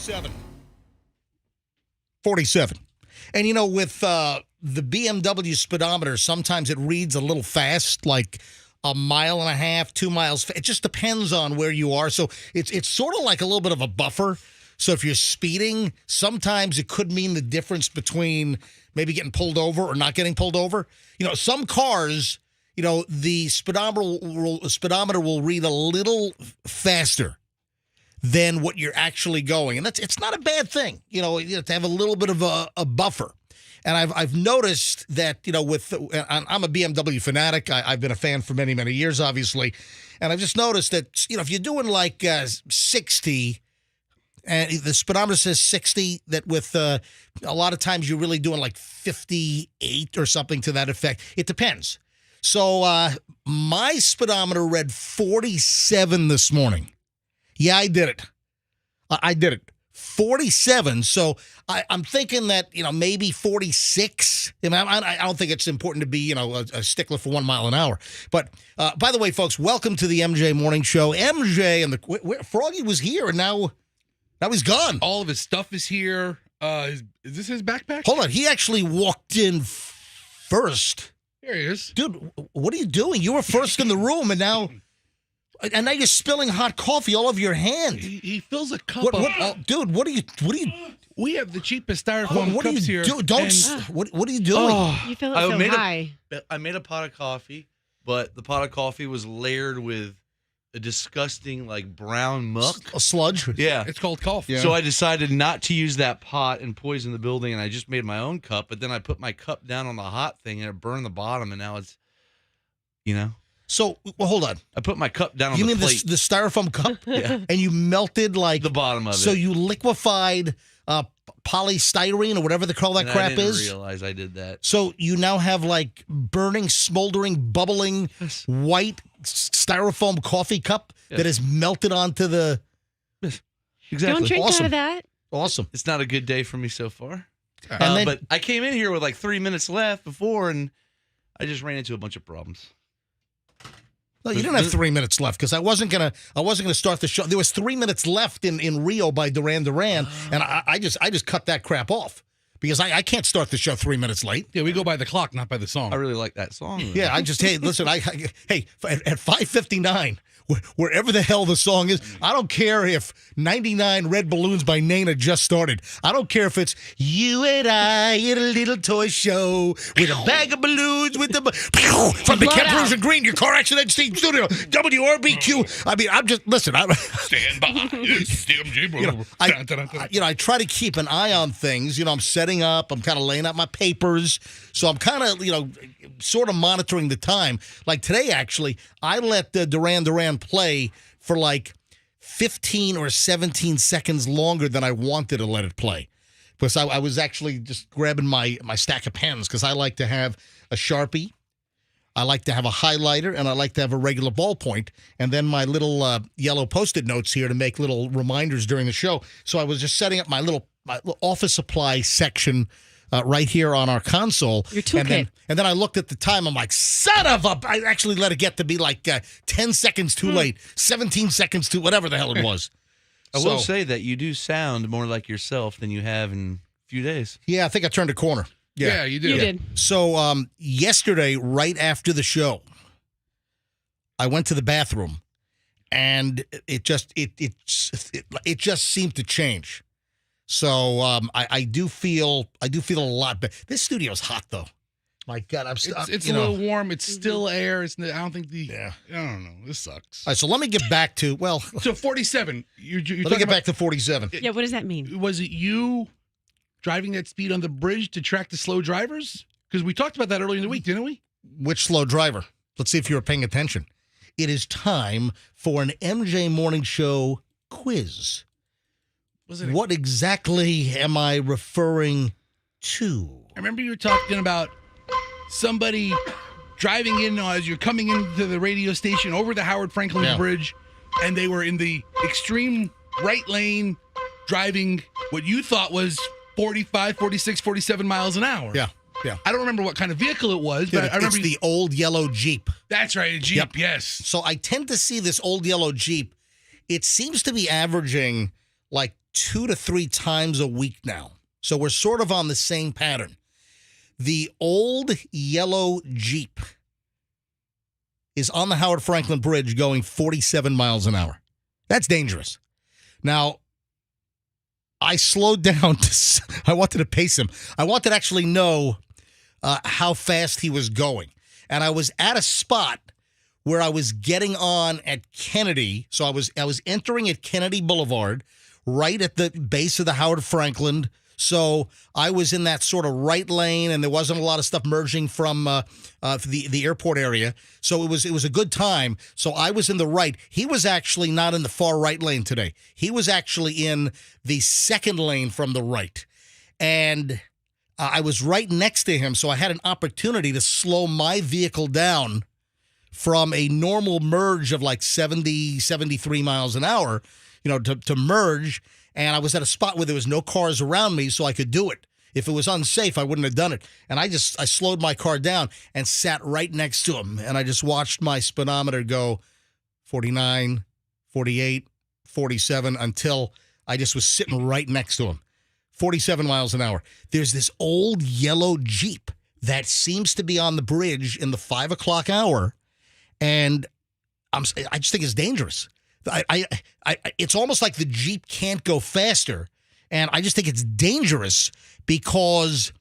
47. 47. And, with the BMW speedometer, sometimes it reads a little fast, like a mile and a half, 2 miles. It just depends on where you are. So it's sort of like a little bit of a buffer. So if you're speeding, sometimes it could mean the difference between maybe getting pulled over or not getting pulled over. Some cars, the speedometer will read a little faster than what you're actually going. And it's not a bad thing, you have to have a little bit of a buffer. And I've noticed that, I'm a BMW fanatic. I've been a fan for many, many years, obviously. And I've just noticed that, if you're doing like 60, and the speedometer says 60, that with a lot of times you're really doing like 58 or something to that effect. It depends. So my speedometer read 47 this morning. Yeah, I did it. I did it. 47. So I'm thinking that, maybe 46. I don't think it's important to be, a stickler for 1 mile an hour. But by the way, folks, welcome to the MJ Morning Show. MJ and Froggy was here, and now he's gone. All of his stuff is here. Is this his backpack? Hold on. He actually walked in first. Here he is. Dude, what are you doing? You were first in the room, and now you're spilling hot coffee all over your hand. He fills a cup up. Dude, what are you? We have the cheapest styrofoam what cups are you here. What are you doing? You feel it so high. I made a pot of coffee, but the pot of coffee was layered with a disgusting, brown muck. A sludge? Yeah. It's called coffee. Yeah. So I decided not to use that pot and poison the building, and I just made my own cup, but then I put my cup down on the hot thing, and it burned the bottom, and now it's, So, hold on. I put my cup down on the plate. You mean the styrofoam cup? Yeah. And you melted the bottom of it. So you liquefied polystyrene or whatever they call that crap is? I didn't realize I did that. So you now have burning, smoldering, bubbling, white styrofoam coffee cup that is melted onto the... Yes. Exactly. Don't drink Awesome. out of that. Awesome. It's not a good day for me so far. But I came in here with 3 minutes left before, and I just ran into a bunch of problems. No, you didn't have 3 minutes left because I wasn't gonna start the show. There was 3 minutes left in Rio by Duran Duran, and I just cut that crap off because I can't start the show 3 minutes late. Yeah, we go by the clock, not by the song. I really like that song. Yeah, listen, at 5:59. Wherever the hell the song is, I don't care if 99 Red Balloons by Nana just started. I don't care if it's you and I in a little toy show with a bag of balloons with the from the Kent Rouge and Green, your car accident scene studio, WRBQ. I mean, I'm just listen. Stand by. It's the MJ Bro. I try to keep an eye on things. I'm setting up. I'm kind of laying out my papers, so I'm kind of sort of monitoring the time. Like today, actually, I let Duran Duran play for 15 or 17 seconds longer than I wanted to let it play. Because I was actually just grabbing my stack of pens because I like to have a Sharpie, I like to have a highlighter, and I like to have a regular ballpoint, and then my little yellow Post-it notes here to make little reminders during the show. So I was just setting up my little office supply section right here on our console. Your toolkit. And then I looked at the time. I'm like, son of a... I actually let it get to be 10 seconds too late, 17 seconds too... whatever the hell it was. I will say that you do sound more like yourself than you have in a few days. Yeah, I think I turned a corner. Yeah, you did. You did. So yesterday, right after the show, I went to the bathroom, and it just seemed to change. So I do feel a lot better. This studio's hot though. My God, It's a little warm. It's still air. I don't think I don't know. This sucks. All right, so let me get back to So 47. Let me get back to 47. Yeah, what does that mean? Was it you driving that speed on the bridge to track the slow drivers? Because we talked about that earlier in the week, didn't we? Which slow driver? Let's see if you were paying attention. It is time for an MJ Morning Show quiz. What exactly am I referring to? I remember you were talking about somebody driving in as you're coming into the radio station over the Howard Franklin Bridge, and they were in the extreme right lane driving what you thought was 45, 46, 47 miles an hour. Yeah. I don't remember what kind of vehicle it was, but I remember it's the old yellow Jeep. That's right, a Jeep, yes. So I tend to see this old yellow Jeep. It seems to be averaging 2 to 3 times a week now. So we're sort of on the same pattern. The old yellow Jeep is on the Howard Franklin Bridge going 47 miles an hour. That's dangerous. Now, I slowed down. I wanted to pace him. I wanted to actually know how fast he was going. And I was at a spot where I was getting on at Kennedy. So I was entering at Kennedy Boulevard, right at the base of the Howard Franklin. So I was in that sort of right lane, and there wasn't a lot of stuff merging from the airport area. So it was a good time. So I was in the right. He was actually not in the far right lane today. He was actually in the second lane from the right. And I was right next to him, so I had an opportunity to slow my vehicle down from a normal merge of like 70, 73 miles an hour, to merge. And I was at a spot where there was no cars around me, so I could do it. If it was unsafe, I wouldn't have done it. And I slowed my car down and sat right next to him. And I just watched my speedometer go 49, 48, 47 until I just was sitting right next to him. 47 miles an hour. There's this old yellow Jeep that seems to be on the bridge in the 5 o'clock hour. And I just think it's dangerous. It's almost like the Jeep can't go faster. And I just think it's dangerous because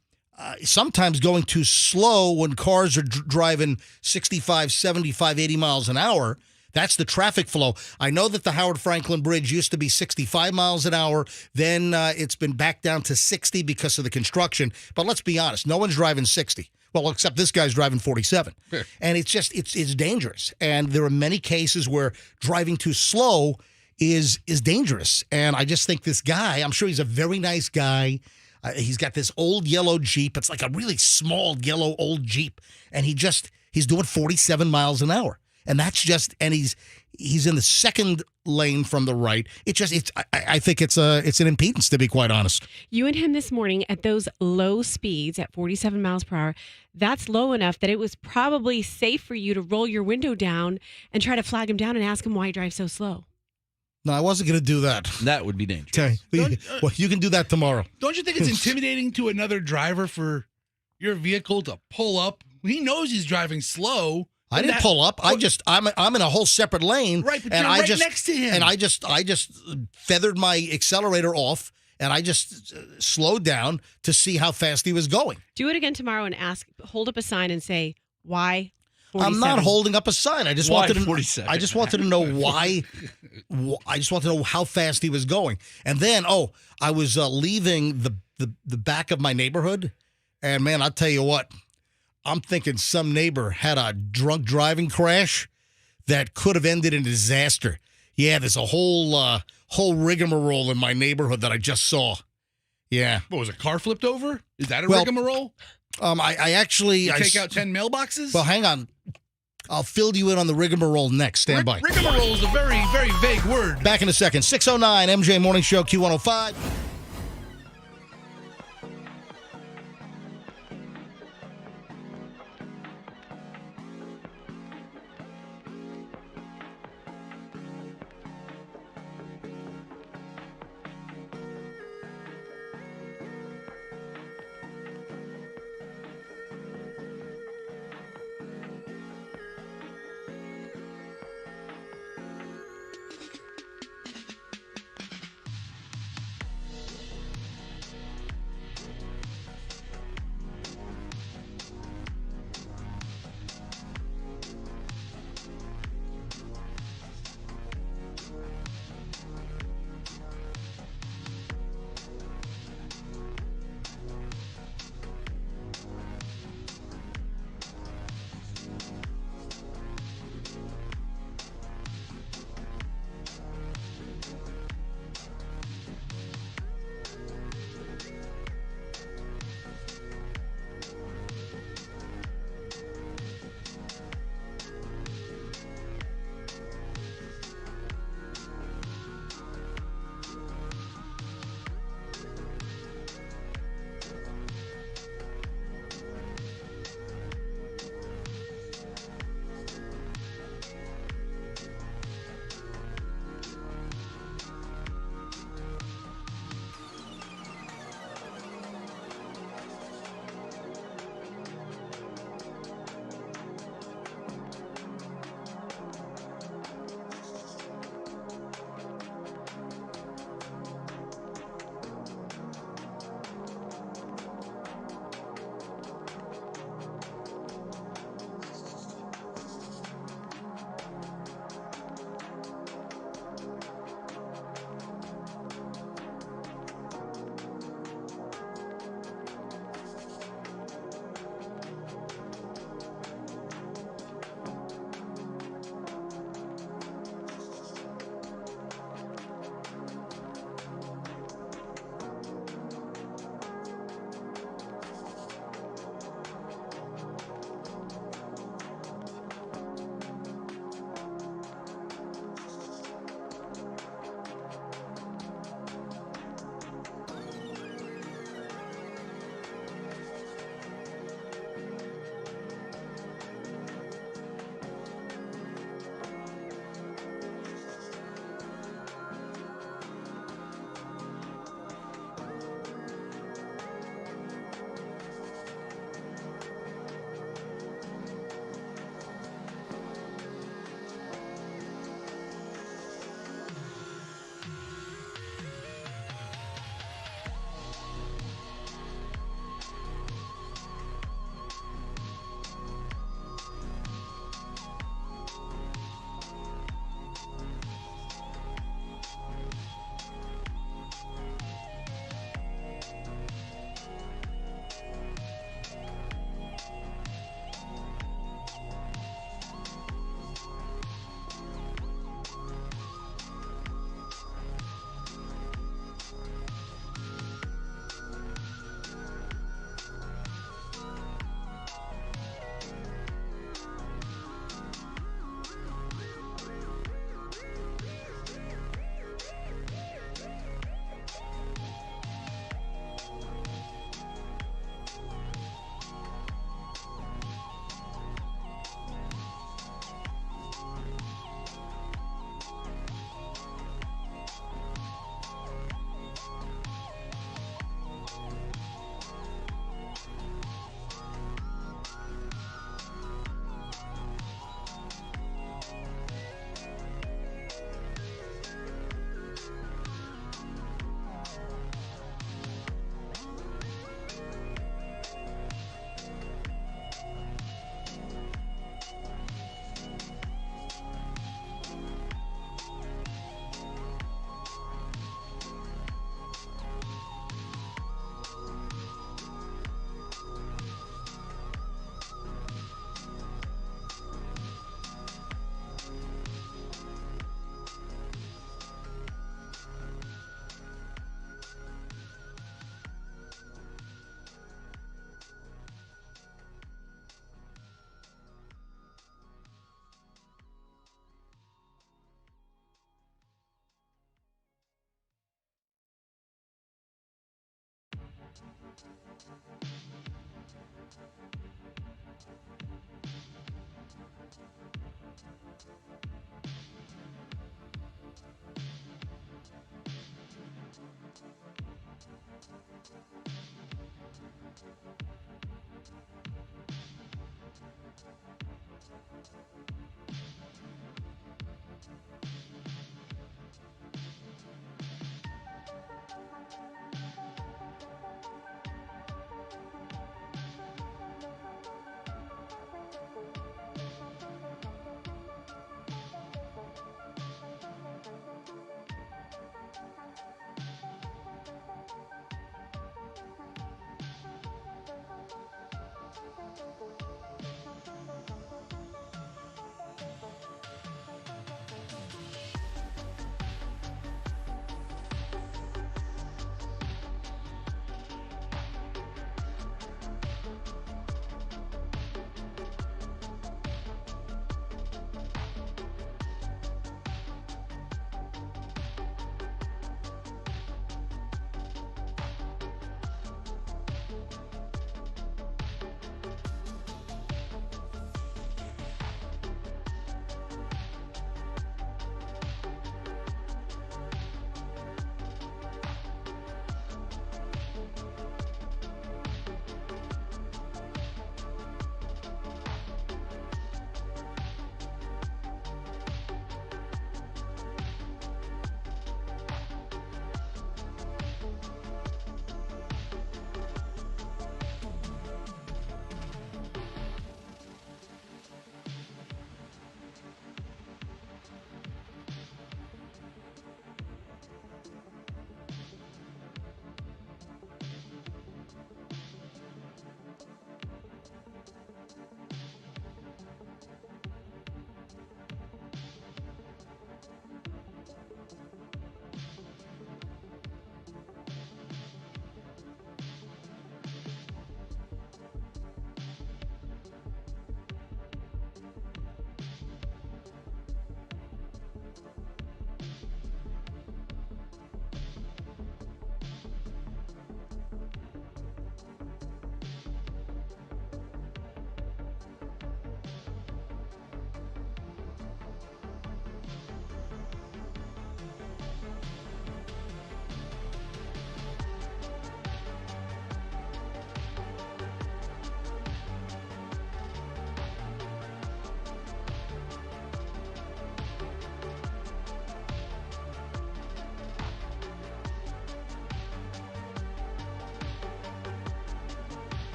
sometimes going too slow when cars are driving 65, 75, 80 miles an hour, that's the traffic flow. I know that the Howard Franklin Bridge used to be 65 miles an hour. Then it's been back down to 60 because of the construction. But let's be honest, no one's driving 60. Well, except this guy's driving 47. Sure. And it's dangerous. And there are many cases where driving too slow is dangerous. And I just think this guy, I'm sure he's a very nice guy. He's got this old yellow Jeep. It's like a really small yellow old Jeep. And he's doing 47 miles an hour. And he's in the second lane from the right. I think it's an impedance, to be quite honest. You and him this morning at those low speeds at 47 miles per hour, that's low enough that it was probably safe for you to roll your window down and try to flag him down and ask him why he drives so slow. No, I wasn't going to do that. That would be dangerous. Well, you can do that tomorrow. Don't you think it's intimidating to another driver for your vehicle to pull up? He knows he's driving slow. I didn't pull up. I'm in a whole separate lane. Right, but you're right next to him. And I just feathered my accelerator off, and I just slowed down to see how fast he was going. Do it again tomorrow and hold up a sign and say, why 47? I'm not holding up a sign. I just why wanted to 47? I just wanted to know why. I just wanted to know how fast he was going. And then, I was leaving the back of my neighborhood, and man, I'll tell you what. I'm thinking some neighbor had a drunk driving crash that could have ended in disaster. Yeah, there's a whole rigmarole in my neighborhood that I just saw. Yeah. What, was a car flipped over? Is that a rigmarole? I actually... take out 10 mailboxes? Well, hang on. I'll fill you in on the rigmarole next. Stand by. Rigmarole is a very, very vague word. Back in a second. 6:09 MJ Morning Show, Q105.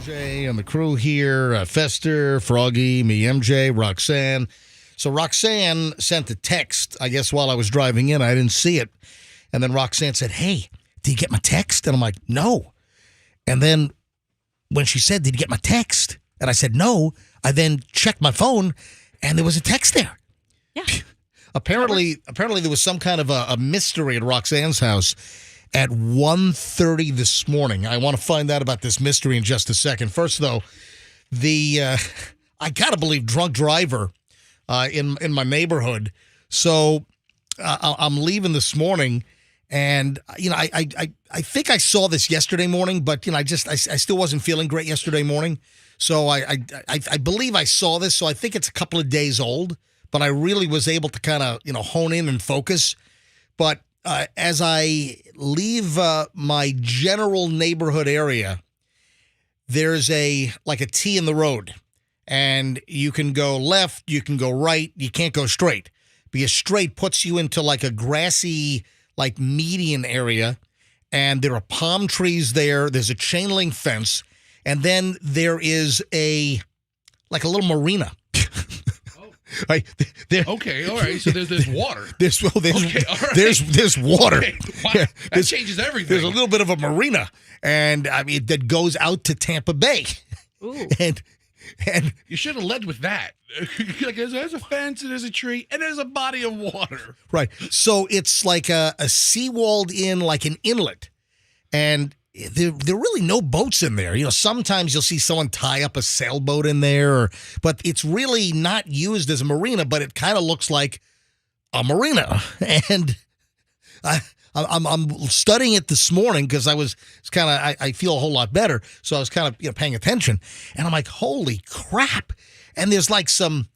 MJ and the crew here, Fester, Froggy, me, MJ, Roxanne. So Roxanne sent a text, I guess, while I was driving in. I didn't see it. And then Roxanne said, hey, did you get my text? And I'm like, no. And then when she said, did you get my text? And I said, no. I then checked my phone, and there was a text there. Yeah. Apparently there was some kind of a mystery at Roxanne's house at 1:30 this morning. I want to find out about this mystery in just a second. First, though, I got to believe drunk driver in my neighborhood. So I'm leaving this morning, and I think I saw this yesterday morning, but I still wasn't feeling great yesterday morning. So I believe I saw this. So I think it's a couple of days old, but I really was able to kind of hone in and focus. But as I leave my general neighborhood area, there's a T in the road. And you can go left, you can go right, you can't go straight. Because straight puts you into a grassy, median area. And there are palm trees there. There's a chain link fence. And then there is a little marina. Right, Okay, all right. So there's water. There's water. Okay. Wow. Yeah, that changes everything. There's a little bit of a marina, and that goes out to Tampa Bay. Ooh. And you should have led with that. There's a fence and there's a tree and there's a body of water. Right. So it's like a seawalled in, an inlet, and there are really no boats in there. Sometimes you'll see someone tie up a sailboat in there, but it's really not used as a marina, but it kind of looks like a marina. And I'm studying it this morning because I feel a whole lot better. So I was kind of paying attention, and I'm like, holy crap. And there's some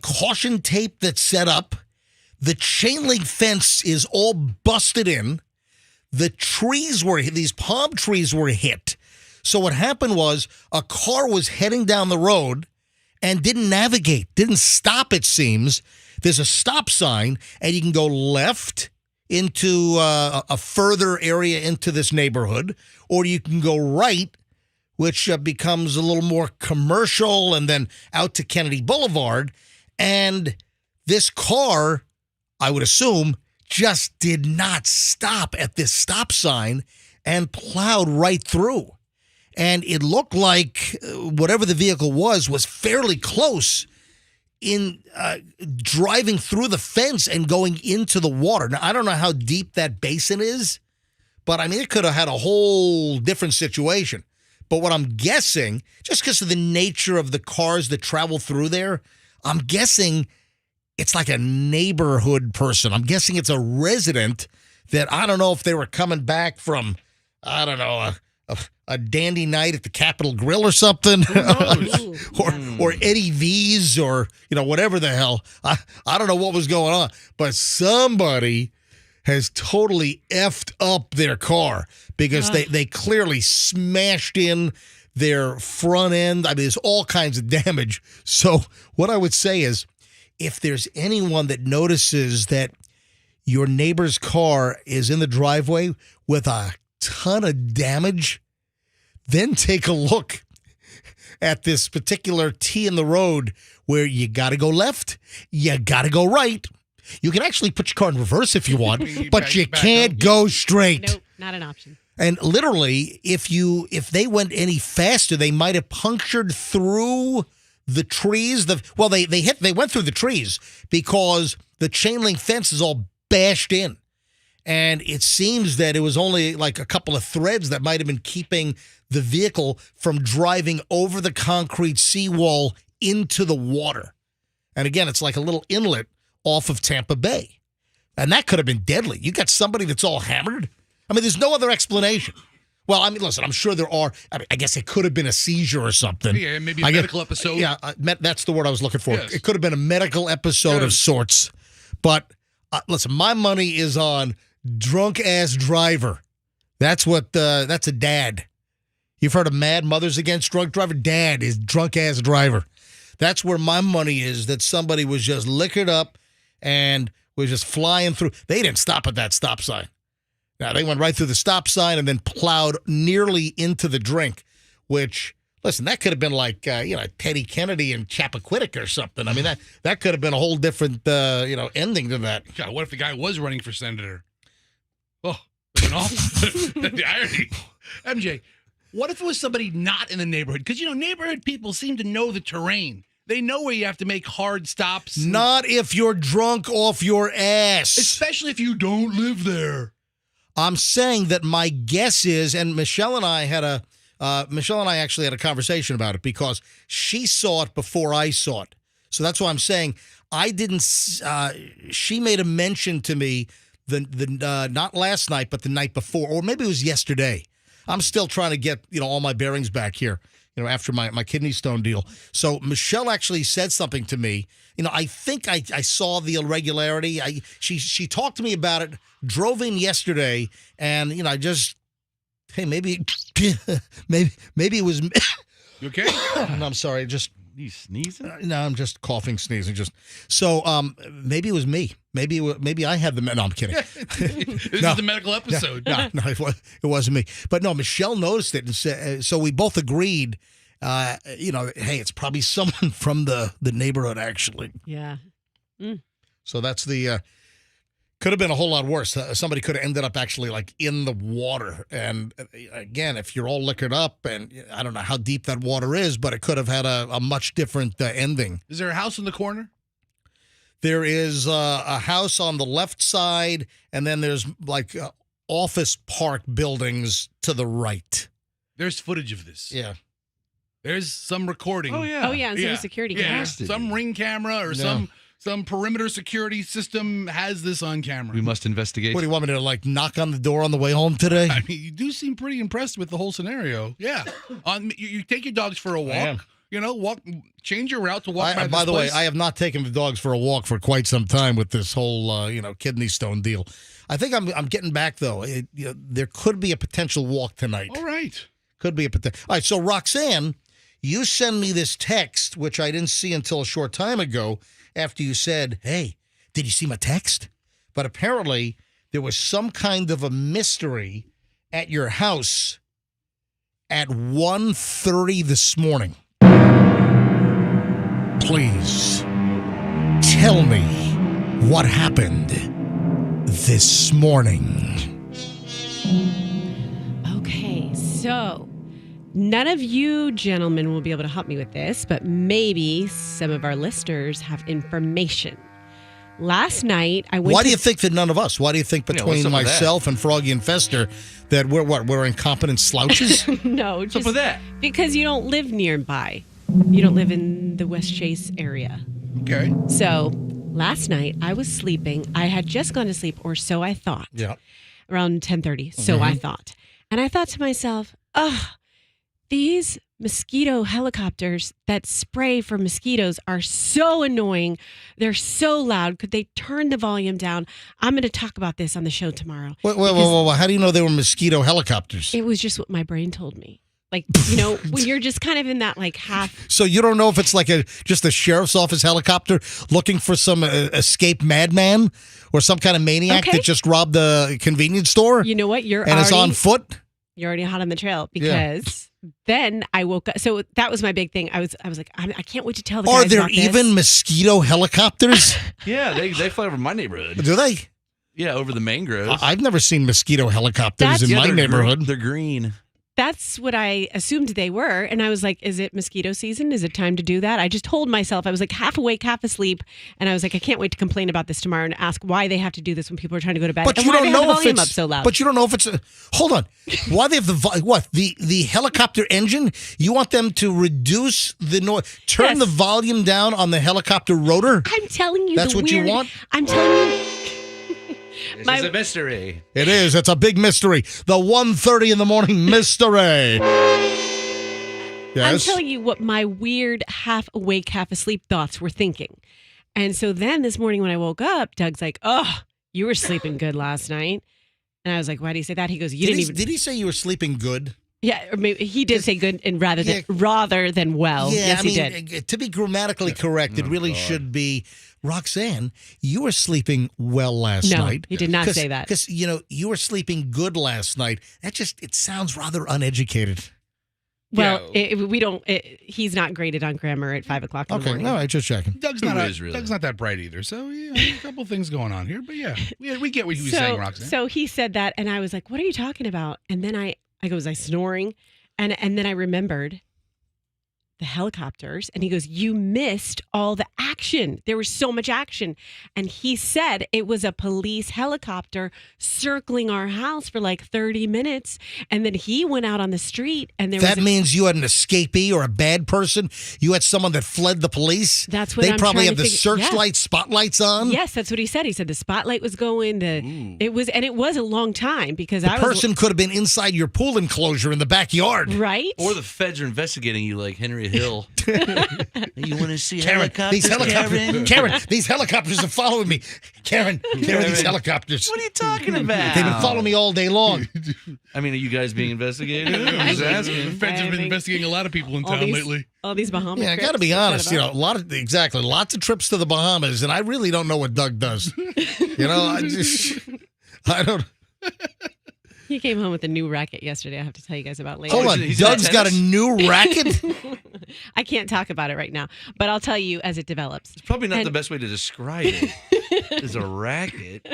caution tape that's set up. The chain link fence is all busted in. These palm trees were hit. So what happened was a car was heading down the road and didn't navigate, didn't stop, it seems. There's a stop sign, and you can go left into a further area into this neighborhood, or you can go right, which becomes a little more commercial, and then out to Kennedy Boulevard. And this car, I would assume, just did not stop at this stop sign and plowed right through. And it looked like whatever the vehicle was fairly close in driving through the fence and going into the water. Now, I don't know how deep that basin is, but it could have had a whole different situation. But what I'm guessing, just because of the nature of the cars that travel through there, I'm guessing it's like a neighborhood person. I'm guessing it's a resident that, I don't know if they were coming back from, I don't know, a dandy night at the Capitol Grill or something, or Eddie V's, or whatever the hell. I don't know what was going on, but somebody has totally effed up their car because they clearly smashed in their front end. There's all kinds of damage. So what I would say is, if there's anyone that notices that your neighbor's car is in the driveway with a ton of damage, then take a look at this particular T in the road where you got to go left, you got to go right. You can actually put your car in reverse if you want, but you can't go straight. Nope, not an option. And literally, if they went any faster, they might have punctured through the trees. They went through the trees because the chain link fence is all bashed in. And it seems that it was only a couple of threads that might have been keeping the vehicle from driving over the concrete seawall into the water. And again, it's like a little inlet off of Tampa Bay. And that could have been deadly. You got somebody that's all hammered. There's no other explanation. Well, listen, I'm sure there are. I guess it could have been a seizure or something. Yeah, maybe a medical episode. Yeah, that's the word I was looking for. Yes. It could have been a medical episode of sorts. But listen, my money is on drunk-ass driver. That's a dad. You've heard of mad mothers against drunk driver? Dad is drunk-ass driver. That's where my money is, that somebody was just liquored up and was just flying through. They didn't stop at that stop sign. Now, they went right through the stop sign and then plowed nearly into the drink, which, Listen, that could have been like, Teddy Kennedy and Chappaquiddick or something. I mean, that could have been a whole different, ending to that. God, what if the guy was running for senator? Oh, the irony. MJ, what if it was somebody not in the neighborhood? Because, neighborhood people seem to know the terrain. They know where you have to make hard stops. Not if you're drunk off your ass. Especially if you don't live there. I'm saying that my guess is, and Michelle and I actually had a conversation about it because she saw it before I saw it. So that's why I'm saying I didn't. She made a mention to me not last night, but the night before, or maybe it was yesterday. I'm still trying to get all my bearings back here. After my kidney stone deal. So Michelle actually said something to me. I think I saw the irregularity. She talked to me about it, drove in yesterday, and, hey, maybe it was me. You okay? No, I'm sorry. You sneezing? No, I'm just coughing, sneezing. Maybe it was me. Maybe I had the. No, I'm kidding. This is the medical episode. No, it wasn't me. But no, Michelle noticed it, and so we both agreed. Hey, it's probably someone from the neighborhood, actually. Yeah. So that's the. Could have been a whole lot worse. Somebody could have ended up actually like in the water. And again, if you're all liquored up, and I don't know how deep that water is, but it could have had a much different ending. Is there a house in the corner? There is a house on the left side, and then there's like office park buildings to the right. There's footage of this. Yeah. There's some recording. Oh, yeah, and some security camera. Some ring camera or some perimeter security system has this on camera. We must investigate. What do you want me to knock on the door on the way home today? I mean, you do seem pretty impressed with the whole scenario. Yeah. You take your dogs for a walk. Change your route to walk by the way, place. I have not taken the dogs for a walk for quite some time with this whole, kidney stone deal. I think I'm getting back, though. There could be a potential walk tonight. All right. Could be a potential. All right, so Roxanne, you send me this text, which I didn't see until a short time ago, after you said, hey, did you see my text? But apparently there was some kind of a mystery at your house at 1:30 this morning. Please tell me what happened this morning. Okay, so none of you gentlemen will be able to help me with this, but maybe some of our listeners have information. Last night, I went Why do you think that none of us? Why do you think between myself and Froggy and Fester that we're incompetent slouches? No, What's up with that? because you don't live nearby. You don't live in the West Chase area. Okay. So last night, I was sleeping. I had just gone to sleep, or so I thought. Yeah. Around 10:30, so I thought. And I thought to myself, these mosquito helicopters that spray for mosquitoes are so annoying. They're so loud. Could they turn the volume down? I'm going to talk about this on the show tomorrow. Wait. How do you know they were mosquito helicopters? It was just what my brain told me. Like, when you're just kind of in that half. So you don't know if it's just a sheriff's office helicopter looking for some escaped madman or some kind of maniac that just robbed a convenience store? You know what? It's on foot? You're already hot on the trail because then I woke up. So that was my big thing. I was like, I can't wait to tell the guys Are there about this. even mosquito helicopters? Yeah, they fly over my neighborhood. Do they? Yeah, over the mangroves. I've never seen mosquito helicopters in my neighborhood. They're green. That's what I assumed they were. And I was like, is it mosquito season? Is it time to do that? I just told myself, I was like half awake, half asleep. And I was like, I can't wait to complain about this tomorrow and ask why they have to do this when people are trying to go to bed. But and you why don't they have know the if volume it's up so loud. But you don't know if it's hold on. Why they have the helicopter engine? You want them to reduce the noise, turn the volume down on the helicopter rotor? I'm telling you, That's what you want? I'm telling you. This is a mystery. It is. It's a big mystery. The 1:30 in the morning mystery. Yes. I'm telling you what my weird half awake, half asleep thoughts were thinking. And so then this morning when I woke up, Doug's like, oh, you were sleeping good last night. And I was like, why do you say that? He goes, did he say you were sleeping good? Yeah, or maybe he did say good and rather than well. Yeah, yes, he did. To be grammatically correct, it really should be, Roxanne, you were sleeping well last night. No, he did not say that. Because, you were sleeping good last night. It sounds rather uneducated. Well, we don't. He's not graded on grammar at 5 o'clock in the Okay, morning. all right, just checking. Doug's Who not is really? Doug's not that bright either. So a couple things going on here, but yeah, we get what he was saying, Roxanne. So he said that, and I was like, "What are you talking about?" And then I go, "Was I snoring?" And then I remembered the helicopters, and he goes, "You missed all the action. There was so much action." And he said it was a police helicopter circling our house for like 30 minutes, and then he went out on the street, and there That was means you had an escapee or a bad person. You had someone that fled the police. That's what they I'm probably trying have to the figure- searchlight spotlights on. Yes, that's what he said. He said the spotlight was going. It was a long time because The I person could have been inside your pool enclosure in the backyard. right. Or the feds are investigating you like Henry Hill. You want to see Karen, helicopters, these helicopters. Karen? Karen, these helicopters are following me. Karen, these helicopters. What are you talking about? They've been following me all day long. I mean, are you guys being investigated? I'm just The asking. feds have been think investigating a lot of people in all town these- lately. All these Bahamas. Yeah, I got to trips, be what's that honest. about? Lots of trips to the Bahamas, and I really don't know what Doug does. I don't. He came home with a new racket yesterday. I have to tell you guys about later. Hold on, he's not Doug's got a tennis? new racket. I can't talk about it right now, but I'll tell you as it develops. It's probably not And- the best way to describe it. It's a racket.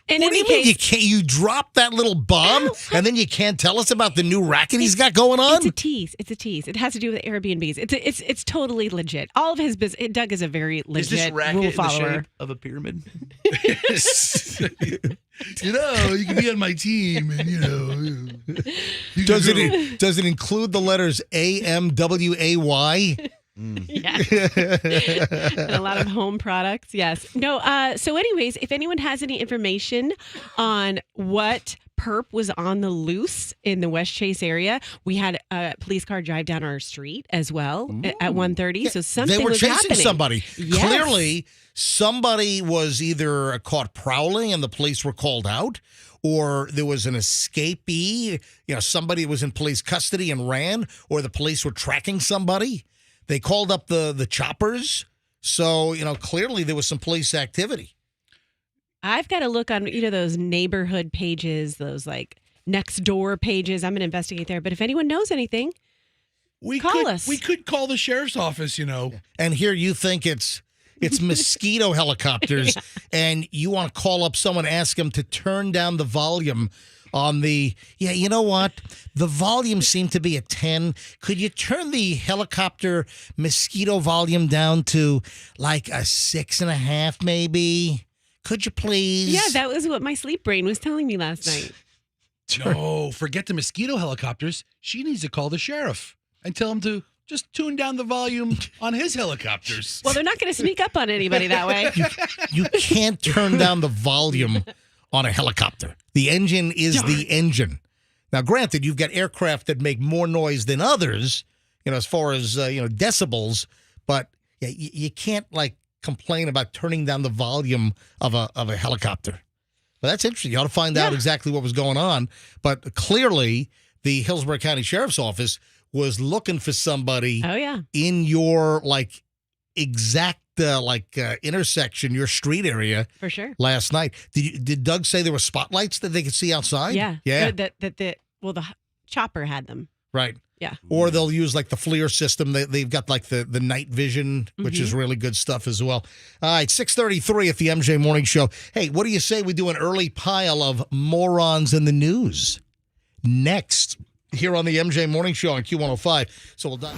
In What do any you mean you case, can't? You drop that little bomb, and then you can't tell us about the new racket he's got going on? it's a tease. It's a tease. It has to do with Airbnbs. It's totally legit. All of his business. Doug is a very Is legit this racket rule in the follower. shape of a pyramid? You can be on my team, and you Does can it include the letters AMWAY? Yeah. And a lot of home products. Yes. No. So, anyways, if anyone has any information on what perp was on the loose in the West Chase area, we had a police car drive down our street as well at 1:30. So something They were was chasing happening. somebody. Yes. Clearly, somebody was either caught prowling and the police were called out, or there was an escapee. Somebody was in police custody and ran, or the police were tracking somebody. They called up the choppers. So, clearly there was some police activity. I've got to look on those neighborhood pages, those like next door pages. I'm going to investigate there. But if anyone knows anything, call us. We could call the sheriff's office. And here you think it's mosquito helicopters, and you want to call up someone, ask them to turn down the volume on the, you know what? The volume seemed to be at 10. Could you turn the helicopter mosquito volume down to like a 6.5 maybe? Could you please? Yeah, that was what my sleep brain was telling me last night. No, forget the mosquito helicopters. She needs to call the sheriff and tell him to just tune down the volume on his helicopters. Well, they're not going to sneak up on anybody that way. You can't turn down the volume on a helicopter. The engine is the engine. Now, granted, you've got aircraft that make more noise than others, as far as, decibels, but you can't complain about turning down the volume of a helicopter. Well, that's interesting. You ought to find out exactly what was going on. But clearly, the Hillsborough County Sheriff's Office was looking for somebody Oh, yeah. in your exact intersection, your street area For sure. last night. Did Doug say there were spotlights that they could see outside? Yeah. Yeah. The chopper had them. Right. Yeah. Or they'll use the FLIR system. They've got the night vision, which is really good stuff as well. All right, 6:33 at the MJ Morning Show. Hey, what do you say we do an early pile of morons in the news next here on the MJ Morning Show on Q105? So we'll dive.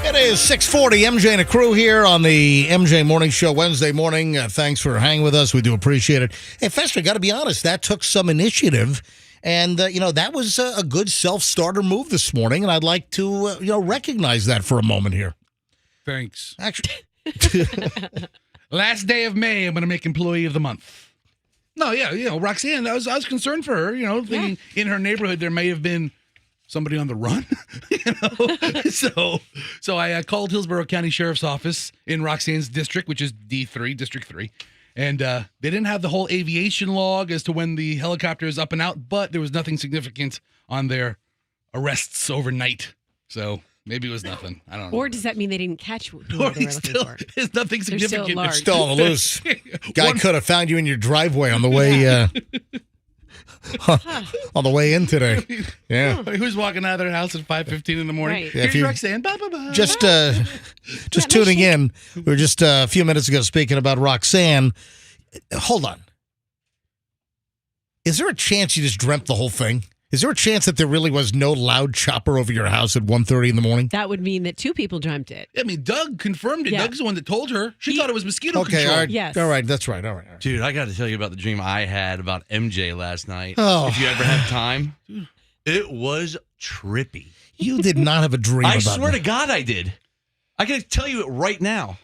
It is 6:40. MJ and a crew here on the MJ Morning Show Wednesday morning. Thanks for hanging with us. We do appreciate it. Hey, Fester, got to be honest, that took some initiative. And, that was a good self-starter move this morning. And I'd like to, recognize that for a moment here. Thanks. Actually, Last day of May, I'm going to make Employee of the Month. No, yeah, Roxanne, I was concerned for her, thinking in her neighborhood there may have been somebody on the run, So I called Hillsborough County Sheriff's Office in Roxanne's district, which is D3, District 3. And they didn't have the whole aviation log as to when the helicopter is up and out, but there was nothing significant on their arrests overnight. So maybe it was nothing. I don't know. Or does that mean they didn't catch who they Or were looking still, for? there's nothing They're still significant. large. still on the loose. Guy could have found you in your driveway on the way on the way in today. Yeah. Who's walking out of their house at 5:15 in the morning? Right. Yeah, if Here's you- Roxanne. Blah, blah, blah. Just tuning in. We were just a few minutes ago speaking about Roxanne. Hold on. Is there a chance you just dreamt the whole thing? Is there a chance that there really was no loud chopper over your house at 1:30 in the morning? That would mean that two people dreamt it. I mean, Doug confirmed it. Yeah. Doug's the one that told her. She thought it was mosquito Okay, control. all right. Yes. All right, that's right. All right. Dude, I got to tell you about the dream I had about MJ last night. Oh. If you ever have time, it was trippy. You did not have a dream I about swear me. to God, I did. I can tell you it right now.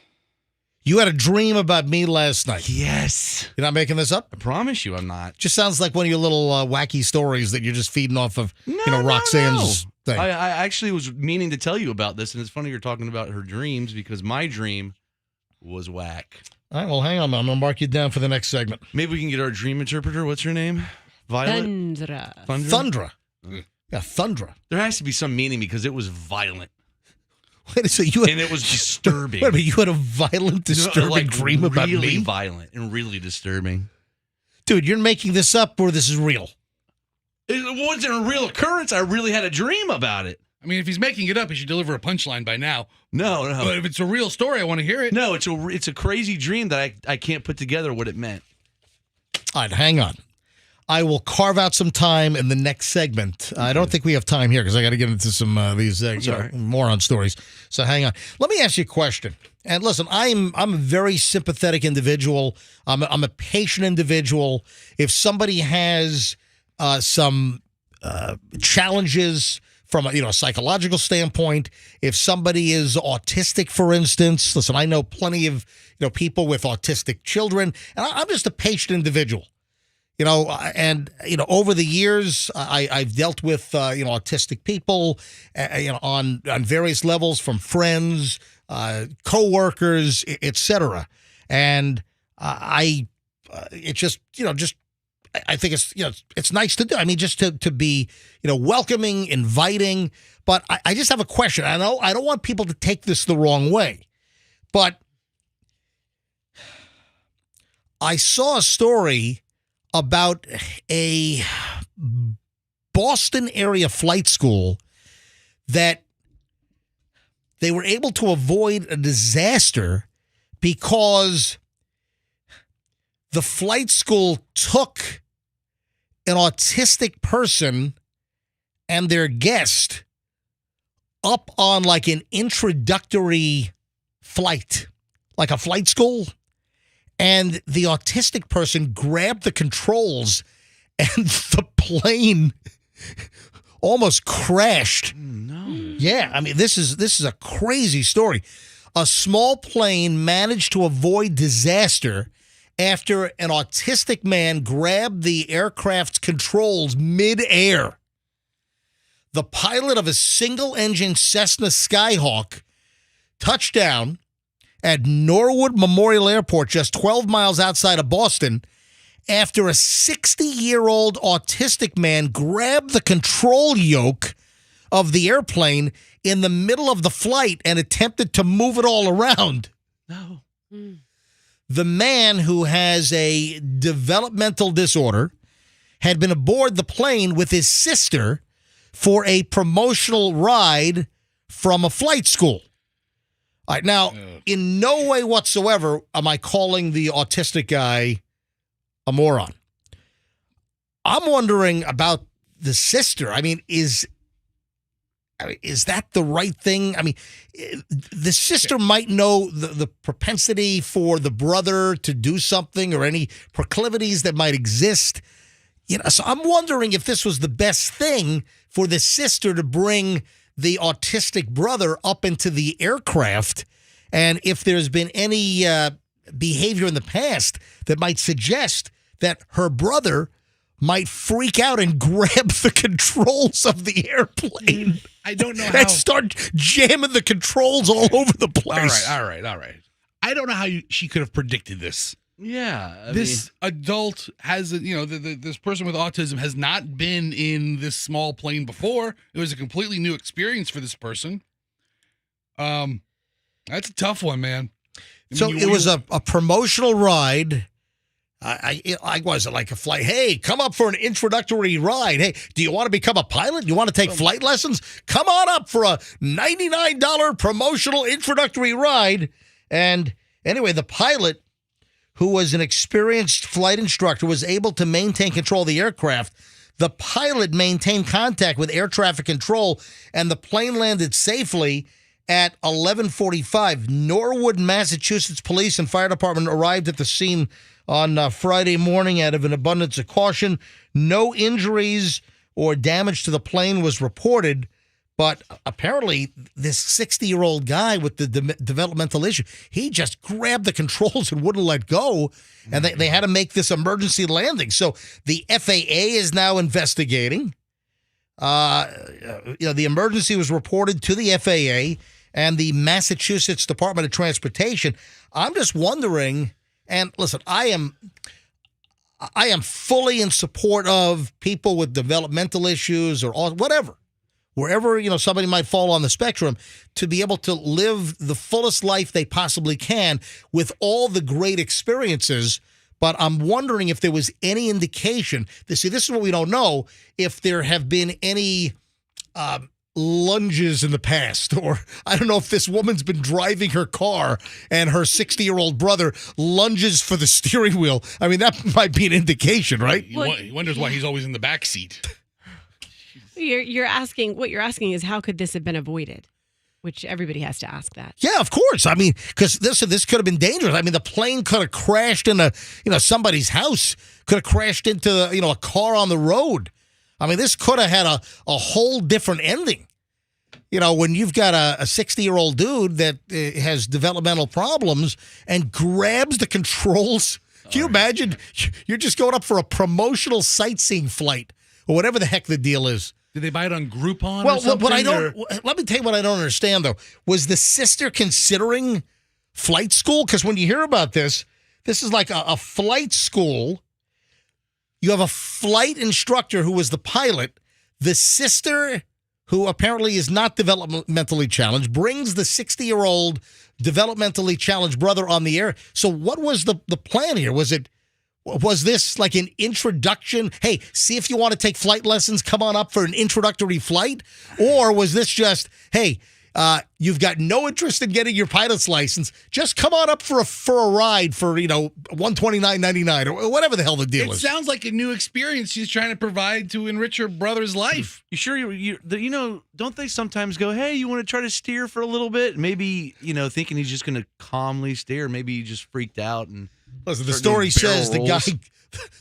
You had a dream about me last night. Yes. You're not making this up? I promise you I'm not. Just sounds like one of your little wacky stories that you're just feeding off of, Roxanne's thing. I actually was meaning to tell you about this, and it's funny you're talking about her dreams because my dream was whack. All right, well, hang on. I'm going to mark you down for the next segment. Maybe we can get our dream interpreter. What's her name? Violet? Thundra. Thundra. Yeah, Thundra. There has to be some meaning because it was violent. Wait a second, And it was disturbing. Wait a minute, you had a violent, disturbing dream about really me? violent and really disturbing. Dude, you're making this up or this is real? It wasn't a real occurrence. I really had a dream about it. I mean, if he's making it up, he should deliver a punchline by now. No. But if it's a real story, I want to hear it. No, it's a crazy dream that I can't put together what it meant. All right, hang on. I will carve out some time in the next segment. I don't think we have time here because I got to get into some these moron stories. So hang on. Let me ask you a question. And listen, I'm a very sympathetic individual. I'm a patient individual. If somebody has some challenges from a psychological standpoint, if somebody is autistic, for instance, listen, I know plenty of people with autistic children, and I'm just a patient individual. Over the years, I've dealt with, autistic people, on various levels, from friends, coworkers, etc. And I think it's nice to do. I mean, just to be, welcoming, inviting. But I just have a question. I don't want people to take this the wrong way, but I saw a story about a Boston area flight school that they were able to avoid a disaster because the flight school took an autistic person and their guest up on like an introductory flight, like a flight school, and the autistic person grabbed the controls, and the plane almost crashed. No. Yeah, I mean, this is a crazy story. A small plane managed to avoid disaster after an autistic man grabbed the aircraft's controls mid-air. The pilot of a single-engine Cessna Skyhawk touched down at Norwood Memorial Airport, just 12 miles outside of Boston, after a 60-year-old autistic man grabbed the control yoke of the airplane in the middle of the flight and attempted to move it all around. No. The man, who has a developmental disorder, had been aboard the plane with his sister for a promotional ride from a flight school. All right, now, in no way whatsoever am I calling the autistic guy a moron. I'm wondering about the sister. I mean, is that the right thing? I mean, the sister might know the propensity for the brother to do something or any proclivities that might exist. So I'm wondering if this was the best thing for the sister to bring the autistic brother up into the aircraft, and if there's been any behavior in the past that might suggest that her brother might freak out and grab the controls of the airplane. I don't know how. And start jamming the controls all over the place. All right. I don't know how she could have predicted this. Yeah. This adult has, this person with autism has not been in this small plane before. It was a completely new experience for this person. That's a tough one, man. It was a promotional ride. I wasn't like a flight. Hey, come up for an introductory ride. Hey, do you want to become a pilot? You want to take flight lessons? Come on up for a $99 promotional introductory ride. And anyway, the pilot, who was an experienced flight instructor, was able to maintain control of the aircraft. The pilot maintained contact with air traffic control, and the plane landed safely at 11:45. Norwood, Massachusetts police and fire department arrived at the scene on Friday morning out of an abundance of caution. No injuries or damage to the plane was reported, but apparently this 60-year-old guy with the developmental issue, he just grabbed the controls and wouldn't let go, and they had to make this emergency landing. So the FAA is now investigating. The emergency was reported to the FAA and the Massachusetts Department of Transportation. I'm just wondering. And listen, I am fully in support of people with developmental issues or whatever, wherever somebody might fall on the spectrum, to be able to live the fullest life they possibly can with all the great experiences. But I'm wondering if there was any indication. This is what we don't know, if there have been any lunges in the past, or I don't know if this woman's been driving her car and her 60-year-old brother lunges for the steering wheel. I mean, that might be an indication, right? He wonders why he's always in the back seat. What you're asking is, how could this have been avoided? Which everybody has to ask that. Yeah, of course. I mean, because this could have been dangerous. I mean, the plane could have crashed into somebody's house. Could have crashed into a car on the road. I mean, this could have had a whole different ending. When you've got a 60-year-old dude that has developmental problems and grabs the controls. Can you imagine? You're just going up for a promotional sightseeing flight or whatever the heck the deal is. Did they buy it on Groupon? Well, or something, let me tell you what I don't understand, though. Was the sister considering flight school? Because when you hear about this is like a flight school. You have a flight instructor who was the pilot. The sister, who apparently is not developmentally challenged, brings the 60-year-old developmentally challenged brother on the air. So what was the plan here? Was this like an introduction? Hey, see if you want to take flight lessons, come on up for an introductory flight? Or was this just, hey, You've got no interest in getting your pilot's license. Just come on up for a ride for $129.99 or whatever the hell the deal It is. sounds like a new experience she's trying to provide to enrich her brother's life. You sure don't they sometimes go, hey, you want to try to steer for a little bit? Maybe, thinking he's just going to calmly steer. Maybe he just freaked out. And Listen, the story says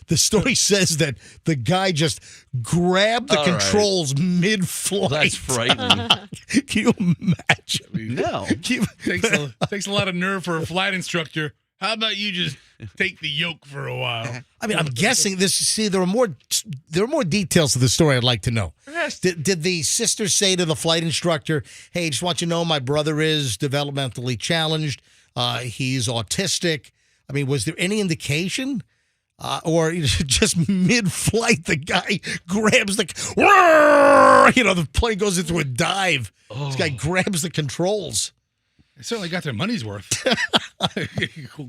the story says that the guy just grabbed the controls mid-flight. That's frightening. Can you imagine? No. Takes a lot of nerve for a flight instructor. How about you just take the yoke for a while? I mean, I'm guessing this. See, there are more details to the story I'd like to know. Yes. Did the sister say to the flight instructor, "Hey, just want you to know my brother is developmentally challenged. He's autistic." I mean, was there any indication? Or just mid-flight, the guy grabs the plane goes into a dive. This guy grabs the controls. They certainly got their money's worth.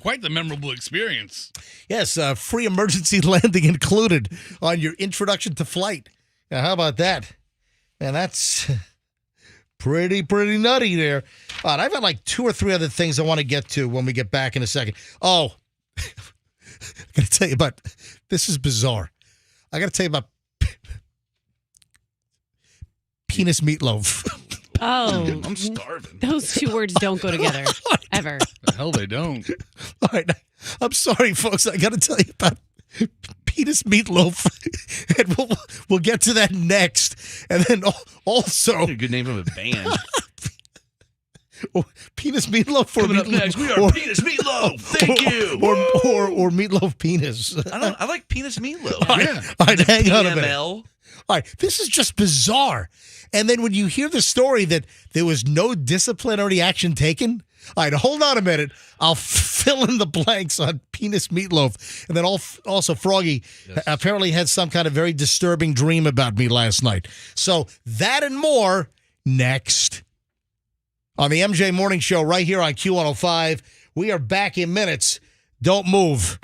Quite the memorable experience. Yes, free emergency landing included on your introduction to flight. Now, how about that? Man, that's pretty nutty there. All right, I've got like 2 or 3 other things I want to get to when we get back in a second. Oh, I got to tell you about, this is bizarre. I got to tell you about penis meatloaf. Oh, I'm starving. those 2 words don't go together ever. The hell they don't. All right, I'm sorry, folks. I got to tell you about penis meatloaf, and we'll get to that next. And then also a good name from a band. Penis meatloaf for Coming up next, we are Penis Meatloaf. Thank you. Or meatloaf penis. I like Penis Meatloaf. Yeah. All right, hang on a minute. PML. All right, this is just bizarre. And then when you hear the story that there was no disciplinary action taken, all right, hold on a minute. I'll fill in the blanks on penis meatloaf. And then also Froggy apparently had some kind of very disturbing dream about me last night. So that and more next on the MJ Morning Show right here on Q105. We are back in minutes. Don't move.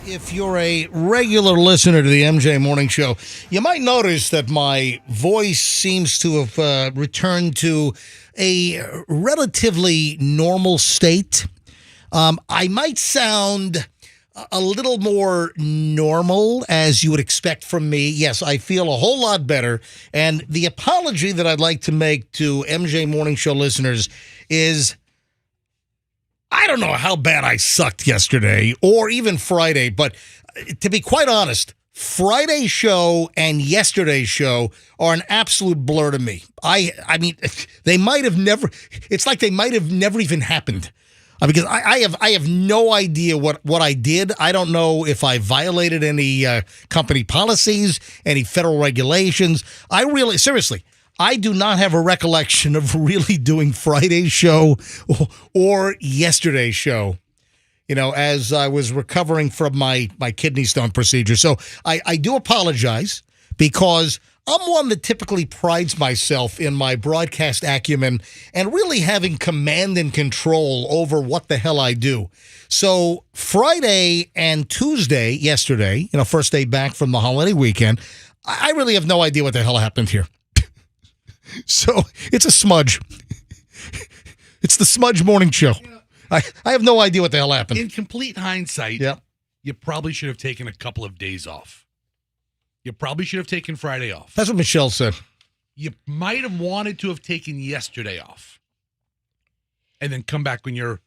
If you're a regular listener to the MJ Morning Show, you might notice that my voice seems to have returned to a relatively normal state. I might sound a little more normal, as you would expect from me. Yes, I feel a whole lot better. And the apology that I'd like to make to MJ Morning Show listeners is I don't know how bad I sucked yesterday or even Friday, but to be quite honest, Friday's show and yesterday's show are an absolute blur to me. I mean, they might have never, it's like they might have never even happened. Because I have no idea what I did. I don't know if I violated any company policies, any federal regulations. Seriously, I do not have a recollection of really doing Friday's show or yesterday's show, as I was recovering from my kidney stone procedure. So I do apologize because I'm one that typically prides myself in my broadcast acumen and really having command and control over what the hell I do. So Friday and Tuesday, yesterday, first day back from the holiday weekend, I really have no idea what the hell happened here. So it's a smudge. It's the Smudge Morning Show. I have no idea what the hell happened. In complete hindsight, you probably should have taken a couple of days off. You probably should have taken Friday off. That's what Michelle said. You might have wanted to have taken yesterday off and then come back when you're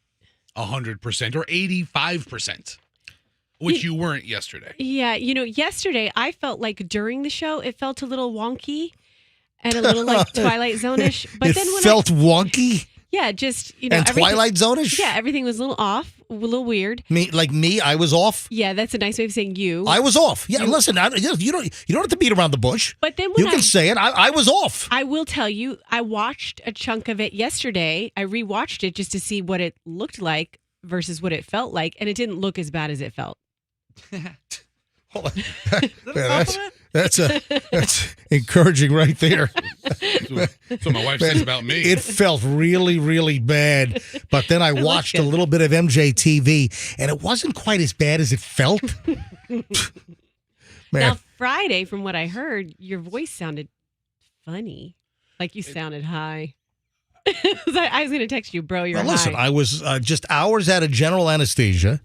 100% or 85%, which you weren't yesterday. Yeah, yesterday I felt like during the show it felt a little wonky and a little like Twilight Zone-ish. But then when felt wonky? Yeah, just, and Twilight Zone-ish? Yeah, everything was a little off, a little weird. Me, I was off? Yeah, that's a nice way of saying you. I was off. Yeah, listen, you don't have to beat around the bush. But then when you can say it. I was off. I will tell you, I watched a chunk of it yesterday. I rewatched it just to see what it looked like versus what it felt like, and it didn't look as bad as it felt. Hold on. That's encouraging right there. That's what my wife says about me. It felt really, really bad. But then I watched a little bit of MJTV, and it wasn't quite as bad as it felt. Now, Friday, from what I heard, your voice sounded funny. Like you sounded high. I was going to text you, bro, you're high. Listen, I was just hours out of general anesthesia.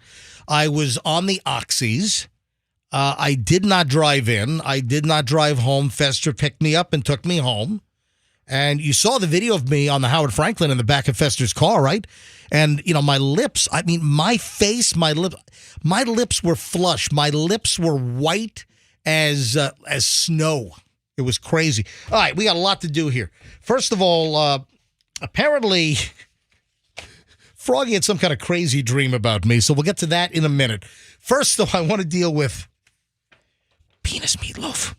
I was on the oxys. I did not drive in. I did not drive home. Fester picked me up and took me home. And you saw the video of me on the Howard Franklin in the back of Fester's car, right? And, my lips, my face, my lips were flush. My lips were white as snow. It was crazy. All right, we got a lot to do here. First of all, apparently Froggy had some kind of crazy dream about me, so we'll get to that in a minute. First, though, I want to deal with penis meatloaf.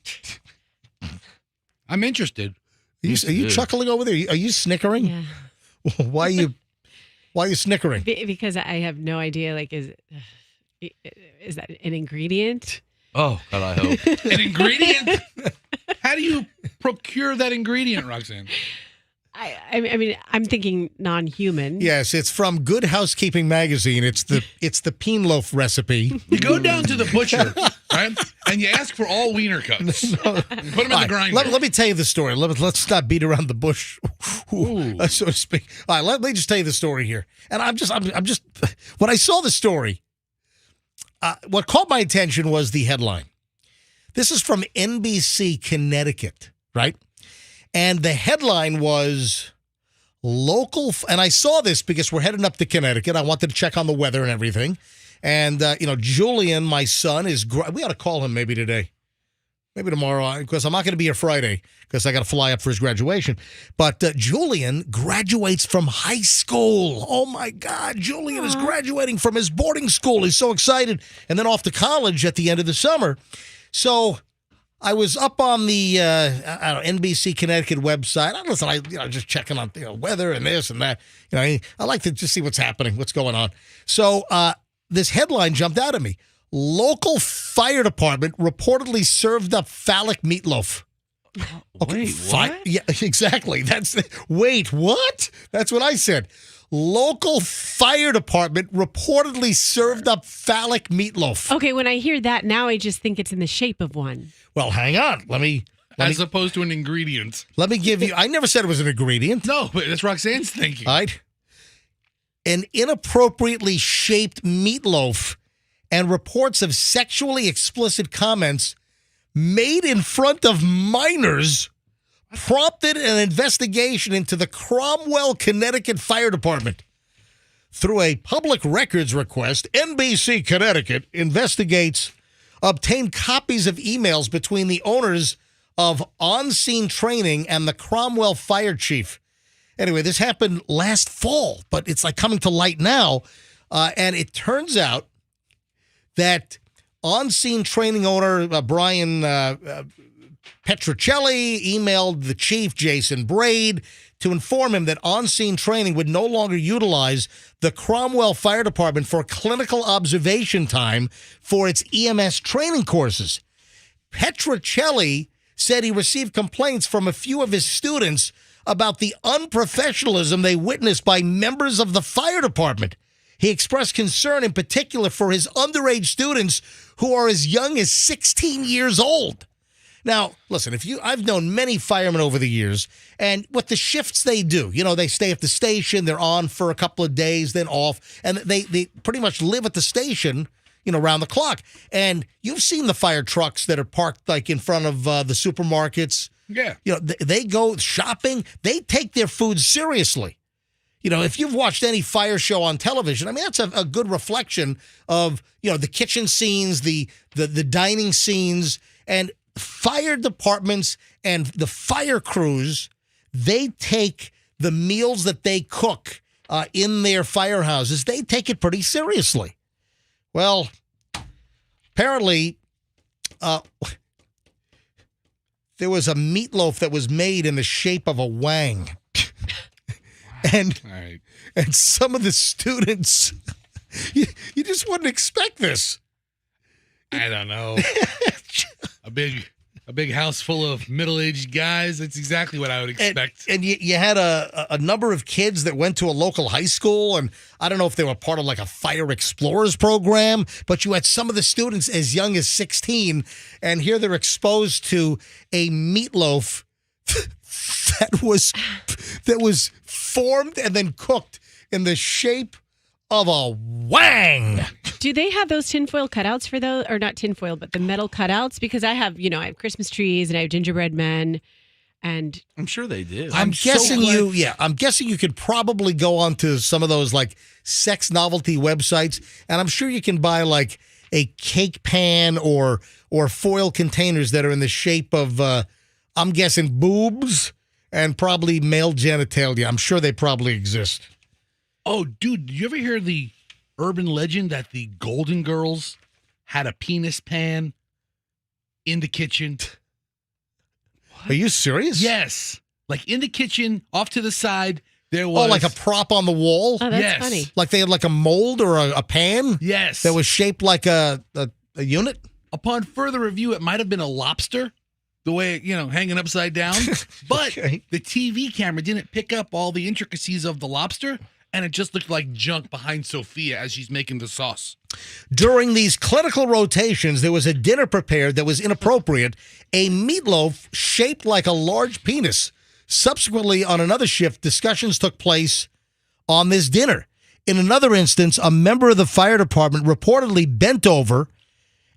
I'm interested. Are you chuckling over there? Are you snickering? Yeah. Why are you snickering? Because I have no idea. Like, is that an ingredient? Oh, God, I hope. An ingredient? How do you procure that ingredient, Roxanne? I mean, I'm thinking non-human. Yes, it's from Good Housekeeping magazine. It's the peen loaf recipe. You go down to the butcher, right, and you ask for all wiener cuts. And put them in the grinder. Let me tell you the story. Let's not beat around the bush, so to speak. All right, let me just tell you the story here. And I'm just when I saw the story, what caught my attention was the headline. This is from NBC Connecticut, right? And the headline was local, and I saw this because we're heading up to Connecticut. I wanted to check on the weather and everything. And, Julian, my son, we ought to call him maybe today. Maybe tomorrow, because I'm not going to be here Friday because I got to fly up for his graduation. But Julian graduates from high school. Oh, my God. Julian is graduating from his boarding school. He's so excited. And then off to college at the end of the summer. So I was up on the NBC Connecticut website. I just checking on weather and this and that. I like to just see what's happening, what's going on. So this headline jumped out at me. Local fire department reportedly served up phallic meatloaf. Okay, wait, what? Yeah, exactly. Wait, what? That's what I said. Local fire department reportedly served up phallic meatloaf. Okay, when I hear that now, I just think it's in the shape of one. Well, hang on. As opposed to an ingredient. Let me give you. I never said it was an ingredient. No, but that's Roxanne's thinking. All right. An inappropriately shaped meatloaf and reports of sexually explicit comments made in front of minors prompted an investigation into the Cromwell, Connecticut Fire Department. Through a public records request, NBC Connecticut obtained copies of emails between the owners of on-scene training and the Cromwell fire chief. Anyway, this happened last fall, but it's like coming to light now. And it turns out that on-scene training owner Brian Petrocelli emailed the chief, Jason Braid, to inform him that on-scene training would no longer utilize the Cromwell Fire Department for clinical observation time for its EMS training courses. Petrocelli said he received complaints from a few of his students about the unprofessionalism they witnessed by members of the fire department. He expressed concern in particular for his underage students who are as young as 16 years old. Now, listen, I've known many firemen over the years, and what the shifts they do, they stay at the station, they're on for a couple of days, then off, and they pretty much live at the station, around the clock. And you've seen the fire trucks that are parked like in front of the supermarkets. Yeah. They go shopping. They take their food seriously. If you've watched any fire show on television, I mean, that's a good reflection of, the kitchen scenes, the dining scenes, and fire departments and the fire crews, they take the meals that they cook in their firehouses, they take it pretty seriously. Well, apparently, there was a meatloaf that was made in the shape of a wang. And some of the students, you just wouldn't expect this. I don't know. A big house full of middle-aged guys. That's exactly what I would expect. And you had a number of kids that went to a local high school, and I don't know if they were part of like a Fire Explorers program, but you had some of the students as young as 16, and here they're exposed to a meatloaf that was formed and then cooked in the shape of a wang. Do they have those tinfoil cutouts for those, or not tinfoil, but the metal cutouts? Because I have Christmas trees and I have gingerbread men, and I'm sure they do. I'm guessing you could probably go onto some of those like sex novelty websites, and I'm sure you can buy like a cake pan or foil containers that are in the shape of I'm guessing boobs and probably male genitalia. I'm sure they probably exist. Oh, dude, did you ever hear the urban legend that the Golden Girls had a penis pan in the kitchen? Are you serious? Yes. Like in the kitchen, off to the side, there was... Oh, like a prop on the wall? oh, that's funny. Like they had like a mold or a pan? Yes. That was shaped like a unit? Upon further review, it might have been a lobster, the way, hanging upside down. But Okay. the TV camera didn't pick up all the intricacies of the lobster, and it just looked like junk behind Sophia as she's making the sauce. During these clinical rotations, there was a dinner prepared that was inappropriate, a meatloaf shaped like a large penis. Subsequently, on another shift, discussions took place on this dinner. In another instance, a member of the fire department reportedly bent over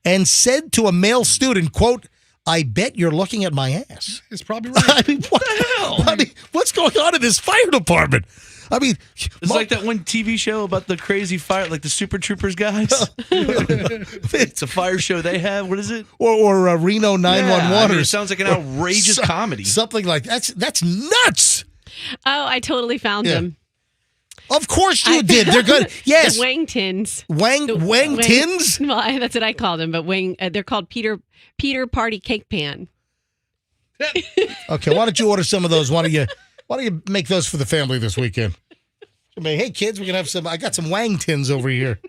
and said to a male student, quote, "I bet you're looking at my ass." It's probably right. I mean, what the hell? I mean, what's going on in this fire department? I mean, It's like that one TV show about the crazy fire, like the Super Troopers guys. It's a fire show they have. What is it? or Reno 911. Yeah, I mean, or it sounds like an outrageous comedy. Something like that's nuts. Oh, I totally found Yeah. them. Of course you did. They're good. Yes. The wang tins. Wang tins? Well, that's what I call them, but they're called Peter Party Cake Pan. Okay, why don't you order some of those? Why don't you make those for the family this weekend? I mean, hey kids, we can have some. I got some wang tins over here.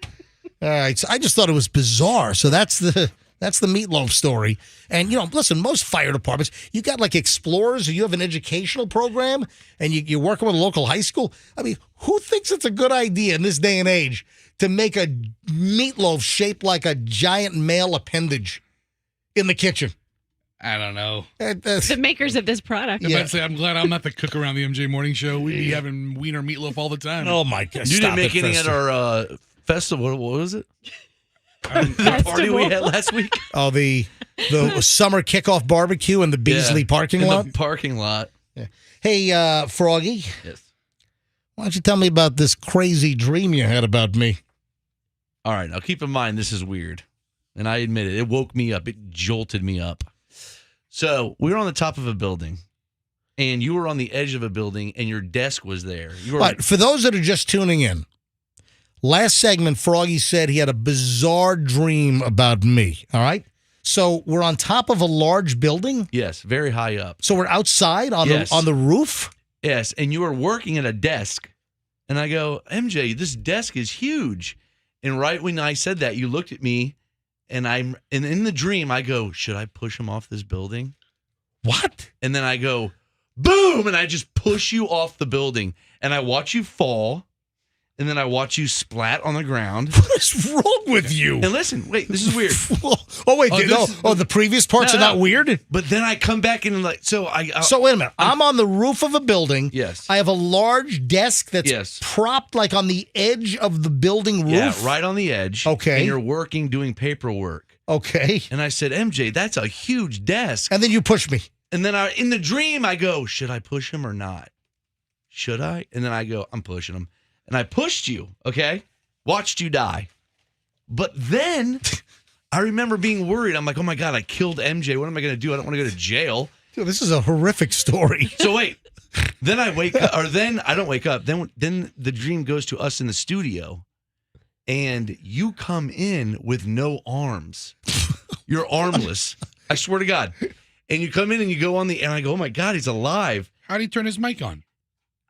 All right, so I just thought it was bizarre. So that's the meatloaf story. And listen, most fire departments, you got like explorers, or you have an educational program, and you're working with a local high school. I mean, who thinks it's a good idea in this day and age to make a meatloaf shaped like a giant male appendage in the kitchen? I don't know. The makers of this product. Yeah. I'm glad I'm not the cook around the MJ Morning Show. We'd be having wiener meatloaf all the time. Oh my God! You Stop didn't make it, anything at Fester. our festival. What was it? The party we had last week. Oh, the summer kickoff barbecue in the Beasley parking lot. The parking lot. Yeah. Hey, Froggy. Yes. Why don't you tell me about this crazy dream you had about me? All right. Now, keep in mind, this is weird. And I admit it. It woke me up. It jolted me up. So we were on the top of a building. And you were on the edge of a building, and your desk was there. You were. But for those that are just tuning in, last segment, Froggy said he had a bizarre dream about me. All right? So we're on top of a large building? Yes, very high up. So we're outside on the roof? Yes, and you were working at a desk. And I go, MJ, this desk is huge. And right when I said that, you looked at me, and in the dream, I go, should I push him off this building? What? And then I go, boom, and I just push you off the building. And I watch you fall, and then I watch you splat on the ground. What is wrong with you? And listen, wait, this is weird. The previous parts are not weird? But then I come back and so wait a minute. I'm on the roof of a building. Yes. I have a large desk that's propped like on the edge of the building roof. Yeah, right on the edge. Okay. And you're working, doing paperwork. Okay. And I said, MJ, that's a huge desk. And then you push me. And then in the dream, I go, should I push him or not? Should I? And then I go, I'm pushing him. And I pushed you, okay? Watched you die. But then I remember being worried. I'm like, oh my God, I killed MJ. What am I going to do? I don't want to go to jail. Dude, this is a horrific story. So wait. Then I wake up, or then I don't wake up. Then the dream goes to us in the studio. And you come in with no arms. You're armless. I swear to God. And you come in and you go on and I go, oh my God, he's alive. How did he turn his mic on?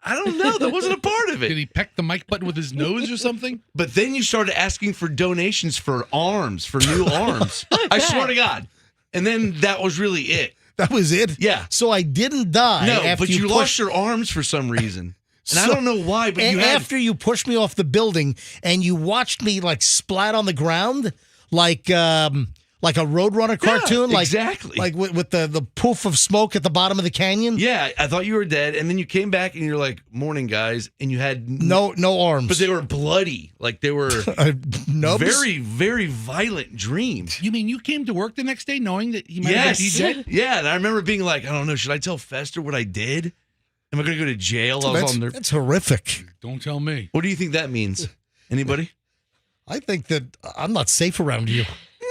I don't know. That wasn't a part of it. Did he peck the mic button with his nose or something? But then you started asking for donations for arms, for new arms. I swear to God. And then that was really it. That was it? Yeah. So I didn't die. No, after but you lost your arms for some reason. And I don't know why, but after you pushed me off the building and you watched me like splat on the ground like a Roadrunner cartoon, exactly, like with the poof of smoke at the bottom of the canyon. Yeah, I thought you were dead, and then you came back and you're like, "Morning, guys," and you had no arms, but they were bloody, like they were very, very violent dreams. You mean you came to work the next day knowing that he might have been dead? Yeah, and I remember being like, I don't know, should I tell Fester what I did? Am I going to go to jail? That's horrific. Don't tell me. What do you think that means? Anybody? I think that I'm not safe around you.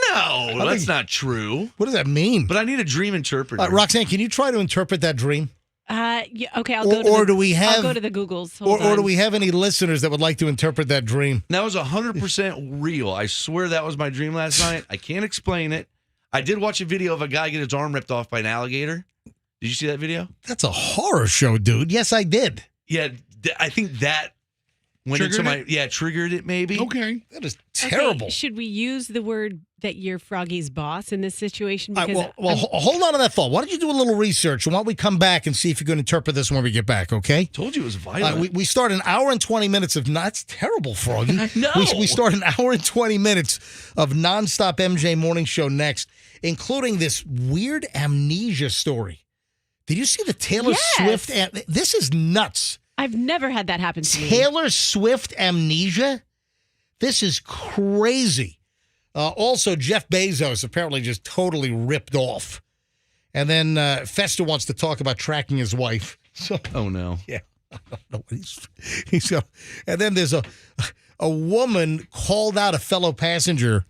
No, that's not true. What does that mean? But I need a dream interpreter. Roxanne, can you try to interpret that dream? Yeah, okay, I'll go to I'll go to the Googles. Or do we have any listeners that would like to interpret that dream? That was 100% real. I swear that was my dream last night. I can't explain it. I did watch a video of a guy get his arm ripped off by an alligator. Did you see that video? That's a horror show, dude. Yes, I did. Yeah, I think that went into my triggered it maybe. Okay. That is terrible. Okay, should we use the word that you're Froggy's boss in this situation? Because hold on to that thought. Why don't you do a little research and why don't we come back and see if you can interpret this when we get back, okay? Told you it was violent. We start an hour and 20 minutes of that's terrible, Froggy. I know. We start an hour and 20 minutes of nonstop MJ morning show next, including this weird amnesia story. Did you see the Taylor Swift? This is nuts. I've never had that happen to me. Taylor Swift amnesia? This is crazy. Also, Jeff Bezos apparently just totally ripped off. And then Fester wants to talk about tracking his wife. So, oh, no. Yeah. I don't know what he's going. And then there's a woman called out a fellow passenger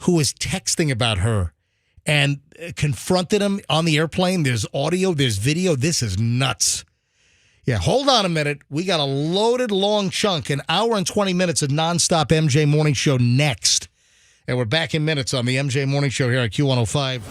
who was texting about her and confronted him on the airplane. There's audio, there's video. This is nuts. Yeah, hold on a minute. We got a loaded long chunk, an hour and 20 minutes of nonstop MJ Morning Show next. And we're back in minutes on the MJ Morning Show here at Q105.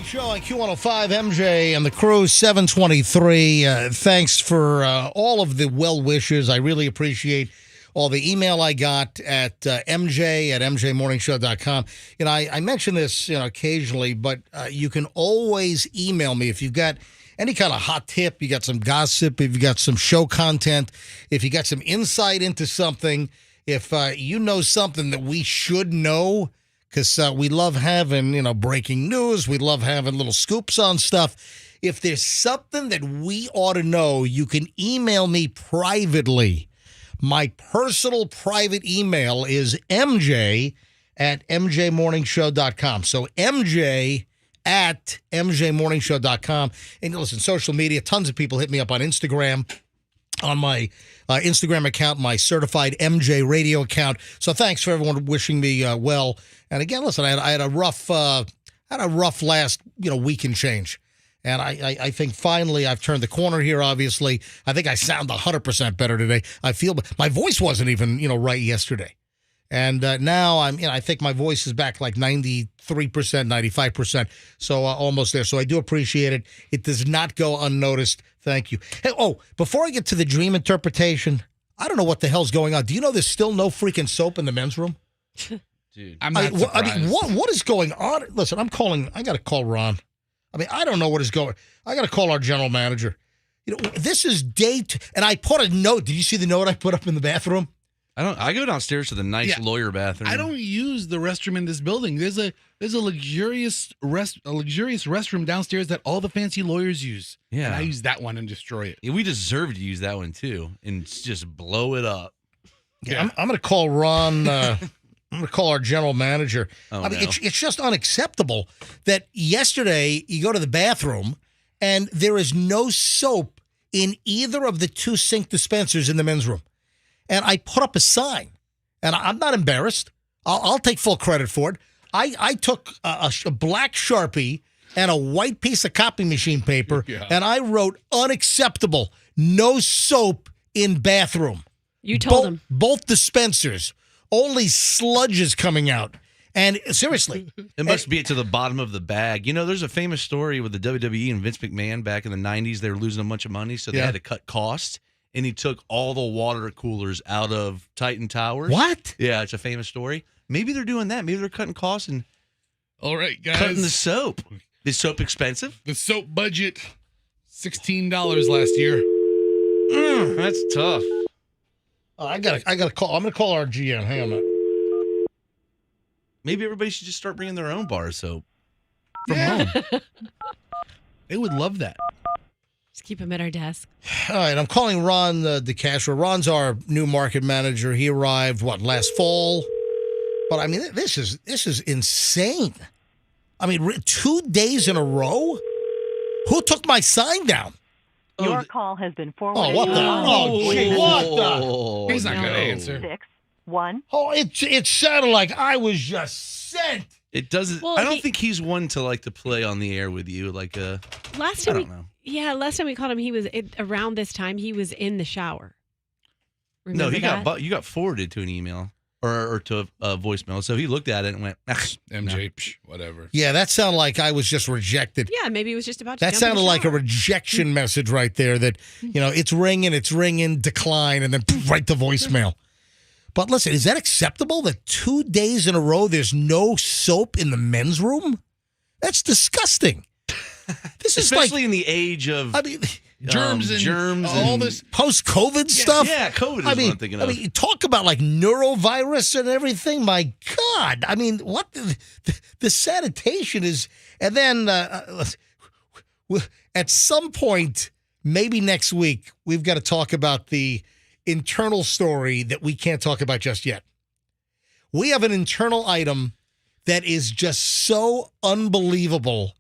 Show on Q105, MJ and the crew, 723. Thanks for all of the well wishes. I really appreciate all the email I got at mj@mjmorningshow.com. You know, I mention this, occasionally, but you can always email me if you've got any kind of hot tip, you got some gossip, if you got some show content, if you got some insight into something, if you know something that we should know. Because we love having, breaking news. We love having little scoops on stuff. If there's something that we ought to know, you can email me privately. My personal private email is mj@mjmorningshow.com. So mj@mjmorningshow.com. And listen, social media, tons of people hit me up on Instagram, on my Instagram account, my certified MJ radio account. So thanks for everyone wishing me well. And again, listen, I had a rough last week and change, and I think finally I've turned the corner here. Obviously, I think I sound 100% better today. I feel my voice wasn't even right yesterday, and now I think my voice is back like 93%, 95%, so almost there. So I do appreciate it. It does not go unnoticed. Thank you. Hey, before I get to the dream interpretation, I don't know what the hell's going on. Do you know there's still no freaking soap in the men's room? Dude, I'm not surprised. I mean, what is going on? Listen, I got to call Ron. I mean, I don't know what is going. I got to call our general manager. This is and I put a note. Did you see the note I put up in the bathroom? I go downstairs to the nice lawyer bathroom. I don't use the restroom in this building. There's a luxurious restroom downstairs that all the fancy lawyers use. Yeah, and I use that one and destroy it. Yeah, we deserve to use that one too and just blow it up. Yeah, I'm going to call Ron. I'm going to call our general manager. Oh, I mean, no. it's just unacceptable that yesterday you go to the bathroom and there is no soap in either of the two sink dispensers in the men's room. And I put up a sign, and I'm not embarrassed. I'll take full credit for it. I took a black Sharpie and a white piece of copy machine paper, and I wrote unacceptable, no soap in bathroom. You told him. Both dispensers, only sludges coming out. And seriously. It must be to the bottom of the bag. You know, there's a famous story with the WWE and Vince McMahon back in the 90s. They were losing a bunch of money, so they had to cut costs. And he took all the water coolers out of Titan Towers. What? Yeah, it's a famous story. Maybe they're doing that. Maybe they're cutting costs and All right, guys. cutting the soap. Is soap expensive? The soap budget, $16 last year. That's tough. I gotta call. I'm gonna call our GM. Hang on a minute. Maybe everybody should just start bringing their own bar of soap from home. They would love that. Just keep him at our desk. All right, I'm calling Ron DeCastro. Ron's our new market manager. He arrived last fall, but I mean this is insane. I mean 2 days in a row. Who took my sign down? Your call has been forwarded. Oh, what the? Oh, gee, what the? He's not going to answer. 6-1. Oh, it sounded like I was just sent. It doesn't. Well, I don't think he's one to play on the air with you. Last I time, don't know. last time we called him, he was around this time. He was in the shower. Remember No, he that? you got forwarded to an email or to a voicemail. So he looked at it and went, MJ, whatever. Yeah, that sounded like I was just rejected. Yeah, maybe it was just about to That jump in sounded the like a shower. rejection message right there that, it's ringing, decline, and then right to voicemail. But listen, is that acceptable that 2 days in a row there's no soap in the men's room? That's disgusting. This is especially in the age of Germs and all this. post-COVID stuff. Yeah, COVID is what I'm thinking of. I mean, talk about neurovirus and everything. My God. I mean, what the sanitation is. And then at some point, maybe next week, we've got to talk about the internal story that we can't talk about just yet. We have an internal item that is just so unbelievable.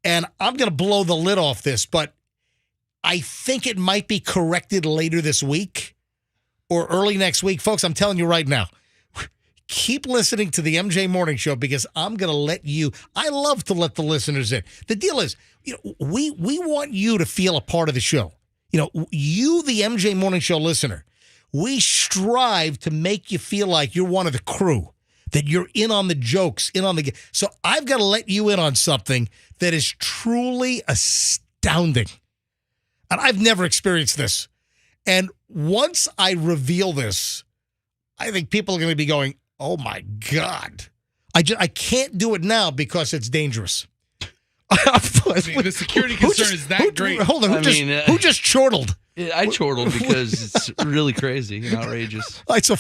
And I'm going to blow the lid off this, but I think it might be corrected later this week or early next week. Folks, I'm telling you right now, keep listening to the MJ Morning Show because I'm going to let you. I love to let the listeners in. The deal is, we want you to feel a part of the show. You, the MJ Morning Show listener, we strive to make you feel like you're one of the crew, that you're in on the jokes, So I've got to let you in on something that is truly astounding. And I've never experienced this. And once I reveal this, I think people are going to be going, oh, my God. I can't do it now because it's dangerous. The security concern is that great. Hold on. Who just chortled? I chortled because it's really crazy and outrageous. It's a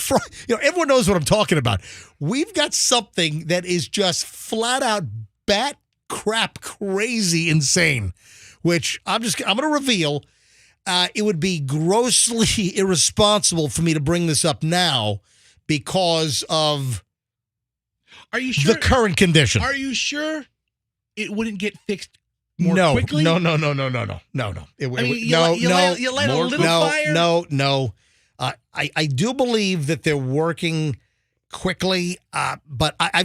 everyone knows what I'm talking about. We've got something that is just flat out bat crap crazy insane, which I'm going to reveal. It would be grossly irresponsible for me to bring this up now because of Are you sure the current condition. Are you sure it wouldn't get fixed more quickly? No. You light a little fire? No. I do believe that they're working quickly, but I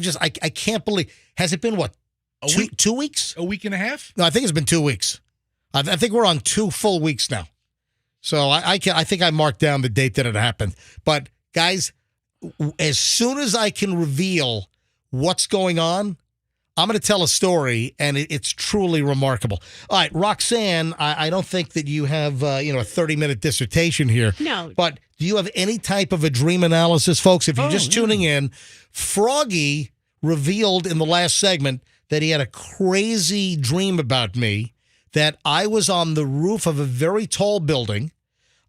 can't believe. Has it been what? 2 weeks? A week and a half? No, I think it's been 2 weeks. I think we're on 2 full weeks now. So I think I marked down the date that it happened. But guys, as soon as I can reveal what's going on, I'm going to tell a story, and it's truly remarkable. All right, Roxanne, I don't think that you have a 30-minute dissertation here. No. But do you have any type of a dream analysis, folks? If you're just tuning in, Froggy revealed in the last segment that he had a crazy dream about me, that I was on the roof of a very tall building.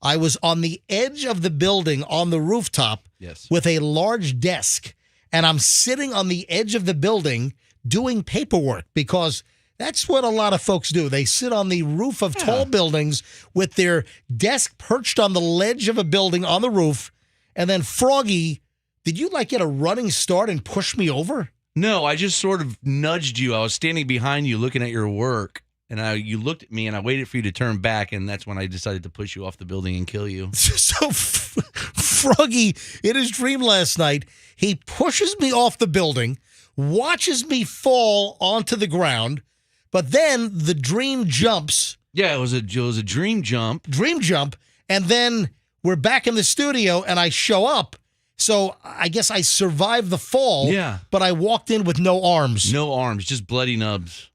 I was on the edge of the building on the rooftop with a large desk, and I'm sitting on the edge of the building doing paperwork because that's what a lot of folks do. They sit on the roof of tall buildings with their desk perched on the ledge of a building on the roof, And then Froggy, did you like get a running start and push me over? No, I just sort of nudged you. I was standing behind you looking at your work, and you looked at me, and I waited for you to turn back, and that's when I decided to push you off the building and kill you. So Froggy, in his dream last night, he pushes me off the building, watches me fall onto the ground, but then the dream jumps. Yeah, it was a dream jump. Dream jump, and then we're back in the studio, and I show up. So I guess I survived the fall. Yeah. But I walked in with no arms. No arms, just bloody nubs.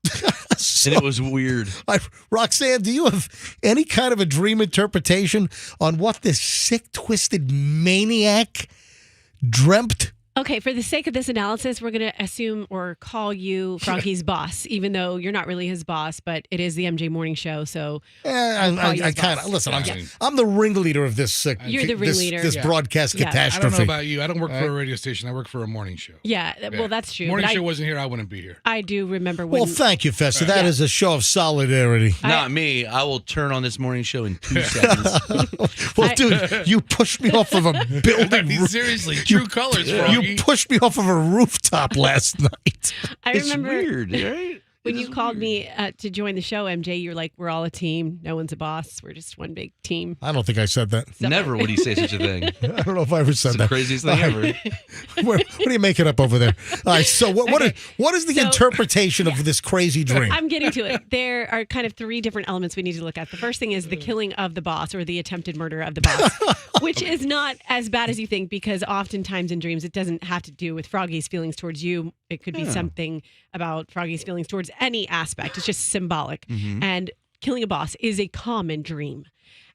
So, And it was weird. Roxanne, do you have any kind of a dream interpretation on what this sick, twisted maniac dreamt? Okay, for the sake of this analysis, we're going to assume or call you Froggy's boss, even though you're not really his boss, but it is the MJ Morning Show, so I kind of listen. I'm the ringleader of this. You're the ringleader. This broadcast Yeah. catastrophe. I don't know about you. I don't work for a radio station. I work for a morning show. Yeah, well, that's true. Morning but show wasn't here. I wouldn't be here. I do remember when. Well, thank you, Festa. That is a show of solidarity. Not me. I will turn on this morning show in 2 seconds. Well, dude, you pushed me off of a building. Seriously, true colors, You Froggy. pushed me off of a rooftop last night. I It's remember weird, right? when you called me to join the show, MJ. You're like, "We're all a team. No one's a boss. We're just one big team." I don't think I said that. Never would he say such a thing. I don't know if I ever said It's the that. craziest thing ever. What are you making up over there? All right, so what is the So- interpretation of this crazy dream? I'm getting to it. There are kind of 3 different elements we need to look at. The first thing is the killing of the boss or the attempted murder of the boss, which is not as bad as you think because oftentimes in dreams it doesn't have to do with Froggy's feelings towards you. It could be something about Froggy's feelings towards any aspect. It's just symbolic. And killing a boss is a common dream.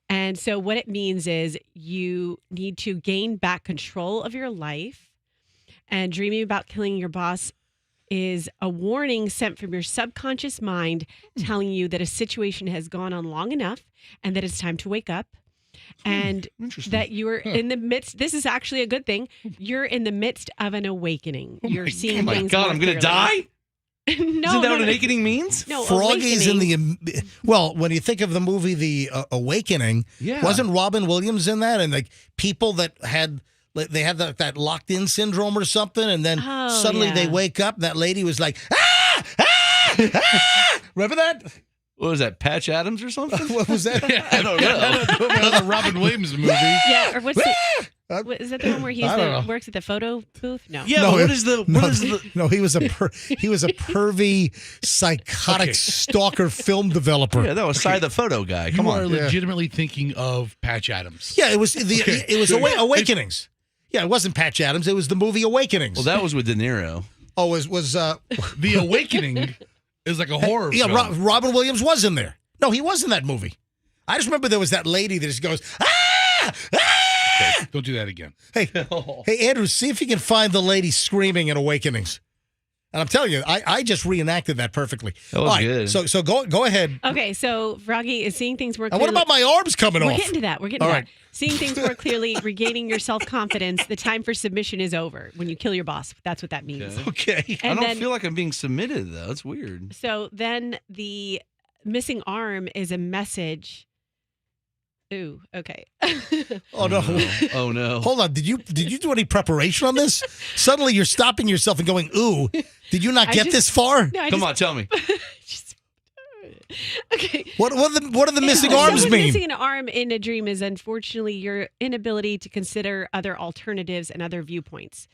And so what it means is you need to gain back control of your life. And dreaming about killing your boss is a warning sent from your subconscious mind telling you that a situation has gone on long enough and that it's time to wake up. And that you're in the midst, this is actually a good thing. You're in the midst of an awakening. You're seeing Oh my things. God, more I'm going to clearly. die? No, Isn't that what an awakening means? No, Froggy's in awakening. the well. When you think of the movie The Awakening, Yeah. wasn't Robin Williams in that? And like people that had that locked in syndrome or something, and then Oh, suddenly yeah. they wake up. And that lady was like, ah, ah, ah! Remember that? What was that, Patch Adams or something? What was that? I don't know. Another Robin Williams movie. Yeah, or what's is that the one where he's I don't know. works at the photo booth? No. Yeah, but what is the... No, he was a pervy, psychotic stalker film developer. Yeah, that was Cy the photo guy. Come You are on. legitimately thinking of Patch Adams. Yeah, it was Awakenings. Yeah, it wasn't Patch Adams. It was the movie Awakenings. Well, that was with De Niro. Oh, it was The Awakening is like a horror yeah, film. Robin Williams was in there. No, he was in that movie. I just remember there was that lady that just goes, ah! Okay, don't do that again. Hey, Andrew, see if you can find the lady screaming in Awakenings. And I'm telling you, I just reenacted that perfectly. That was All right, good. So go ahead. Okay, so Froggy is seeing things more And clearly. what about my arms coming We're off? getting to that. We're getting All to right. that. Seeing things more clearly, regaining your self-confidence. The time for submission is over. When you kill your boss, that's what that means. Okay. And I don't then, feel like I'm being submitted, though. It's weird. so then the missing arm is a message. Ooh, okay. Oh no. Oh, no. Hold on. Did you do any preparation on this? Suddenly you're stopping yourself and going, ooh, did you not I get just- this far? No, I Come just- on, tell me. just- okay. What do the missing So arms someone mean? Missing an arm in a dream is unfortunately your inability to consider other alternatives and other viewpoints.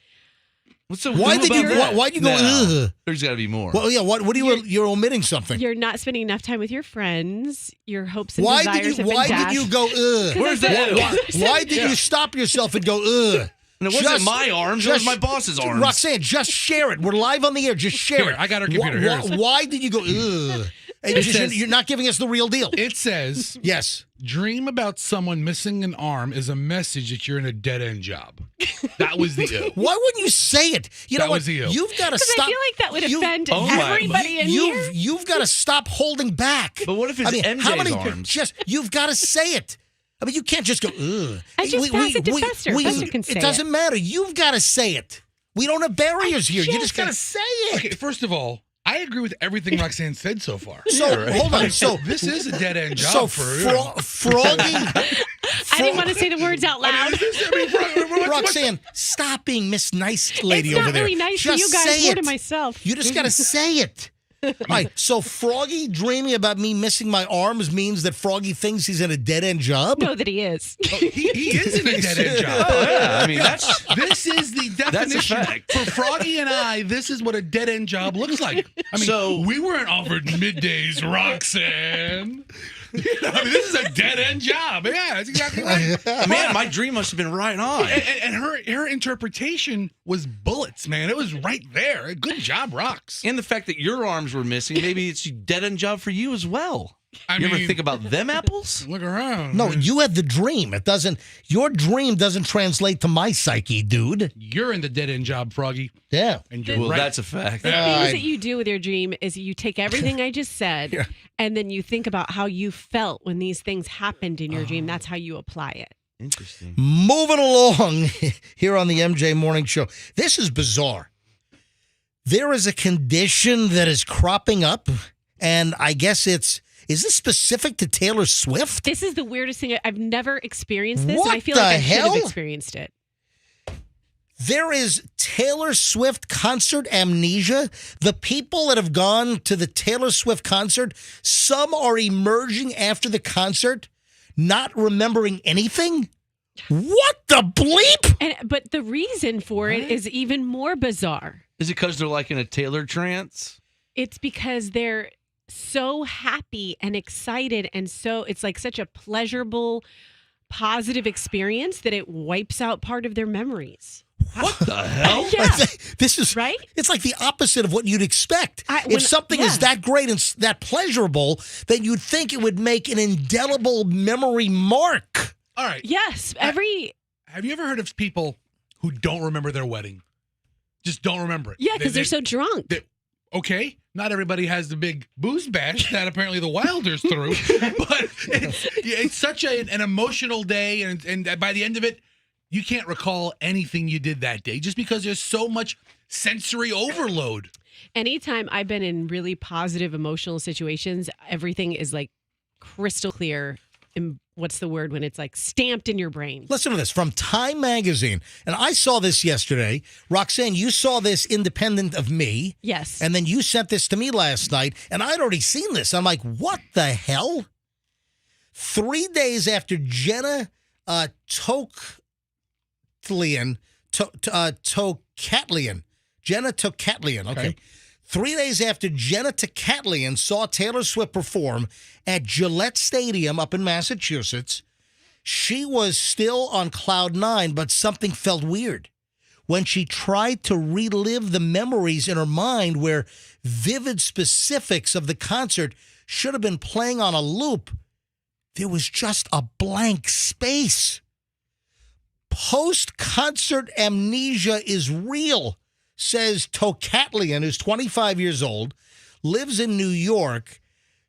What's so Why cool did you about that? why'd you go, No. ugh? There's got to be more. Well, yeah, what are you're omitting something. You're not spending enough time with your friends. Your hopes and Why desires did have been dashed. you go, ugh? Where's I that? said- Why did you stop yourself and go, ugh? And it wasn't Just- my arms. It was my boss's arms. Roxanne, just share it. We're live on the air. Just share Here, it. I got her computer. Here it is. Why did you go, ugh? And you're not giving us the real deal. It says, Yes. dream about someone missing an arm is a message that you're in a dead-end job. That was the Why wouldn't you say it? You know That what? was the ill. You've got to Because stop. I feel like that would you- offend oh my- everybody in here. You've got to stop holding back. But what if it's how MJ's many? arms? Just you've got to say it. I mean, you can't just go, ugh. I just pass it to Fester. Fester can say it doesn't matter. You've got to say it. We don't have barriers here. You just got to say it. Okay, first of all, I agree with everything Roxanne said so far. So hold on. So This is a dead-end so job for you. Froggy. I I didn't want to say the words out loud. Roxanne, stop being Miss Nice Lady over there. It's not really nice to Just you guys, say more it. to myself. You just got to say it. All right, so Froggy dreaming about me missing my arms means that Froggy thinks he's in a dead-end job? No, that he is. He is in a dead-end job. Oh, yeah. I mean, This is the That's a definition. fact. For Froggy and I, this is what a dead-end job looks like. I mean, So- we weren't offered middays, Roxanne. I mean, this is a dead-end job. Yeah, that's exactly right. man, my dream must have been right on. And her interpretation was bullets, man. It was right there. Good job, Rox. And the fact that your arms were missing, maybe it's a dead-end job for you as well. I You ever mean- think about them apples? Look around. No, you had the dream. Your dream doesn't translate to my psyche, dude. You're in the dead-end job, Froggy. Yeah. And you're Well, right. that's a fact. The things that you do with your dream is you take everything I just said Yeah. and then you think about how you felt when these things happened in your dream. That's how you apply it. Interesting. Moving along here on the MJ Morning Show. This is bizarre. There is a condition that is cropping up, and I guess is this specific to Taylor Swift? This is the weirdest thing. I've never experienced this, What and I feel the like I should hell? have experienced it. There is Taylor Swift concert amnesia. The people that have gone to the Taylor Swift concert, some are emerging after the concert, not remembering anything. What the bleep? But the reason for it is even more bizarre. Is it because they're like in a Taylor trance? It's because they're so happy and excited, and so it's like such a pleasurable, positive experience that it wipes out part of their memories. What the hell? Yeah. This is Right? It's like the opposite of what you'd expect. When- If something is yeah. that great and that pleasurable, then you'd think it would make an indelible memory mark. All right. Yes, Have you ever heard of people who don't remember their wedding? Just don't remember it. because they're so drunk. Okay, not everybody has the big booze bash that apparently the Wilders threw, but it's such an emotional day, and by the end of it, you can't recall anything you did that day just because there's so much sensory overload. Anytime I've been in really positive emotional situations, everything is like crystal clear. And what's the word when it's like stamped in your brain? Listen to this from Time Magazine. And I saw this yesterday. Roxanne, you saw this independent of me. Yes. And then you sent this to me last night, and I'd already seen this. I'm like, what the hell? 3 days after Jenna Tokatlian, okay. 3 days after Jenna Tokatlian saw Taylor Swift perform at Gillette Stadium up in Massachusetts, she was still on cloud nine, but something felt weird. When she tried to relive the memories in her mind where vivid specifics of the concert should have been playing on a loop, there was just a blank space. Post-concert amnesia is real, says Tokatlian, who's 25 years old, lives in New York.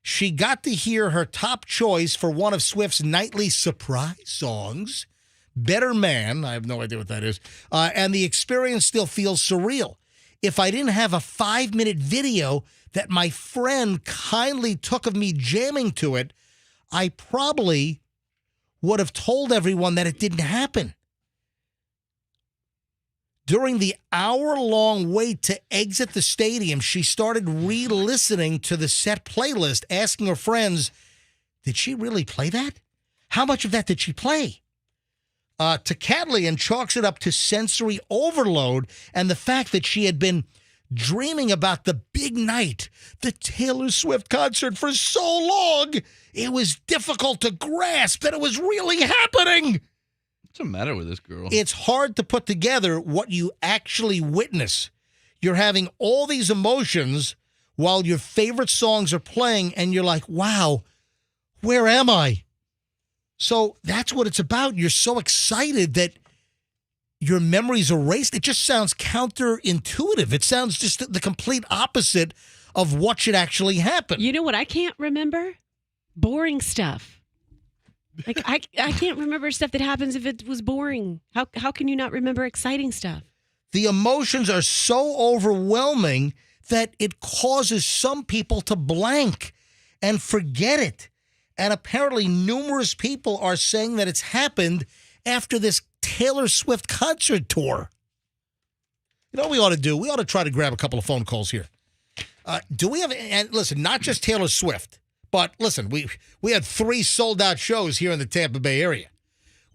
She got to hear her top choice for one of Swift's nightly surprise songs, Better Man. I have no idea what that is. And the experience still feels surreal. If I didn't have a 5-minute video that my friend kindly took of me jamming to it, I probably would have told everyone that it didn't happen. During the hour-long wait to exit the stadium, she started re-listening to the set playlist, asking her friends, did she really play that? How much of that did she play? Tokatlian chalks it up to sensory overload and the fact that she had been dreaming about the big night, the Taylor Swift concert, for so long, it was difficult to grasp that it was really happening. What's the matter with this girl? It's hard to put together what you actually witness. You're having all these emotions while your favorite songs are playing, and you're like, wow, where am I? So that's what it's about. You're so excited that your memory's erased. It just sounds counterintuitive. It sounds just the complete opposite of what should actually happen. You know what I can't remember? Boring stuff. Like I can't remember stuff that happens if it was boring. How can you not remember exciting stuff? The emotions are so overwhelming that it causes some people to blank and forget it. And apparently numerous people are saying that it's happened after this Taylor Swift concert tour. You know what we ought to do? We ought to try to grab a couple of phone calls here. Do we have, and listen, not just Taylor Swift, but listen, we had 3 sold-out shows here in the Tampa Bay area.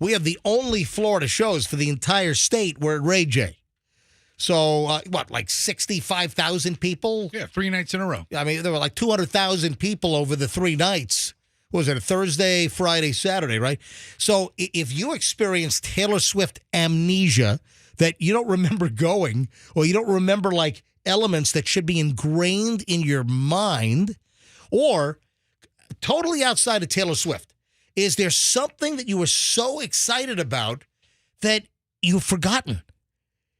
We have the only Florida shows for the entire state were at Ray J. So, like 65,000 people? Yeah, 3 nights in a row. I mean, there were like 200,000 people over the 3 nights. What was it, a Thursday, Friday, Saturday, right? So if you experience Taylor Swift amnesia, that you don't remember going, or you don't remember like elements that should be ingrained in your mind, or totally outside of Taylor Swift, is there something that you were so excited about that you've forgotten?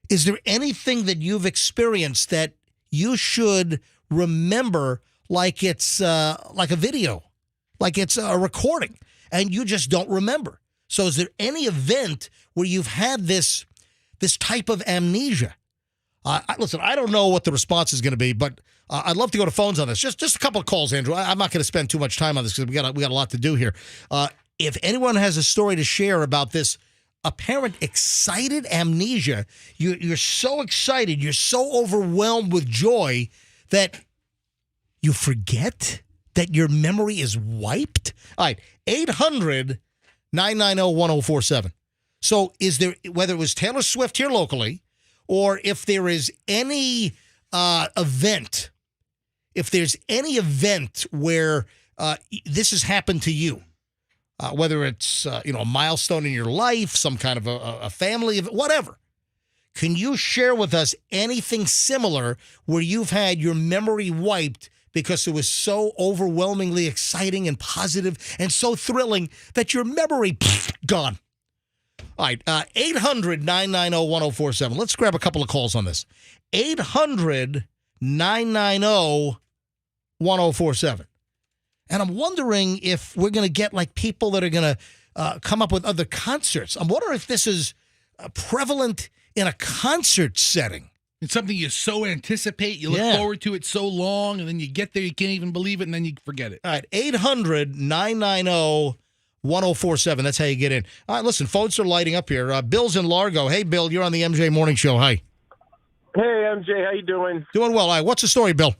Is there anything that you've experienced that you should remember like it's like a video? Like it's a recording, and you just don't remember. So is there any event where you've had this type of amnesia? Listen, I don't know what the response is going to be, but I'd love to go to phones on this. Just a couple of calls, Andrew. I'm not going to spend too much time on this because we got a lot to do here. If anyone has a story to share about this apparent excited amnesia, you're so excited, you're so overwhelmed with joy that you forget that your memory is wiped? All right, 800-990-1047. So is there, whether it was Taylor Swift here locally, or if there is any event, if there's any event where this has happened to you, whether it's a milestone in your life, some kind of a family event, whatever, can you share with us anything similar where you've had your memory wiped because it was so overwhelmingly exciting and positive and so thrilling that your memory, gone? All right, 800-990-1047. Let's grab a couple of calls on this. 800-990-1047. And I'm wondering if we're going to get like people that are going to come up with other concerts. I'm wondering if this is prevalent in a concert setting. It's something you so anticipate, you look forward to it so long, and then you get there, you can't even believe it, and then you forget it. All right, 800-990-1047. That's how you get in. All right, listen, phones are lighting up here. Bill's in Largo. Hey, Bill, you're on the MJ Morning Show. Hi. Hey, MJ, how you doing? Doing well. All right, what's the story, Bill?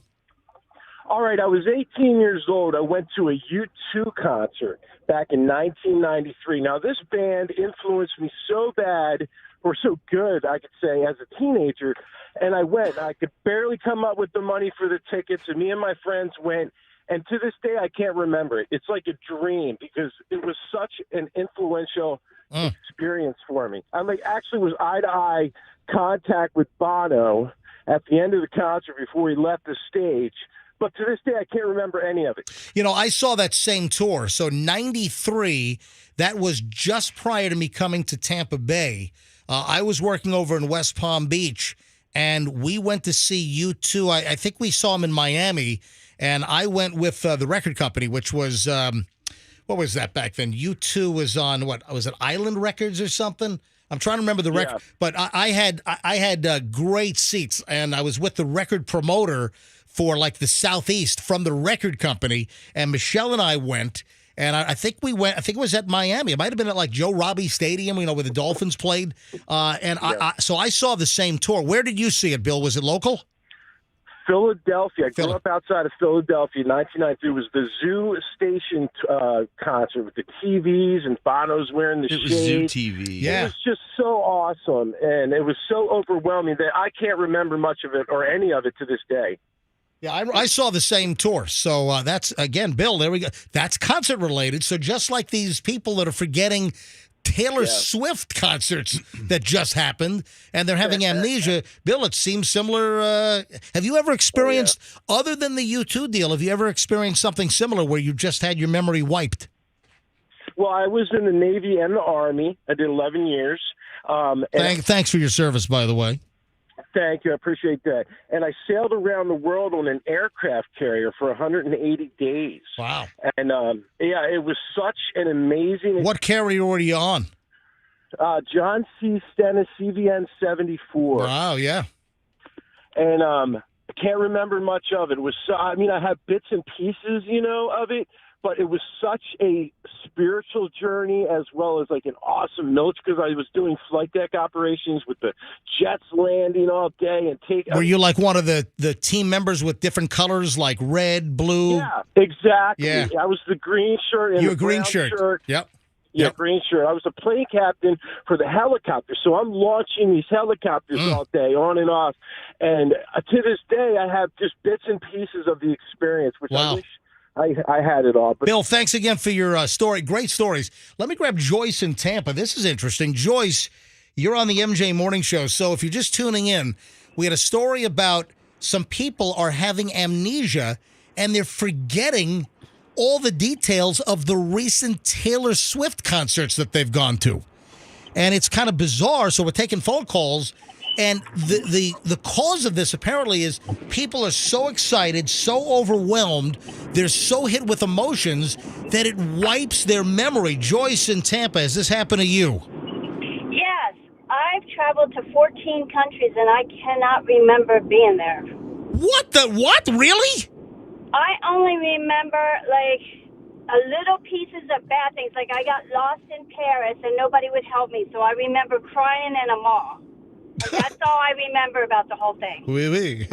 All right, I was 18 years old. I went to a U2 concert back in 1993. Now, this band influenced me so bad, or so good, I could say, as a teenager. And I went. I could barely come up with the money for the tickets, and me and my friends went. And to this day, I can't remember it. It's like a dream because it was such an influential experience for me. I actually was eye-to-eye contact with Bono at the end of the concert before he left the stage. But to this day, I can't remember any of it. You know, I saw that same tour. So 93, that was just prior to me coming to Tampa Bay. I was working over in West Palm Beach, and we went to see U2. I think we saw them in Miami, and I went with the record company, which was, what was that back then? U2 was on, what, was it Island Records or something? I'm trying to remember the record, but I had great seats, and I was with the record promoter for like the Southeast from the record company, and Michelle and I went, and I think we went, I think it was at Miami. It might have been at like Joe Robbie Stadium, where the Dolphins played. So I saw the same tour. Where did you see it, Bill? Was it local? Philadelphia. I grew up outside of Philadelphia. 1993 was the Zoo Station concert with the TVs and Bono's wearing the shades. It was Zoo TV. Yeah. It was just so awesome, and it was so overwhelming that I can't remember much of it or any of it to this day. Yeah, I saw the same tour. So that's, again, Bill, there we go. That's concert related. So just like these people that are forgetting Taylor Swift concerts that just happened and they're having amnesia, Bill, it seems similar. Have you ever experienced, other than the U2 deal, have you ever experienced something similar where you just had your memory wiped? Well, I was in the Navy and the Army. I did 11 years. Thanks for your service, by the way. Thank you. I appreciate that. And I sailed around the world on an aircraft carrier for 180 days. Wow. And, it was such an amazing... What carrier were you on? John C. Stennis CVN 74. Wow, yeah. And I can't remember much of it. It was I have bits and pieces, of it, but it was such a spiritual journey as well as like an awesome military, because I was doing flight deck operations with the jets landing all day and Were you like one of the team members with different colors, like red, blue? Yeah, exactly. Yeah. I was the green shirt and You the were green brown shirt. Yep. Yeah, Yep. green shirt. I was a plane captain for the helicopter, so I'm launching these helicopters all day, on and off. And to this day, I have just bits and pieces of the experience, which I Wow. wish I had it all. But Bill, thanks again for your story. Great stories. Let me grab Joyce in Tampa. This is interesting. Joyce, you're on the MJ Morning Show. So if you're just tuning in, we had a story about some people are having amnesia and they're forgetting all the details of the recent Taylor Swift concerts that they've gone to. And it's kind of bizarre. So we're taking phone calls. And the cause of this apparently is people are so excited, so overwhelmed, they're so hit with emotions that it wipes their memory. Joyce in Tampa, has this happened to you? Yes, I've traveled to 14 countries and I cannot remember being there. What? Really? I only remember like little pieces of bad things. Like I got lost in Paris and nobody would help me, so I remember crying in a mall. Like, that's all I remember about the whole thing. Oui, oui.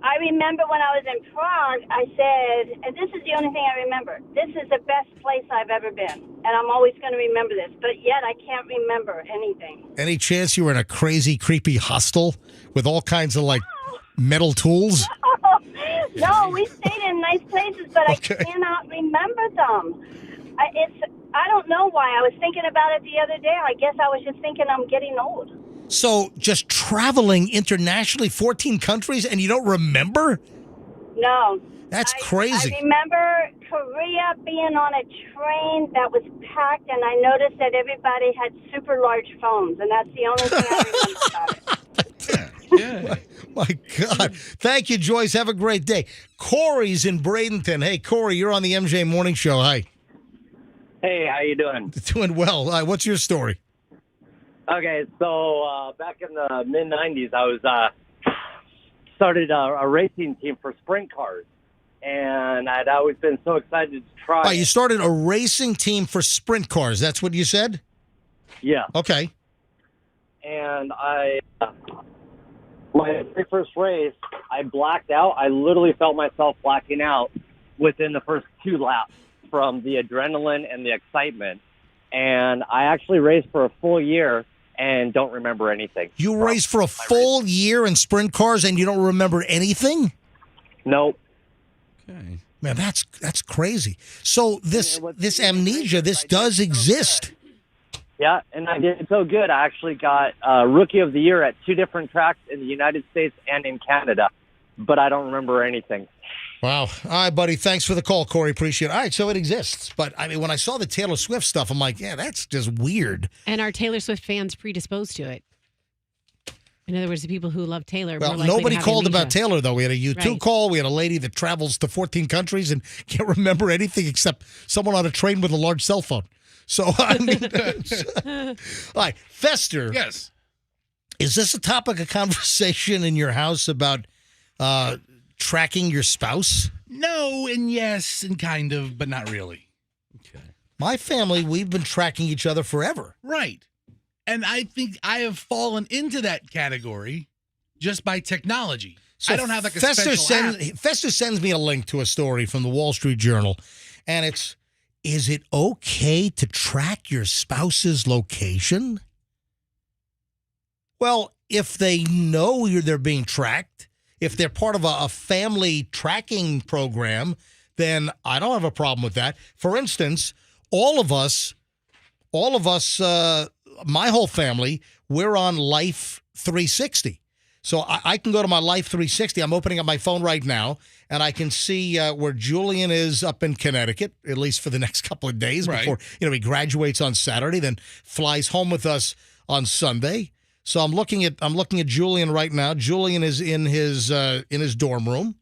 I remember when I was in Prague, I said, and this is the only thing I remember, this is the best place I've ever been, and I'm always going to remember this, but yet I can't remember anything. Any chance you were in a crazy, creepy hostel with all kinds of, like, metal tools? No, we stayed in nice places, but Okay. I cannot remember them. I don't know why. I was thinking about it the other day. I guess I was just thinking I'm getting old. So just traveling internationally, 14 countries, and you don't remember? No. That's crazy. I remember Korea being on a train that was packed, and I noticed that everybody had super large phones, and that's the only thing I remember about it. Yeah. My God. Thank you, Joyce. Have a great day. Corey's in Bradenton. Hey, Corey, you're on the MJ Morning Show. Hi. Hey, how you doing? Doing well. What's your story? Okay, so back in the mid-'90s, I was started a racing team for sprint cars, and I'd always been so excited to try. Oh, you started a racing team for sprint cars. That's what you said? Yeah, Okay. and my very first race, I blacked out. I literally felt myself blacking out within the first 2 laps from the adrenaline and the excitement, and I actually raced for a full year and don't remember anything. You raced for a full year in sprint cars and you don't remember anything? Nope. Okay. Man, that's crazy. So this amnesia, this does exist. Yeah, and I did so good. I actually got Rookie of the Year at 2 different tracks in the United States and in Canada, but I don't remember anything. Wow. All right, buddy. Thanks for the call, Corey. Appreciate it. All right, so it exists. But, I mean, when I saw the Taylor Swift stuff, I'm like, yeah, that's just weird. And are Taylor Swift fans predisposed to it? In other words, the people who love Taylor. Well, more likely nobody to have called amnesia. about Taylor, though. We had a U2 Right. call. We had a lady that travels to 14 countries and can't remember anything except someone on a train with a large cell phone. So, I mean, all right, Fester. Yes. Is this a topic of conversation in your house about tracking your spouse? No, and yes, and kind of, but not really. Okay. My family, we've been tracking each other forever. Right. And I think I have fallen into that category just by technology. So I don't have like a Fester special app. Fester sends me a link to a story from the Wall Street Journal, and it's, is it okay to track your spouse's location? Well, if they know they're being tracked, if they're part of a family tracking program, then I don't have a problem with that. For instance, all of us, my whole family, we're on Life 360. So I can go to my Life 360. I'm opening up my phone right now, and I can see where Julian is up in Connecticut, at least for the next couple of days Right. before he graduates on Saturday, then flies home with us on Sunday. So I'm looking at Julian right now. Julian is in his dorm room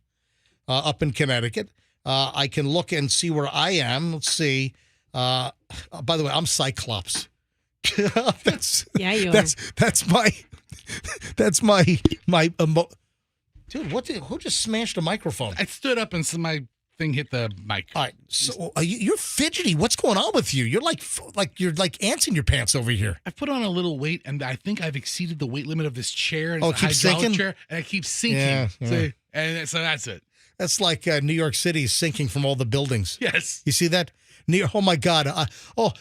up in Connecticut. I can look and see where I am. Let's see. By the way, I'm Cyclops. Yeah, you are. That's my dude. Who just smashed a microphone? I stood up and so my thing hit the mic. All right, so you're fidgety. What's going on with you? You're like ants in your pants over here. I've put on a little weight, and I think I've exceeded the weight limit of this chair. And Oh, it's it a keeps hydraulic sinking? chair, and it keeps sinking. Yeah, yeah. So that's it. That's like New York City is sinking from all the buildings. Yes. You see that? Oh my God!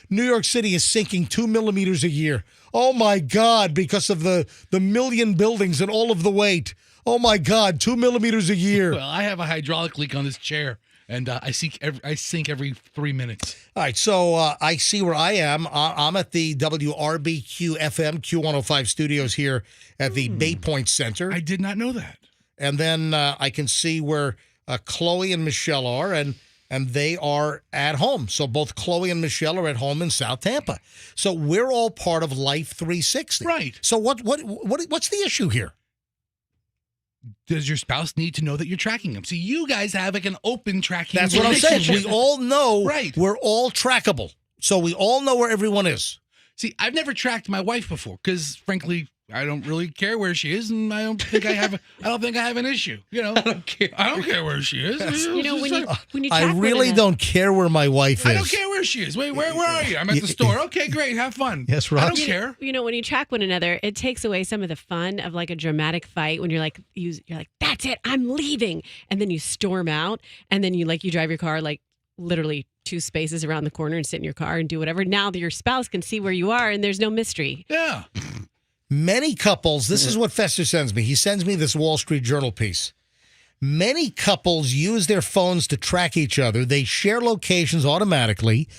New York City is sinking 2 millimeters a year. Oh my God! Because of the million buildings and all of the weight. Oh my God! 2 millimeters a year. Well, I have a hydraulic leak on this chair, and I sink every 3 minutes. All right, so I see where I am. I'm at the WRBQ FM Q105 studios here at the Bay Point Center. I did not know that. And then I can see where Chloe and Michelle are, and they are at home. So both Chloe and Michelle are at home in South Tampa. So we're all part of Life 360. Right. So what's the issue here? Does your spouse need to know that you're tracking them? So you guys have like an open tracking. That's what I'm saying. relationship. We all know Right. we're all trackable. So we all know where everyone is. See, I've never tracked my wife before because, frankly, I don't really care where she is, and I don't think I have an issue. You know, I don't care where she is. You know, when you I track really one don't care where my wife is. I don't care where she is. Wait, where are you? I'm at the store. Okay, great. Have fun. Yes, I Rox. don't care. You know, when you track one another, it takes away some of the fun of like a dramatic fight when you're like, that's it, I'm leaving. And then you storm out, and then you drive your car like literally 2 spaces around the corner and sit in your car and do whatever. Now that your spouse can see where you are and there's no mystery. Yeah. Many couples, this is what Fester sends me. He sends me this Wall Street Journal piece. Many couples use their phones to track each other. They share locations automatically,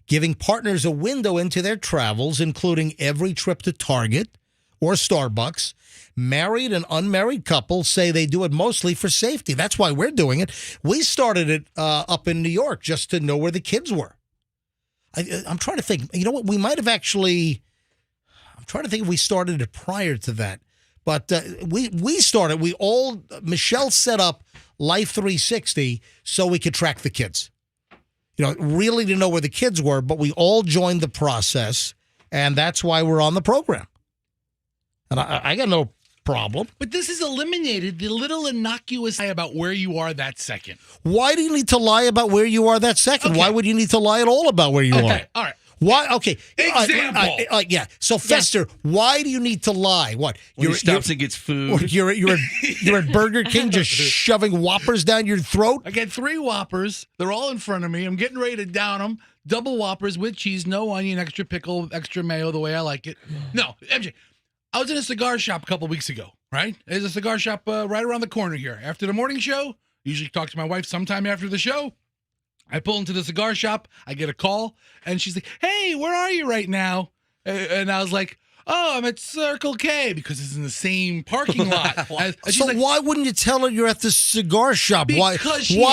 giving partners a window into their travels, including every trip to Target or Starbucks. Married and unmarried couples say they do it mostly for safety. That's why we're doing it. We started it up in New York just to know where the kids were. I'm trying to think. You know what? We might have actually... I'm trying to think if we started it prior to that. But we started. Michelle set up Life 360 so we could track the kids. You know, really to know where the kids were, but we all joined the process, and that's why we're on the program. And I got no problem. But this has eliminated the little innocuous lie about where you are that second. Why do you need to lie about where you are that second? Okay. Why would you need to lie at all about where you are? Okay, all right. Why? Okay. Example. Yeah. So, Fester, why do you need to lie? What? When he stops and gets food. You're at Burger King just shoving Whoppers down your throat? I get 3 Whoppers. They're all in front of me. I'm getting ready to down them. Double Whoppers with cheese, no onion, extra pickle, extra mayo, the way I like it. No, MJ, I was in a cigar shop a couple weeks ago, right? There's a cigar shop right around the corner here. After the morning show, usually talk to my wife sometime after the show. I pull into the cigar shop. I get a call, and she's like, "Hey, where are you right now?" And I was like, "Oh, I'm at Circle K," because it's in the same parking lot. And she's So like, why wouldn't you tell her you're at the cigar shop? Why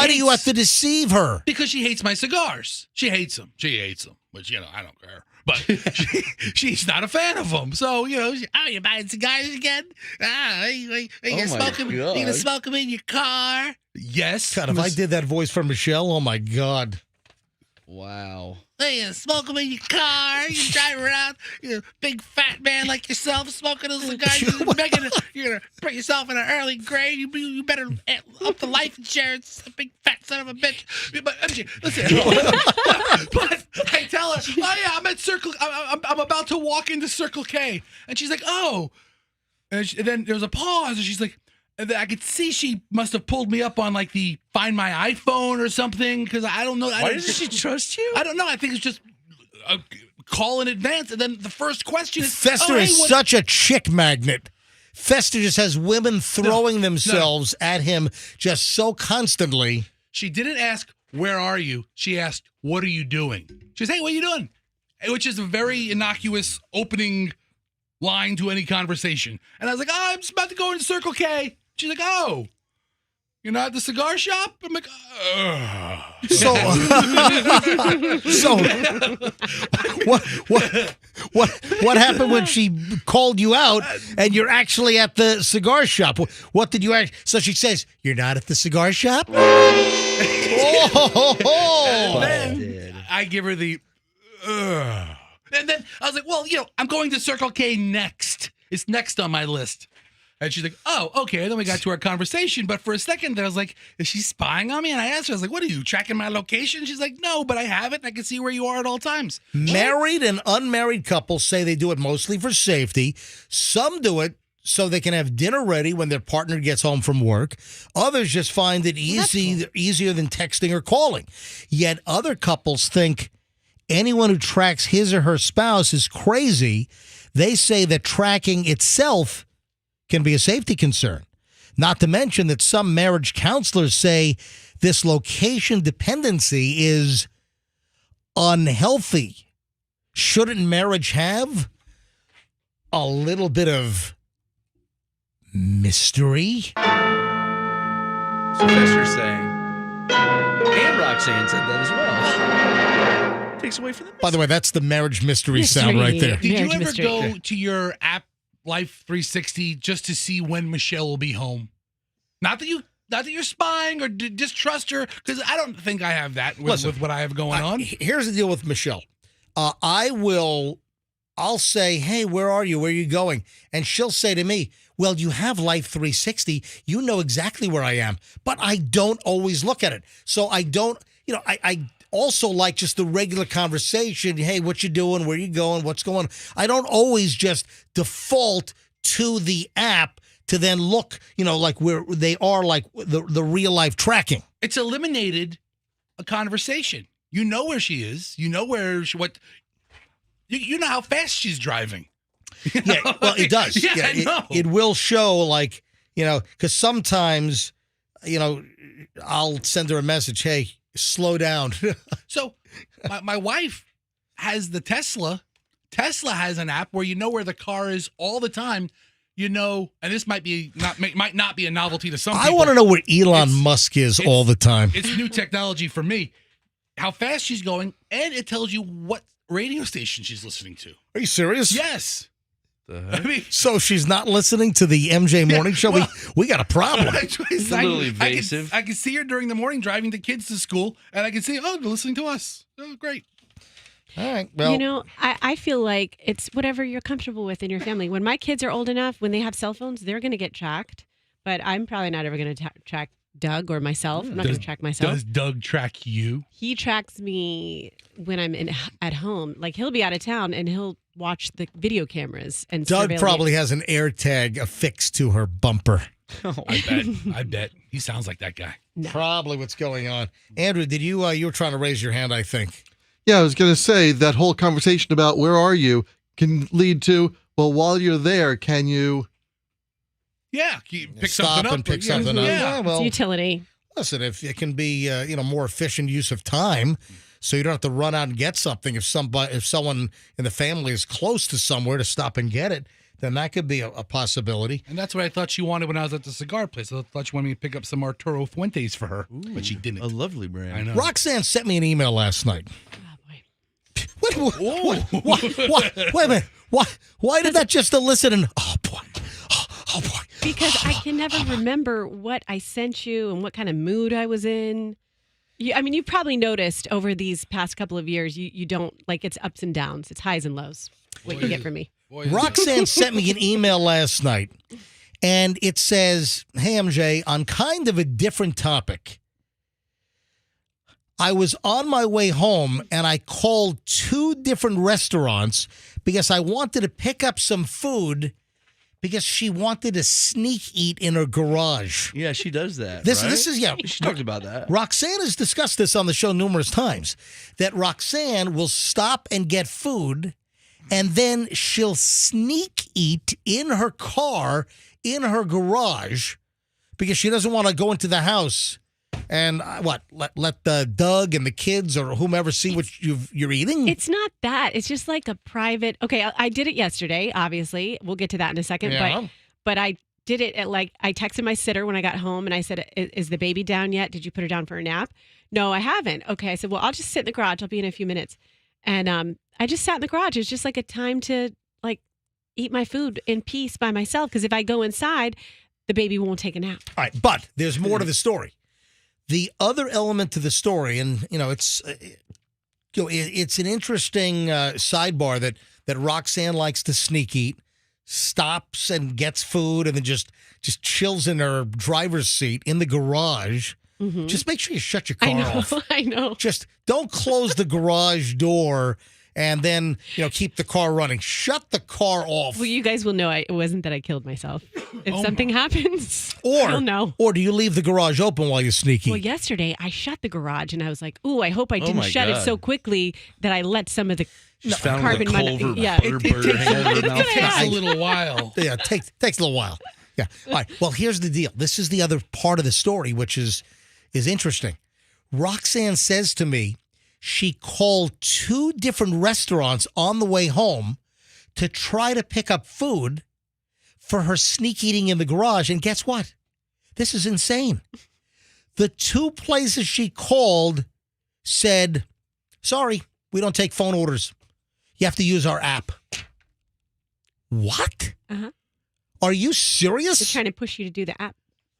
do you have to deceive her? Because she hates my cigars. She hates them. Which, I don't care. But she's not a fan of them. So, you buying cigars again? Are you going to smoke them in your car? Yes. God, if I did that voice for Michelle, oh my God. Wow. Hey, smoke them in your car. You drive around, big fat man like yourself, smoking a cigar. You're going to put yourself in an early grave. You better up the life insurance, big fat son of a bitch. But MJ, listen. But I tell her, oh yeah, I'm at Circle. I'm about to walk into Circle K, and she's like, oh. And then there was a pause, and she's like, and I could see she must have pulled me up on like the Find My iPhone or something, because I don't know. Why doesn't she trust you? I don't know. I think it's just a call in advance, and then the first question is, Fester is such a chick magnet. Fester just has women throwing themselves at him just so constantly. She didn't ask, where are you? She asked, what are you doing? She says, hey, what are you doing? Which is a very innocuous opening line to any conversation. And I was like, oh, I'm just about to go into Circle K. She's like, oh, you're not at the cigar shop? I'm like, ugh. So what happened when she called you out and you're actually at the cigar shop? What did you ask? So she says, you're not at the cigar shop? Oh, And then I give her the, ugh. And then I was like, well, I'm going to Circle K next. It's next on my list. And she's like, oh, okay. Then we got to our conversation. But for a second, I was like, is she spying on me? And I asked her, I was like, what are you, tracking my location? She's like, no, but I have it and I can see where you are at all times. Married and unmarried couples say they do it mostly for safety. Some do it so they can have dinner ready when their partner gets home from work. Others just find it easier than texting or calling. Yet other couples think anyone who tracks his or her spouse is crazy. They say that tracking itself can be a safety concern. Not to mention that some marriage counselors say this location dependency is unhealthy. Shouldn't marriage have a little bit of mystery? So that's what you're saying. And Roxanne said that as well. Takes away from the mystery. By the way, that's the marriage mystery sound right there. Did you Marriage ever mystery. go to your app Life 360 just to see when Michelle will be home? Not that you're spying or distrust her, because I don't think I have that with what I have going on. Here's the deal with Michelle. I'll say, hey, where are you? Where are you going? And she'll say to me, well, you have Life 360. You know exactly where I am. But I don't always look at it. So I don't, I also like just the regular conversation. Hey, what you doing? Where you going? What's going on? I don't always just default to the app to then look, like where they are, like the real life tracking. It's eliminated a conversation. You know where she is. You know you know how fast she's driving. Yeah, well, it does. Yeah, I know. It will show, because sometimes, I'll send her a message, hey, slow down. So my wife has the Tesla. Tesla has an app where you know where the car is all the time. And this might not be a novelty to some people. I want to know where Elon Musk is all the time. It's new technology for me. How fast she's going, and it tells you what radio station she's listening to. Are you serious? Yes. The I mean, So she's not listening to the MJ Morning Show? well- we got a problem. It's a little evasive. I can see her during the morning driving the kids to school, and I can see, they're listening to us. Oh, great. All right. Well, I feel like it's whatever you're comfortable with in your family. When my kids are old enough, when they have cell phones, they're going to get tracked. But I'm probably not ever going to track Doug or myself. I'm not going to track myself. Does Doug track you? He tracks me when I'm at home. Like, he'll be out of town and he'll watch the video cameras and Doug surveil probably me. has an AirTag affixed to her bumper. I bet. He sounds like that guy. No. Probably what's going on. Andrew, did you were trying to raise your hand, I think. Yeah, I was going to say that whole conversation about where are you can lead to, well, while you're there, can you? Yeah, you pick Stop something up. and pick something up. Yeah. Yeah, well, It's utility. listen, if it can be more efficient use of time, so you don't have to run out and get something. If someone in the family is close to somewhere to stop and get it, then that could be a possibility. And that's what I thought she wanted when I was at the cigar place. I thought she wanted me to pick up some Arturo Fuentes for her, but she didn't. A lovely brand. I know. Roxanne sent me an email last night. Oh, boy. Wait a minute. Why did that just elicit an oh boy? Oh boy. Because I can never remember what I sent you and what kind of mood I was in. You've probably noticed over these past couple of years, you don't, like, it's ups and downs. It's highs and lows, what you get from me. Roxanne sent me an email last night, and it says, hey, MJ, on kind of a different topic. I was on my way home, and I called 2 different restaurants because I wanted to pick up some food because she wanted to sneak eat in her garage. Yeah, she does that. This right? is She talked about that. Roxanne has discussed this on the show numerous times, that Roxanne will stop and get food, and then she'll sneak eat in her car, in her garage, because she doesn't want to go into the house and let the Doug and the kids or whomever see what you're eating. It's not that. It's just like a private. Okay, I did it yesterday. Obviously, we'll get to that in a second. Yeah. But I did it at I texted my sitter when I got home and I said, "Is the baby down yet? Did you put her down for a nap?" No, I haven't. Okay, I said, "Well, I'll just sit in the garage. I'll be in a few minutes." And I just sat in the garage. It was just like a time to eat my food in peace by myself. Because if I go inside, the baby won't take a nap. All right, but there's more to the story. The other element to the story, and it's an interesting sidebar that Roxanne likes to sneak eat. stops and gets food and then just chills in her driver's seat in the garage, just make sure you shut your car off. I know. Just don't close the garage door and then, keep the car running. Shut the car off. Well, you guys will know it wasn't that I killed myself. If something happens, you'll know. Or do you leave the garage open while you're sneaking? Well, yesterday I shut the garage and I was like, ooh, I hope I didn't my shut it God. so quickly that I let some of the Just found carbon the Culver Butterburger hanging out of her mouth. It takes a little while. Yeah, it takes a little while. Yeah. All right. Well, here's the deal. This is the other part of the story, which is interesting. Roxanne says to me she called 2 different restaurants on the way home to try to pick up food for her sneak eating in the garage. And guess what? This is insane. The 2 places she called said, sorry, we don't take phone orders. You have to use our app. What? Uh-huh. Are you serious? They're trying to push you to do the app.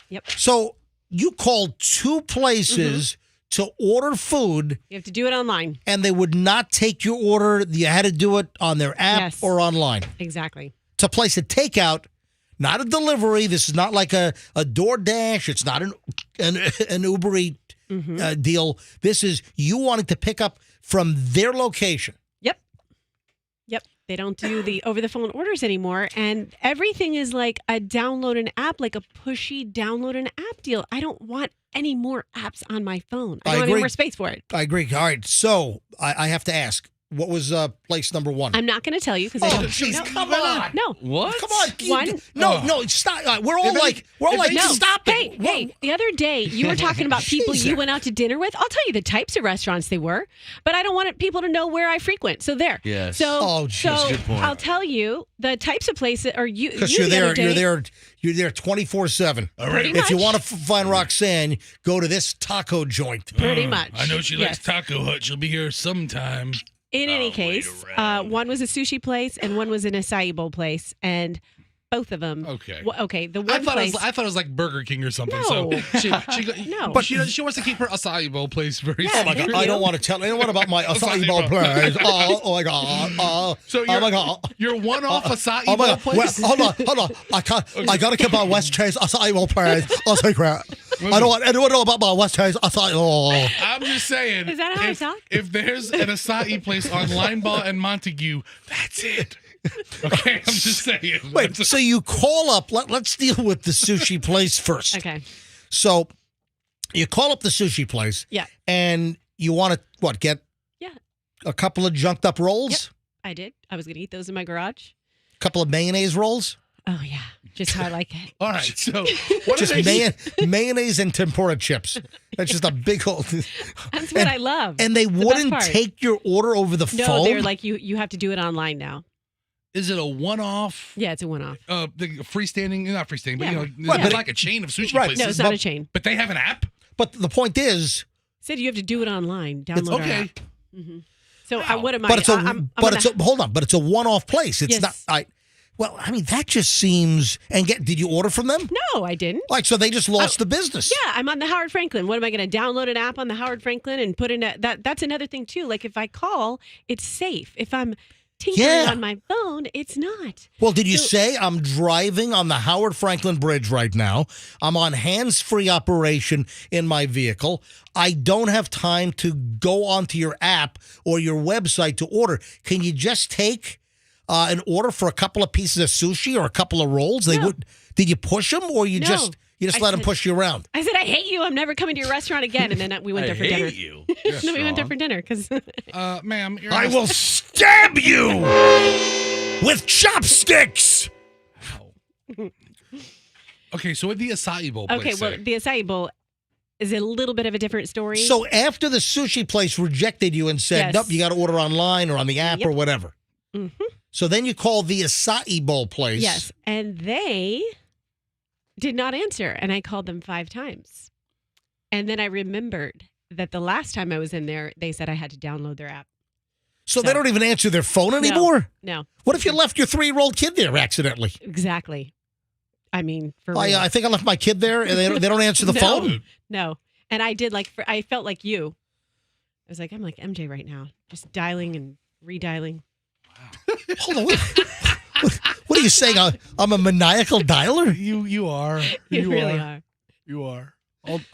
Yep. So you called 2 places to order food, You have to do it online. and they would not take your order. You had to do it on their app Yes. or online. Exactly. To place a takeout, not a delivery. This is not like a DoorDash. It's not an Uber Eat deal. This is you wanting to pick up from their location. Yep. They don't do the over-the-phone orders anymore. And everything is like a download an app, like a pushy download an app deal. I don't want any more apps on my phone. I don't have any agree. more space for it. I agree. All right. So I have to ask, what was place number 1? I'm not going to tell you because Oh, jeez, come on. No. What? Come on. One? No, stop. We're all like, stop it. Hey, the other day you were talking about people you went out to dinner with. I'll tell you the types of restaurants they were, but I don't want people to know where I frequent. So there. Yes. So, Oh, geez. so Good point. I'll tell you the types of places, or you Because the other day- you're there 24/7. Pretty If you much. want to find Roxanne, go to this taco joint. Pretty much. I know she likes Yes. Taco Hut. She'll be here sometime. In any case, one was a sushi place and one was an acai bowl place, and both of them. Okay. Okay. The I one thought place. it was like Burger King or something. No. So she No. but she wants to keep her acai bowl place very Yeah, Oh my God! thank I you. don't want to tell anyone about my acai bowl place. Oh my God! So oh my God! Your one-off acai Oh my bowl God! place. Well, hold on! I gotta keep my West Chase acai bowl place a secret. I don't want anyone to know about my West Chase acai. Oh. I'm just saying. Is that how I talk? If there's an acai place on Linebaugh and Montague, that's it. Okay, I'm just saying. Wait, so you call up? Let's deal with the sushi place first. Okay. So you call up the sushi place. Yeah. And you want to get? Yeah. A couple of junked up rolls. I did. I was going to eat those in my garage. A couple of mayonnaise rolls. Oh yeah, just how I like it. All right, so what Just are they? mayonnaise and tempura chips. That's just a big old. That's what I love. And they The best wouldn't part. take your order over the No, phone. they're like you have to do it online now. Is it a one-off? Yeah, it's a one-off. The freestanding, not freestanding, but Yeah. Right, it's but like a chain of sushi Right. places. No, it's not a chain. But they have an app. But the point is, Said you have to do it online. Download our Okay. app. So what am I? but it's a, I'm but it's a, hold on, but it's a one-off place. It's Yes. not. Well, I mean, that just seems. And did you order from them? No, I didn't. Like, so they just lost the business. Yeah, I'm on the Howard Franklin. What am I going to download an app on the Howard Franklin and put in that's another thing too. Like if I call, it's safe. If I'm tinkering Yeah. on my phone, it's not. Well, did you say I'm driving on the Howard Franklin Bridge right now? I'm on hands-free operation in my vehicle. I don't have time to go onto your app or your website to order. Can you just take an order for a couple of pieces of sushi or a couple of rolls? No. Did you push them or you No. just I let them said- push you around? I said I hate you. I'm never coming to your restaurant again. And then we went there for dinner. you. Then we went there for dinner because Ma'am, I will stab you with chopsticks. Okay, so with the acai bowl place. okay. Well, the acai bowl is a little bit of a different story. So after the sushi place rejected you and said, Yes. nope, you got to order online or on the app Yep. or whatever. Mhm. So then you call the acai bowl place. Yes, and they did not answer, and I called them 5 times, and then I remembered that the last time I was in there, they said I had to download their app. So they don't even answer their phone anymore? No, What if you left your 3-year-old kid there accidentally? exactly. I mean, for real. I think I left my kid there and they don't answer the No. phone? No, and I did I felt like you. I was like, I'm like MJ right now, just dialing and redialing. Hold on. What are you saying? I'm a maniacal dialer? You are. You really are. You are.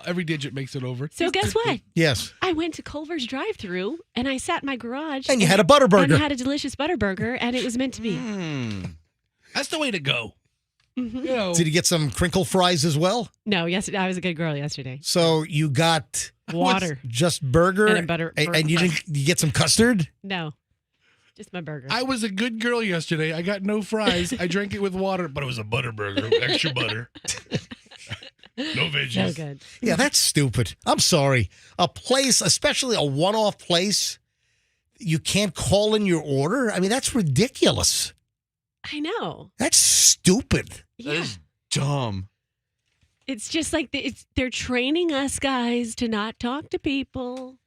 Every digit makes it over. So guess what? Yes. I went to Culver's drive-thru and I sat in my garage. And you had a Butterburger. And had a delicious Butterburger, and it was meant to be. That's the way to go. Mm-hmm. You know, Did you get some crinkle fries as well? No, yesterday I was a good girl yesterday. So you got Water. just burger And a butter- and you didn't you get some custard? No, just my burger. I was a good girl yesterday. I got no fries. I drank it with water, but it was a Butterburger, extra butter. No veggies. So good. Yeah, that's stupid. I'm sorry. A place, especially a one-off place, you can't call in your order? I mean, that's ridiculous. I know. That's stupid. That Yeah. is dumb. It's just like they're training us guys to not talk to people.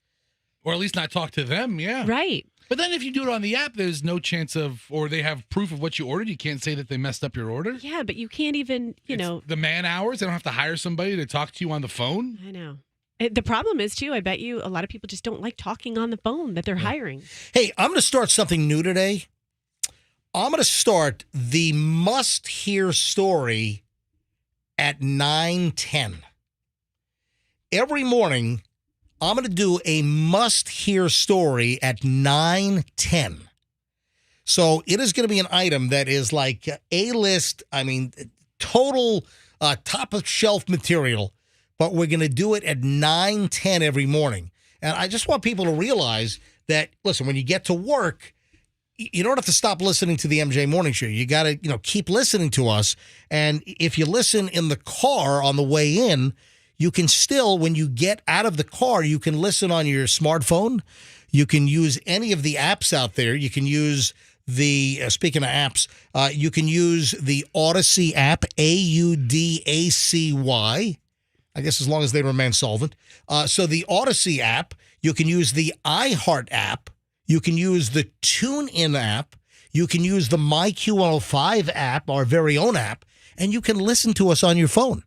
Or at least not talk to them, yeah. Right. But then if you do it on the app, there's no chance of, or they have proof of what you ordered. You can't say that they messed up your order. Yeah, but you can't even, It's the man hours. They don't have to hire somebody to talk to you on the phone. I know. The problem is, too, I bet you a lot of people just don't like talking on the phone that they're hiring. Hey, I'm going to start something new today. I'm going to start the must-hear story at 9:10. Every morning, I'm going to do a must-hear story at 9:10. So it is going to be an item that is like A-list, total top-of-shelf material, but we're going to do it at 9:10 every morning. And I just want people to realize that, listen, when you get to work, you don't have to stop listening to the MJ Morning Show. You got to, keep listening to us. And if you listen in the car on the way in, you can still, when you get out of the car, you can listen on your smartphone. You can use any of the apps out there. You can use speaking of apps, you can use the Odyssey app, AUDACY. I guess as long as they remain solvent. So the Odyssey app, you can use the iHeart app. You can use the TuneIn app. You can use the MyQ105 app, our very own app, and you can listen to us on your phone.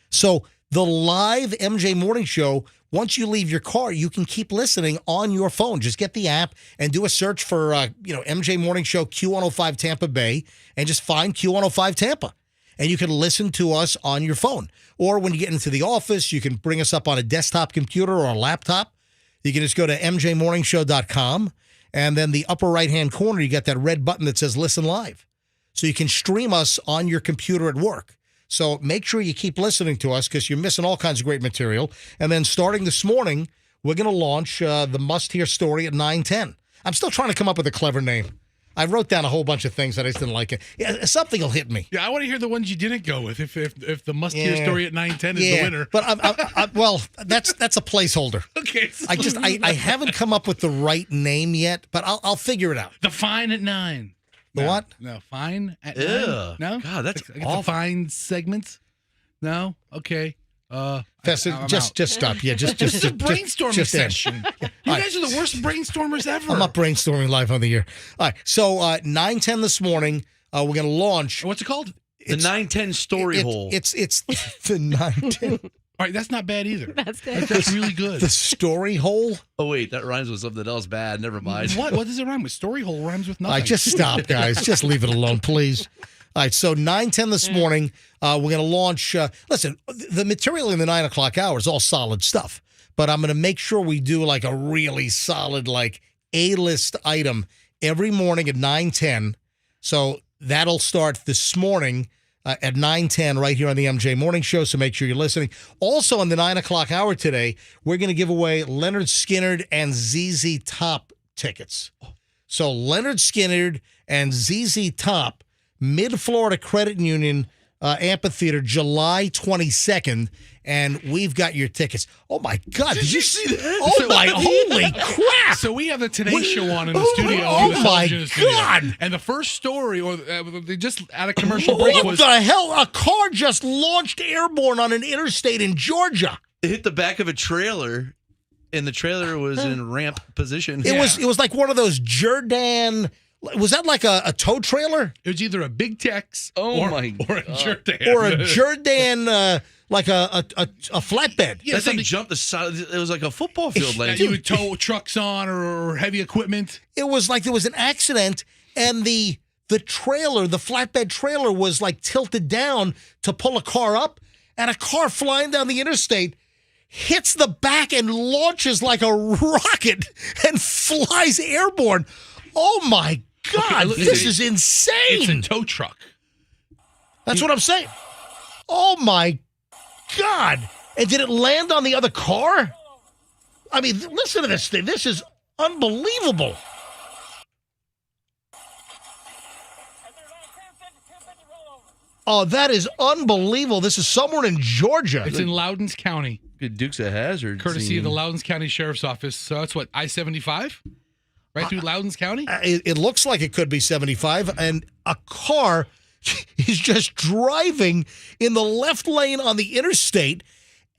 So the live MJ Morning Show, once you leave your car, you can keep listening on your phone. Just get the app and do a search for, MJ Morning Show Q105 Tampa Bay, and just find Q105 Tampa. And you can listen to us on your phone. Or when you get into the office, you can bring us up on a desktop computer or a laptop. You can just go to mjmorningshow.com. And then the upper right-hand corner, you got that red button that says Listen Live. So you can stream us on your computer at work. So make sure you keep listening to us because you're missing all kinds of great material. And then starting this morning, we're going to launch the must-hear story at 9:10. I'm still trying to come up with a clever name. I wrote down a whole bunch of things that I just didn't like. Yeah, something will hit me. Yeah, I want to hear the ones you didn't go with. If the must-hear story at 9:10 is the winner. But that's a placeholder. Okay. I haven't come up with the right name yet, but I'll figure it out. The fine at 9. The what? No, fine at Ew. 9. No, God, that's like awful. the fine segments. No, okay. Festa, I'm just stop. Yeah, just This is a brainstorming just end. session. You guys are the worst brainstormers ever. I'm not brainstorming live on the air. All right, so 9:10 this morning, we're going to launch. What's it called? The 910 story hole. It's the 9:10. All right, that's not bad either. That's good. That's really good. The story hole. Oh, wait, that rhymes with something else bad. Never mind. What does it rhyme with? Story hole rhymes with All nothing. right, just stop, guys. Just leave it alone, please. All right, so 9:10 this morning, we're going to launch. Listen, the material in the 9 o'clock hour is all solid stuff, but I'm going to make sure we do like a really solid, like A-list item every morning at 9:10. So that'll start this morning at 9:10 right here on the MJ Morning Show. So make sure you're listening. Also, on the 9 o'clock hour today, we're going to give away Leonard Skinner and ZZ Top tickets. So Leonard Skinner and ZZ Top, Mid-Florida Credit Union Amphitheater, July 22nd, and we've got your tickets. Oh, my God. Did you see that? Oh, my, holy crap. So we have the Today Show on in the studio. Oh, the my television studio. God. And the first story, or they just at a commercial break, What was the hell? A car just launched airborne on an interstate in Georgia. It hit the back of a trailer, and the trailer was in ramp position. It was like one of those Jordan. Was that like a tow trailer? It was either a Big Tex Oh or my a God. Jordan. Or a Jordan, like a flatbed? Yeah, that thing something jumped the side. It was like a football field that length. you would tow trucks on or heavy equipment. It was like there was an accident, and the the flatbed trailer was like tilted down to pull a car up, and a car flying down the interstate hits the back and launches like a rocket and flies airborne. Oh my God, this is insane. It's a tow truck. That's what I'm saying. Oh my God. And did it land on the other car? I mean, listen to this thing. This is unbelievable. Oh, that is unbelievable. This is somewhere in Georgia. It's in Loudons County. Good Dukes of Hazzard. Courtesy of the Loudons County Sheriff's Office. So that's what, I-75? Right through Loudons County? It looks like it could be 75. And a car is just driving in the left lane on the interstate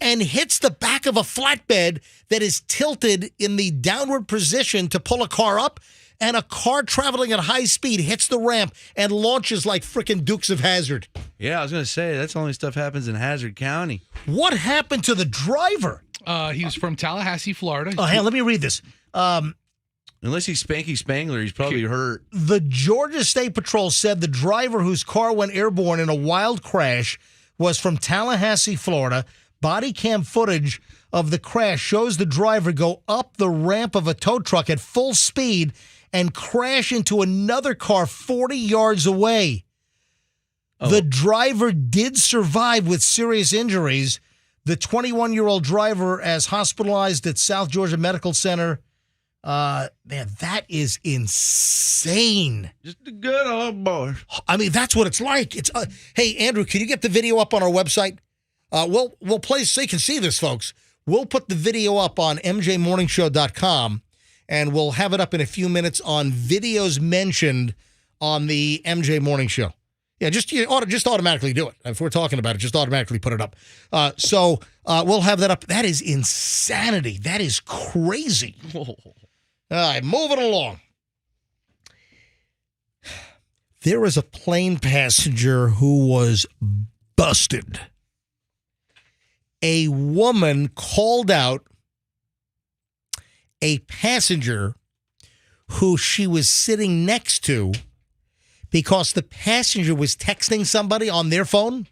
and hits the back of a flatbed that is tilted in the downward position to pull a car up. And a car traveling at high speed hits the ramp and launches like freaking Dukes of Hazzard. Yeah, I was going to say, that's only stuff happens in Hazard County. What happened to the driver? He was from Tallahassee, Florida. Oh, hey, let me read this. Unless he's Spanky Spangler, he's probably hurt. The Georgia State Patrol said the driver whose car went airborne in a wild crash was from Tallahassee, Florida. Body cam footage of the crash shows the driver go up the ramp of a tow truck at full speed and crash into another car 40 yards away. Oh. The driver did survive with serious injuries. The 21-year-old driver is hospitalized at South Georgia Medical Center. Man, that is insane. Just a good old boy. I mean, that's what it's like. It's hey, Andrew, can you get the video up on our website? We'll play so you can see this, folks. We'll put the video up on mjmorningshow.com, and we'll have it up in a few minutes on videos mentioned on the MJ Morning Show. Yeah, just automatically do it. If we're talking about it, just automatically put it up. So we'll have that up. That is insanity. That is crazy. All right, moving along. There is a plane passenger who was busted. A woman called out a passenger who she was sitting next to because the passenger was texting somebody on their phone,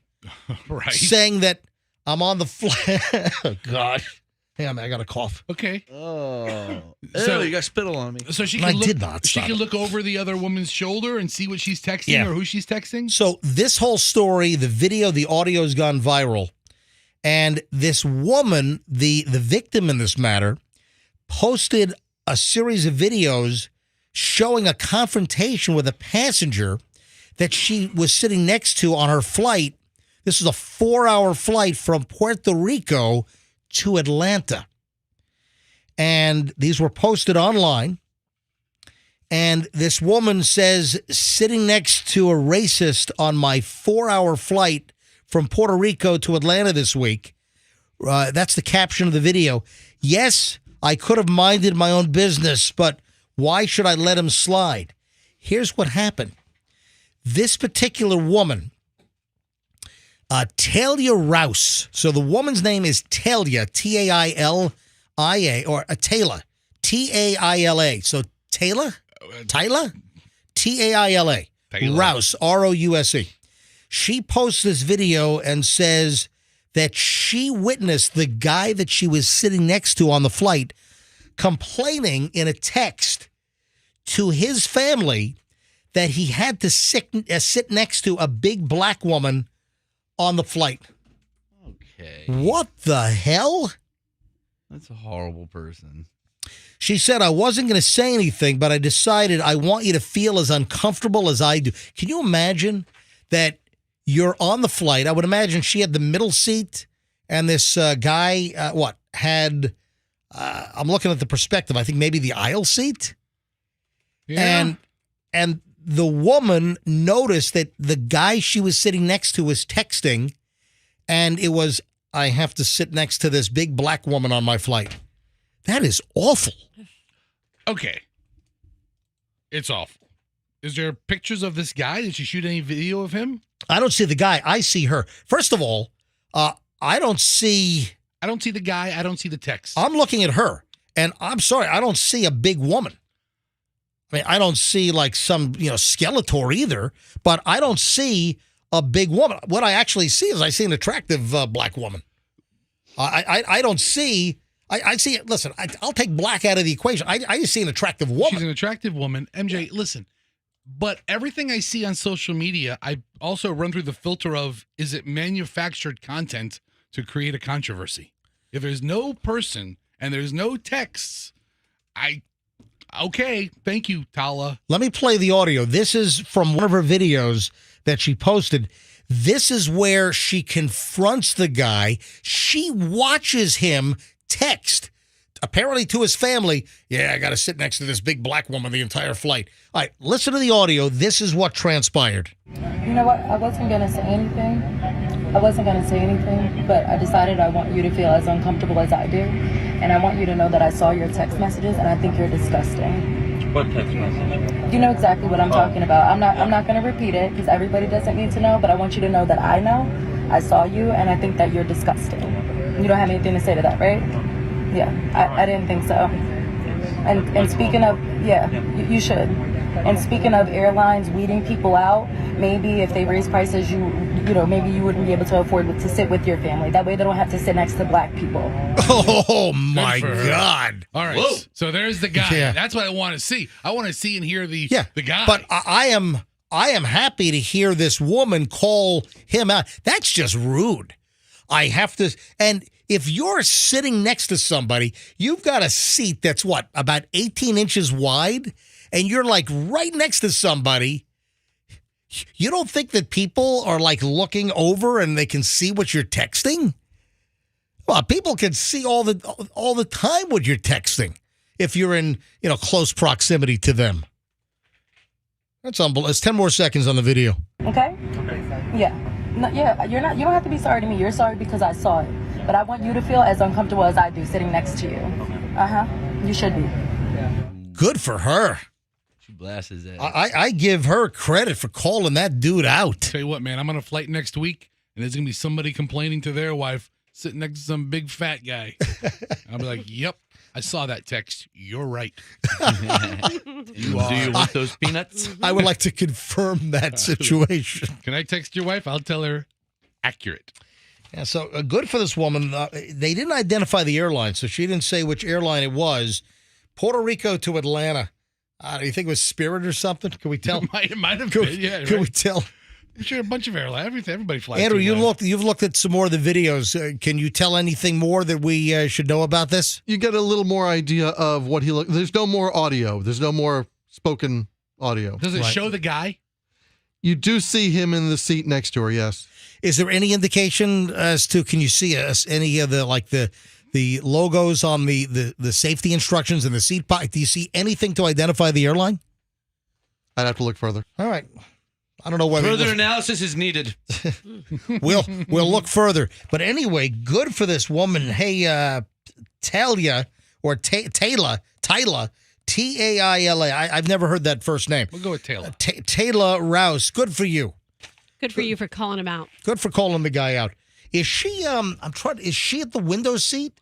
right? Saying that I'm on the flight. Oh, God. Hey, I got a cough. Okay. Oh. So you got spittle on me. So she I can did not. She can look over the other woman's shoulder and see what she's texting or who she's texting? So this whole story, the video, the audio's gone viral. And this woman, the victim in this matter, posted a series of videos showing a confrontation with a passenger that she was sitting next to on her flight. This is a 4-hour flight from Puerto Rico to Atlanta. And these were posted online. And this woman says, sitting next to a racist on my 4-hour flight from Puerto Rico to Atlanta this week. That's the caption of the video. Yes, I could have minded my own business, but why should I let him slide? Here's what happened. This particular woman, Talia Rouse. So the woman's name is Talia, T-A-I-L-I-A, or Taila, T-A-I-L-A. So Taila? T-A-I-L-A. Rouse, R-O-U-S-E. She posts this video and says that she witnessed the guy that she was sitting next to on the flight complaining in a text to his family that he had to sit next to a big black woman on the flight. Okay. What the hell? That's a horrible person. She said, I wasn't going to say anything, but I decided I want you to feel as uncomfortable as I do. Can you imagine that you're on the flight? I would imagine she had the middle seat, and this guy, had, I'm looking at the perspective, I think maybe the aisle seat. Yeah. And the woman noticed that the guy she was sitting next to was texting, and it was, I have to sit next to this big black woman on my flight. That is awful. Okay. It's awful. Is there pictures of this guy? Did she shoot any video of him? I don't see the guy. I see her. First of all, I don't see the guy. I don't see the text. I'm looking at her, and I'm sorry, I don't see a big woman. I mean, I don't see like some, Skeletor either, but I don't see a big woman. What I actually see is I see an attractive black woman. I don't see. I see it. Listen, I'll take black out of the equation. I just see an attractive woman. She's an attractive woman. MJ, listen, but everything I see on social media, I also run through the filter of, is it manufactured content to create a controversy? If there's no person and there's no texts, okay, thank you, Tala. Let me play the audio. This is from one of her videos that she posted. This is where she confronts the guy. She watches him text, apparently to his family, I got to sit next to this big black woman the entire flight. All right, listen to the audio. This is what transpired. You know what? I wasn't going to say anything. But I decided I want you to feel as uncomfortable as I do. And I want you to know that I saw your text messages and I think you're disgusting. What text message? You know exactly what I'm talking about. I'm not going to repeat it because everybody doesn't need to know, but I want you to know that I know. I saw you and I think that you're disgusting. You don't have anything to say to that, right? Yeah, I didn't think so. And speaking of, you should. And speaking of airlines weeding people out, maybe if they raise prices, maybe you wouldn't be able to afford to sit with your family. That way they don't have to sit next to black people. Oh, my God. All right. Whoa. So there's the guy. Yeah. That's what I want to see. I want to see and hear the guy. But I am happy to hear this woman call him out. That's just rude. I have to, and if you're sitting next to somebody, you've got a seat that's about 18 inches wide, and you're like right next to somebody. You don't think that people are like looking over and they can see what you're texting? Well, people can see all the time what you're texting if you're in, close proximity to them. That's unbelievable. It's 10 more seconds on the video. Okay? Yeah. No, you don't have to be sorry to me. You're sorry because I saw it. But I want you to feel as uncomfortable as I do sitting next to you. You should be. Good for her. She blasts his ass. I give her credit for calling that dude out. Tell you what, man, I'm on a flight next week, and there's going to be somebody complaining to their wife sitting next to some big fat guy. I'll be like, yep, I saw that text. You're right. You are. Do you want those peanuts? I would like to confirm that situation. Can I text your wife? I'll tell her accurate. Yeah, so good for this woman. They didn't identify the airline, so she didn't say which airline it was. Puerto Rico to Atlanta. Do you think it was Spirit or something? Can we tell? It might have been, yeah. Can we tell? Sure, a bunch of airlines. Everybody flies. Andrew, you've looked at some more of the videos. Can you tell anything more that we should know about this? You get a little more idea of what he looked. There's no more audio. There's no more spoken audio. Does it show the guy? You do see him in the seat next to her, yes. Is there any indication as to, can you see any of the logos on the safety instructions in the seat pocket? Do you see anything to identify the airline? I'd have to look further. All right. I don't know whether further analysis is needed. We'll look further. But anyway, good for this woman. Hey, Talia or Taylor, Taila. I've never heard that first name. We'll go with Taylor. Taylor Rouse. Good for you. Good for you for calling him out. Good for calling the guy out. Is she? Is she at the window seat?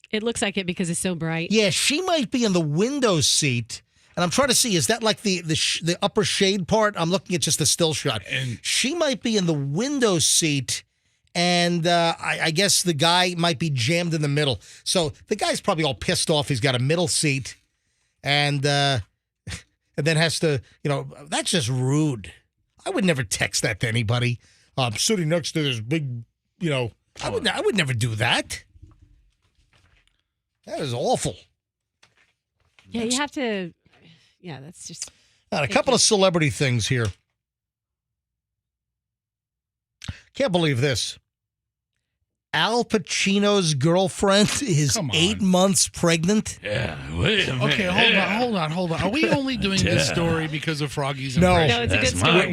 It looks like it because it's so bright. Yeah, she might be in the window seat. And I'm trying to see, is that like the upper shade part? I'm looking at just a still shot. And she might be in the window seat, and I guess the guy might be jammed in the middle. So the guy's probably all pissed off. He's got a middle seat, and then has to, that's just rude. I would never text that to anybody. I'm sitting next to this big, I would never do that. That is awful. Yeah, you have to. Yeah, that's just. A couple of celebrity things here. Can't believe this. Al Pacino's girlfriend is 8 months pregnant. Yeah, wait a minute. Okay, hold on. Are we only doing this story because of Froggy's No, impression? it's a good story.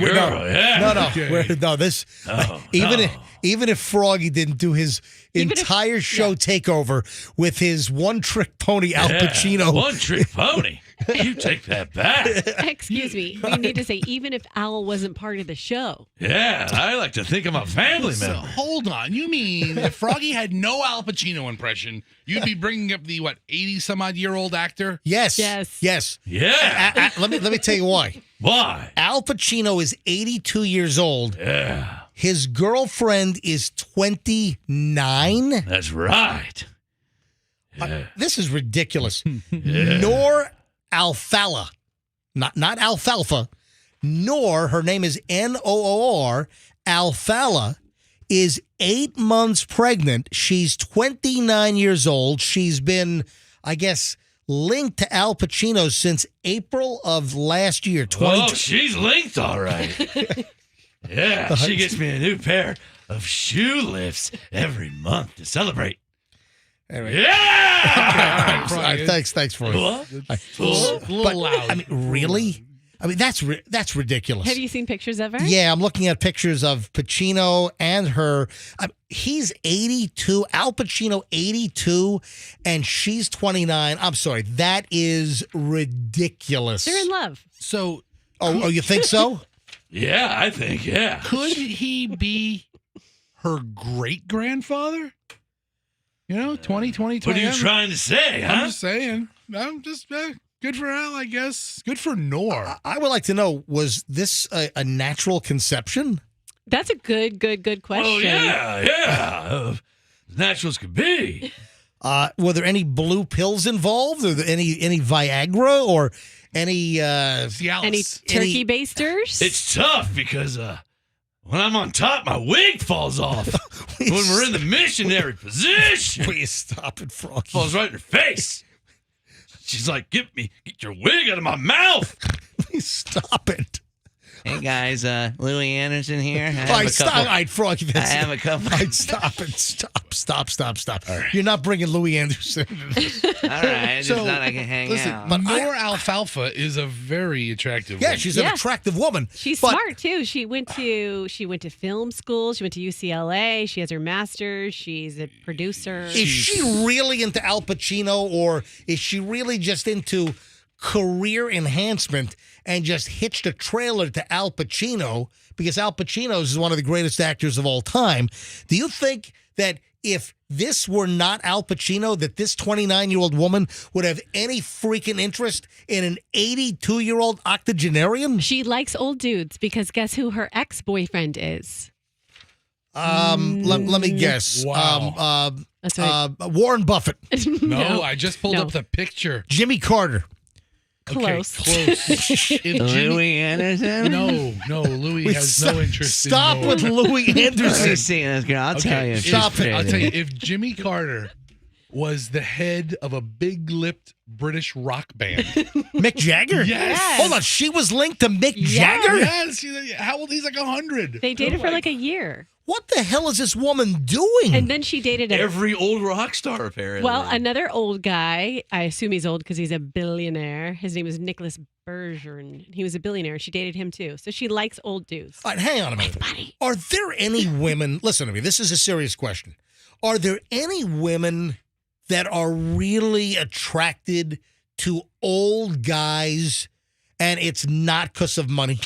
Even if Froggy didn't do his entire show takeover with his one-trick pony Al Pacino. One-trick pony. You take that back. Excuse me. We need to say, even if Al wasn't part of the show. Yeah, I like to think I'm a family So, member. hold on. You mean if Froggy had no Al Pacino impression, you'd be bringing up the, 80-some-odd-year-old actor? Yes. Yes. Yes. Yeah. Let me tell you why. Why? Al Pacino is 82 years old. Yeah, His girlfriend is 29. that's right. Yeah. This is ridiculous. Nor Alfalfa, not alfalfa, nor her name is Noor. Alfalfa is 8 months pregnant. She's 29 years old. She's been, I guess, linked to Al Pacino since April of last year. Oh, she's linked all right. Yeah, she gets me a new pair of shoe lifts every month to celebrate. Anyway. Yeah! All right, thanks for it. What? A little loud. I mean, really? I mean, that's ridiculous. Have you seen pictures of her? Yeah, I'm looking at pictures of Pacino and her. He's 82, Al Pacino 82, and she's 29. I'm sorry, that is ridiculous. They're in love. So, Oh, you think so? Yeah, I think, yeah. could he be her great-grandfather? 20, What are you trying to say, I'm huh? just saying. I'm just good for Al, I guess. Good for Nor. I would like to know, was this a natural conception? That's a good question. Oh, yeah. As natural as could be. Were there any blue pills involved? Or any Viagra or any Cialis. Any turkey basters? It's tough because when I'm on top, my wig falls off. When we're in the missionary position, Please stop it, Froggy. falls right in her face. She's like, get your wig out of my mouth. Please stop it. Hey guys, Louis Anderson here. All right, stop. All right, Froggy. I have a couple. All right, stop it. Stop. You're not bringing Louis Anderson. All right, I just thought I could hang listen, out. but Nor Alfalfa is a very attractive Yeah, woman. she's an attractive woman. She's but- smart too. She went to film school. She went to UCLA. She has her master's. She's a producer. Is she really into Al Pacino, or is she really just into career enhancement and just hitched a trailer to Al Pacino because Al Pacino is one of the greatest actors of all time? Do you think that if this were not Al Pacino, that this 29-year-old woman would have any freaking interest in an 82-year-old octogenarian? She likes old dudes because guess who her ex-boyfriend is? Let me guess. Wow. That's right. Warren Buffett, No, I just pulled up the picture. Jimmy Carter. Close. Okay, close. If Jimmy, Louis Anderson? no, Louis has no interest Stop in Nor. with Louis Let me Anderson. see this girl. I'll tell you. if she's stop it. I'll pretty. tell you, if Jimmy Carter was the head of a big-lipped British rock band. Mick Jagger? Yes. Hold on, she was linked to Mick Yeah. Jagger? Yes, how old? He's like 100. They dated for like a year. What the hell is this woman doing? And then she dated a Every old rock star, apparently. well, another old guy. I assume he's old because he's a billionaire. His name is Nicholas Bergeron. He was a billionaire. She dated him too. So she likes old dudes. All right, hang on a minute. Funny. Are there any women, listen to me, this is a serious question. Are there any women that are really attracted to old guys and it's not because of money?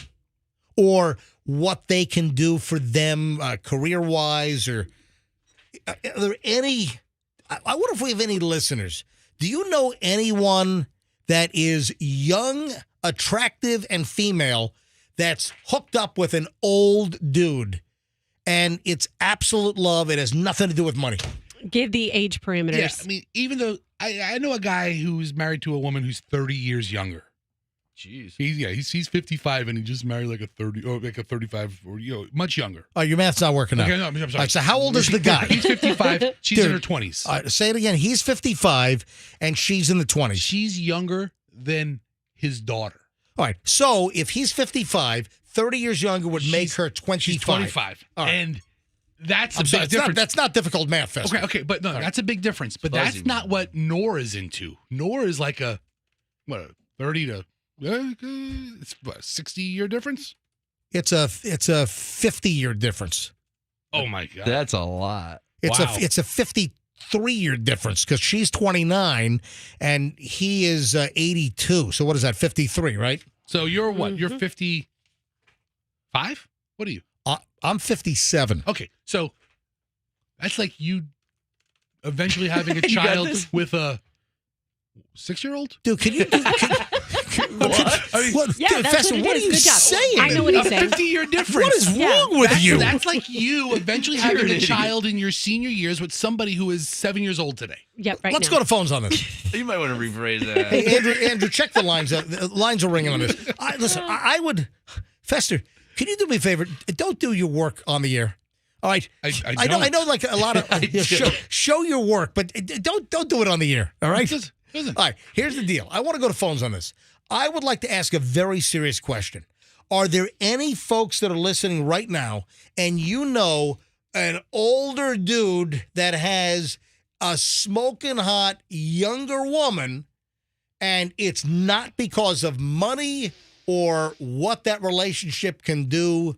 Or what they can do for them career-wise? Or are there any, I wonder if we have any listeners. Do you know anyone that is young, attractive, and female that's hooked up with an old dude and it's absolute love? It has nothing to do with money. Give the age parameters. Yeah, I mean, even though I know a guy who's married to a woman who's 30 years younger. Jeez. He's 55 and he just married like a 35 or much younger. Oh, your math's not working out. Okay, no, I'm sorry. All right, so how old is the guy? He's 55. She's in Dude. her 20s. All right, say it again. He's 55 and she's in the 20s. She's younger than his daughter. All right. So if he's 55, 30 years younger would make her 25. She's 25. All right. And that's a I'm sorry, big difference. that's not difficult math, Fester. Okay, but no, that's a big difference. But Fuzzy, that's not what Nor is into. Nor is like a 30 to it's what, a 60-year difference? It's a 50-year difference. Oh my god. That's a lot. It's Wow. a 52 3-year difference because she's 29 and he is 82. So what is that, 53, right? So you're what? You're 55? What are you? I'm 57. Okay, so that's like you eventually having a child with a 6-year-old? Dude, can you do... What? Yeah, Dude, that's Fester, what it what is. are you Good job. saying? I know what he's A saying. 50-year difference. What is wrong with you? That's like you eventually having a child in your senior years with somebody who is 7 years old today. Yep, right Let's now. go to phones on this. You might want to rephrase that. Hey, Andrew, check the lines. The lines are ringing on this. Listen, I would... Fester, can you do me a favor? Don't do your work on the air. All right. I know like a lot of... show your work, but don't do it on the air. All right? All right, here's the deal. I want to go to phones on this. I would like to ask a very serious question. Are there any folks that are listening right now and you know an older dude that has a smoking hot younger woman and it's not because of money or what that relationship can do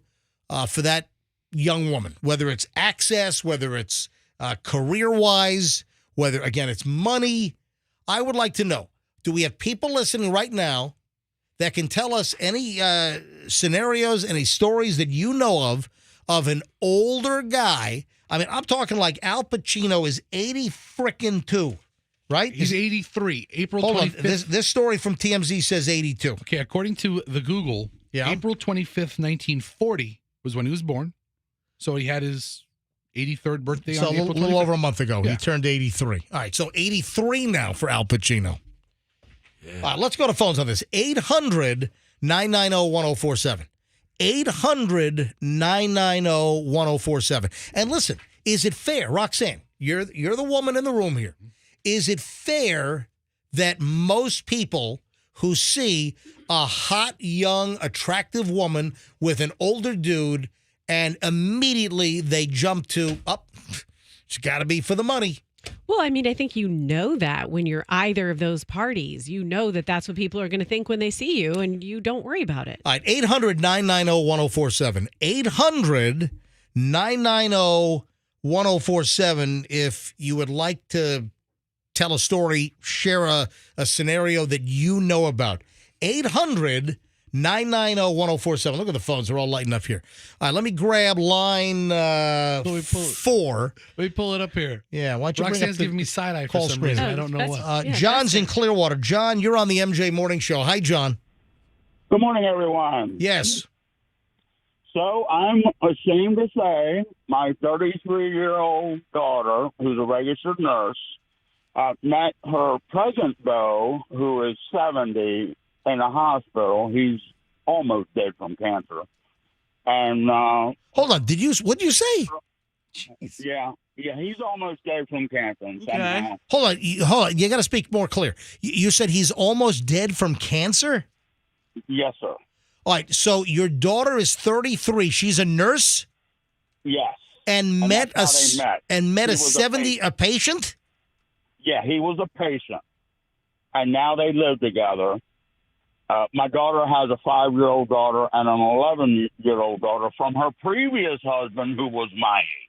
for that young woman, whether it's access, whether it's career-wise, whether, again, it's money? I would like to know. Do we have people listening right now that can tell us any scenarios, any stories that you know of an older guy? I mean, I'm talking like Al Pacino is 80-2, right? He's 83. April Hold 25th. on. This story from TMZ says 82. Okay, according to the Google, April 25th, 1940 was when he was born. So he had his 83rd birthday So on a April 25th. little over a month ago. Yeah. He turned 83. All right, so 83 now for Al Pacino. Yeah. All right, let's go to phones on this. 800-990-1047. 800-990-1047. And listen, is it fair, Roxanne, you're the woman in the room here. Is it fair that most people who see a hot, young, attractive woman with an older dude and immediately they jump to, it's got to be for the money? Well, I mean, I think you know that when you're either of those parties. You know that that's what people are going to think when they see you, and you don't worry about it. All right, 800-990-1047. 800-990-1047 if you would like to tell a story, share a scenario that you know about. 800-990-1047. Look at the phones. They're all lighting up here. All right, let me grab line 4. Let me pull it up here. Yeah, why don't you Roxanne's bring giving me up the side-eye for call some screen? reason. I don't know what. John's in Clearwater. John, you're on the MJ Morning Show. Hi, John. Good morning, everyone. Yes. So I'm ashamed to say my 33-year-old daughter, who's a registered nurse, met her present beau, who is 70, in a hospital. He's almost dead from cancer. And hold on, what'd you say? Jeez. Yeah, he's almost dead from cancer. Okay. Hold on, you got to speak more clear. You said he's almost dead from cancer? Yes, sir. All right, so your daughter is 33. She's a nurse? Yes. And met a 70 a patient? Yeah, he was a patient. And now they live together. My daughter has a 5-year-old daughter and an 11-year-old daughter from her previous husband, who was my age.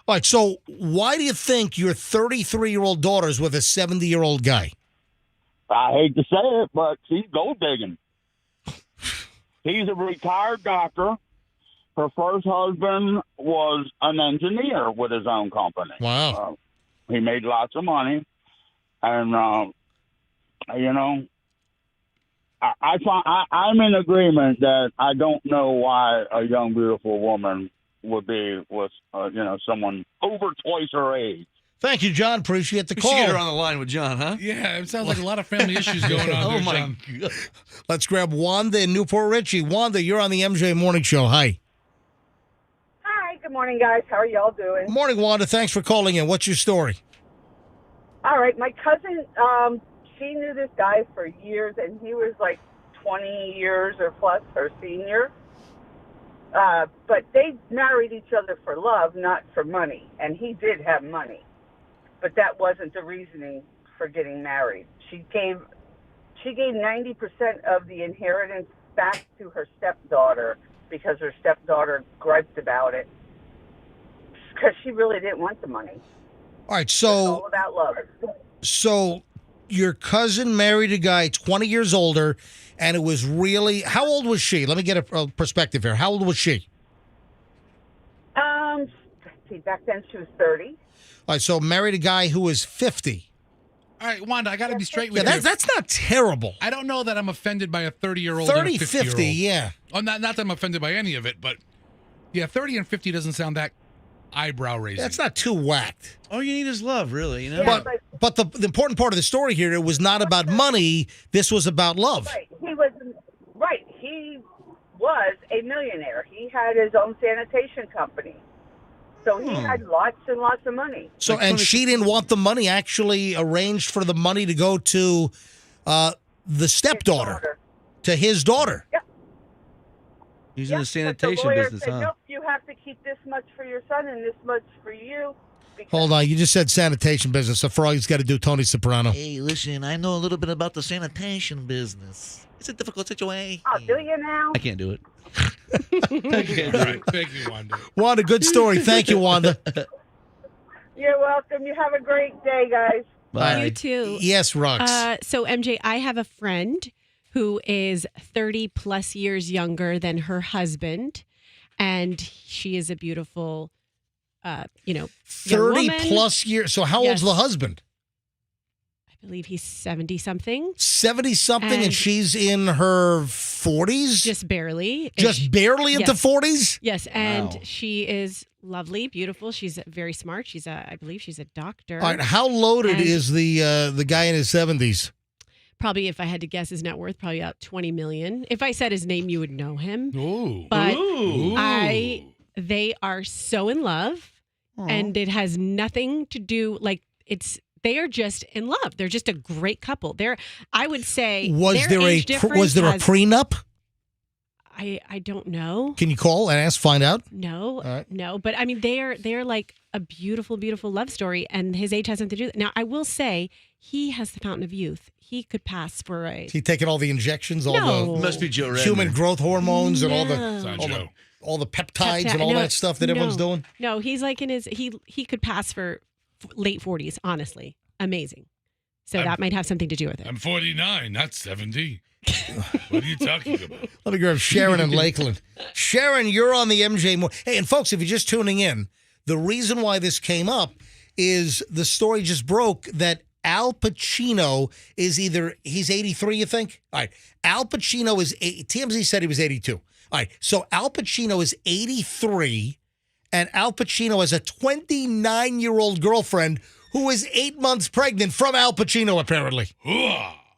All right, so why do you think your 33-year-old daughter's with a 70-year-old guy? I hate to say it, but she's gold digging. He's a retired doctor. Her first husband was an engineer with his own company. Wow. He made lots of money. And, I'm in agreement that I don't know why a young, beautiful woman would be with, someone over twice her age. Thank you, John. Appreciate the We call. should get her on the line with John, huh? Yeah, it sounds like a lot of family issues going on there, John. God. Let's grab Wanda in Newport Richie. Wanda, you're on the MJ Morning Show. Hi. Hi, good morning, guys. How are y'all doing? Morning, Wanda. Thanks for calling in. What's your story? All right, my cousin, she knew this guy for years, and he was like 20 years or plus her senior. But they married each other for love, not for money. And he did have money. But that wasn't the reasoning for getting married. She gave 90% of the inheritance back to her stepdaughter because her stepdaughter griped about it. Because she really didn't want the money. All right, It's so all about love. so your cousin married a guy 20 years older, and it was really, how old was she? Let me get a perspective here. How old was she? See, back then she was 30. All right, so married a guy who was 50. All right, Wanda, I got to be straight with Yeah, you. that's not terrible. I don't know that I'm offended by a 30-year-old 30, and a 50-year-old. 50, yeah. Oh, not that I'm offended by any of it, but yeah, 30 and 50 doesn't sound that eyebrow raising. That's not too whacked. All you need is love, really. You know. Yeah, But the important part of the story here, it was not about money. This was about love. Right. He was a millionaire. He had his own sanitation company. So he had lots and lots of money. So, and she didn't want the money, actually arranged for the money to go to the stepdaughter, to his daughter. Yeah. He's in the But the sanitation lawyer business, said, huh? nope, you have to keep this much for your son and this much for you. Hold on, you just said sanitation business, so Froggy's got to do Tony Soprano. Hey, listen, I know a little bit about the sanitation business. It's a difficult situation. Oh, do you now? I can't do it. Thank you, Wanda. Wanda, good story. Thank you, Wanda. You're welcome. You have a great day, guys. You too. Yes, Rox. So, MJ, I have a friend who is 30 plus years younger than her husband, and she is a beautiful, young 30 woman. plus years. So how old's Yes. the husband? I believe he's 70 something. 70 something, and she's in her 40s? Just barely. Just barely into Yes. 40s? Yes, and Wow. she is lovely, beautiful. She's very smart. I believe she's a doctor. All right, how loaded And is the guy in his 70s? Probably, if I had to guess his net worth, probably about 20 million. If I said his name, you would know him. Ooh. But Ooh. they are so in love, and it has nothing to do they are just in love. They're just a great couple. I would say, Was their there age a difference has- prenup? I don't know. Can you call and ask, find out? No, All right. no. But I mean, they're like a beautiful, beautiful love story, and his age has something to do with it. Now, I will say he has the fountain of youth. He could pass for a. Is he taking all the injections, all No. the Must be Joe Redman. human growth hormones and all No. all the peptides and all No, that stuff that everyone's no. doing? No, he's like in his he could pass for late 40s. Honestly, amazing. So that might have something to do with it. I'm 49, not 70. What are you talking about? Let me grab Sharon in Lakeland. Sharon, you're on the MJ Moore. Hey, and folks, if you're just tuning in, the reason why this came up is the story just broke that Al Pacino is he's 83, you think? All right. Al Pacino is, TMZ said he was 82. All right. So Al Pacino is 83, and Al Pacino has a 29-year-old girlfriend who is 8 months pregnant from Al Pacino, apparently.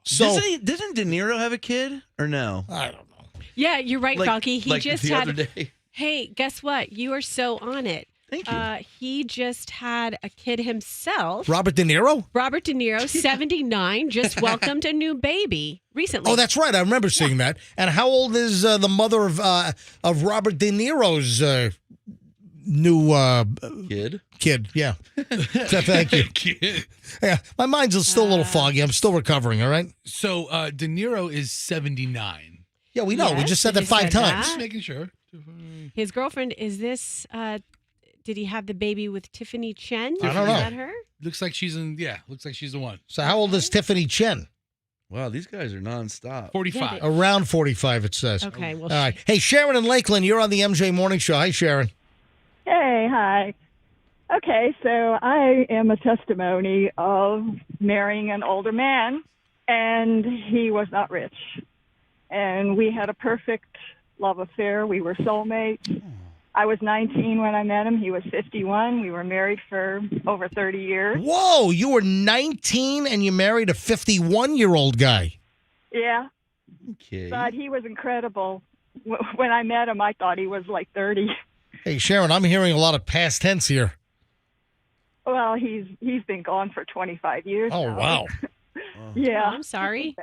So Didn't De Niro have a kid or no? I don't know. Yeah, you're right, Froggy. He just the had. other day. Hey, guess what? You are so on it. Thank you. He just had a kid himself. Robert De Niro? Robert De Niro, 79, just welcomed a new baby recently. Oh, that's right. I remember seeing that. And how old is the mother of Robert De Niro's new kid? Yeah. So, thank you. Kid. Yeah, my mind's still a little foggy. I'm still recovering. All right. So De Niro is 79. Yeah, we know. We Yes, just said we that just 5 said times. Just making sure. His girlfriend, is this, did he have the baby with Tiffany Chen? I don't Is know. that her? Looks like she's the one. So how old is Tiffany Chen? Wow, these guys are nonstop. 45. Around 45, it says. Okay, well, All right. Hey, Sharon in Lakeland, you're on the MJ Morning Show. Hi, Sharon. Hey, hi. Okay, so I am a testimony of marrying an older man, and he was not rich. And we had a perfect love affair. We were soulmates. I was 19 when I met him. He was 51. We were married for over 30 years. Whoa, you were 19 and you married a 51-year-old guy. Yeah, Okay. but he was incredible. When I met him, I thought he was like 30. Hey, Sharon, I'm hearing a lot of past tense here. Well, he's been gone for 25 years Oh, now. wow. Yeah. I'm sorry.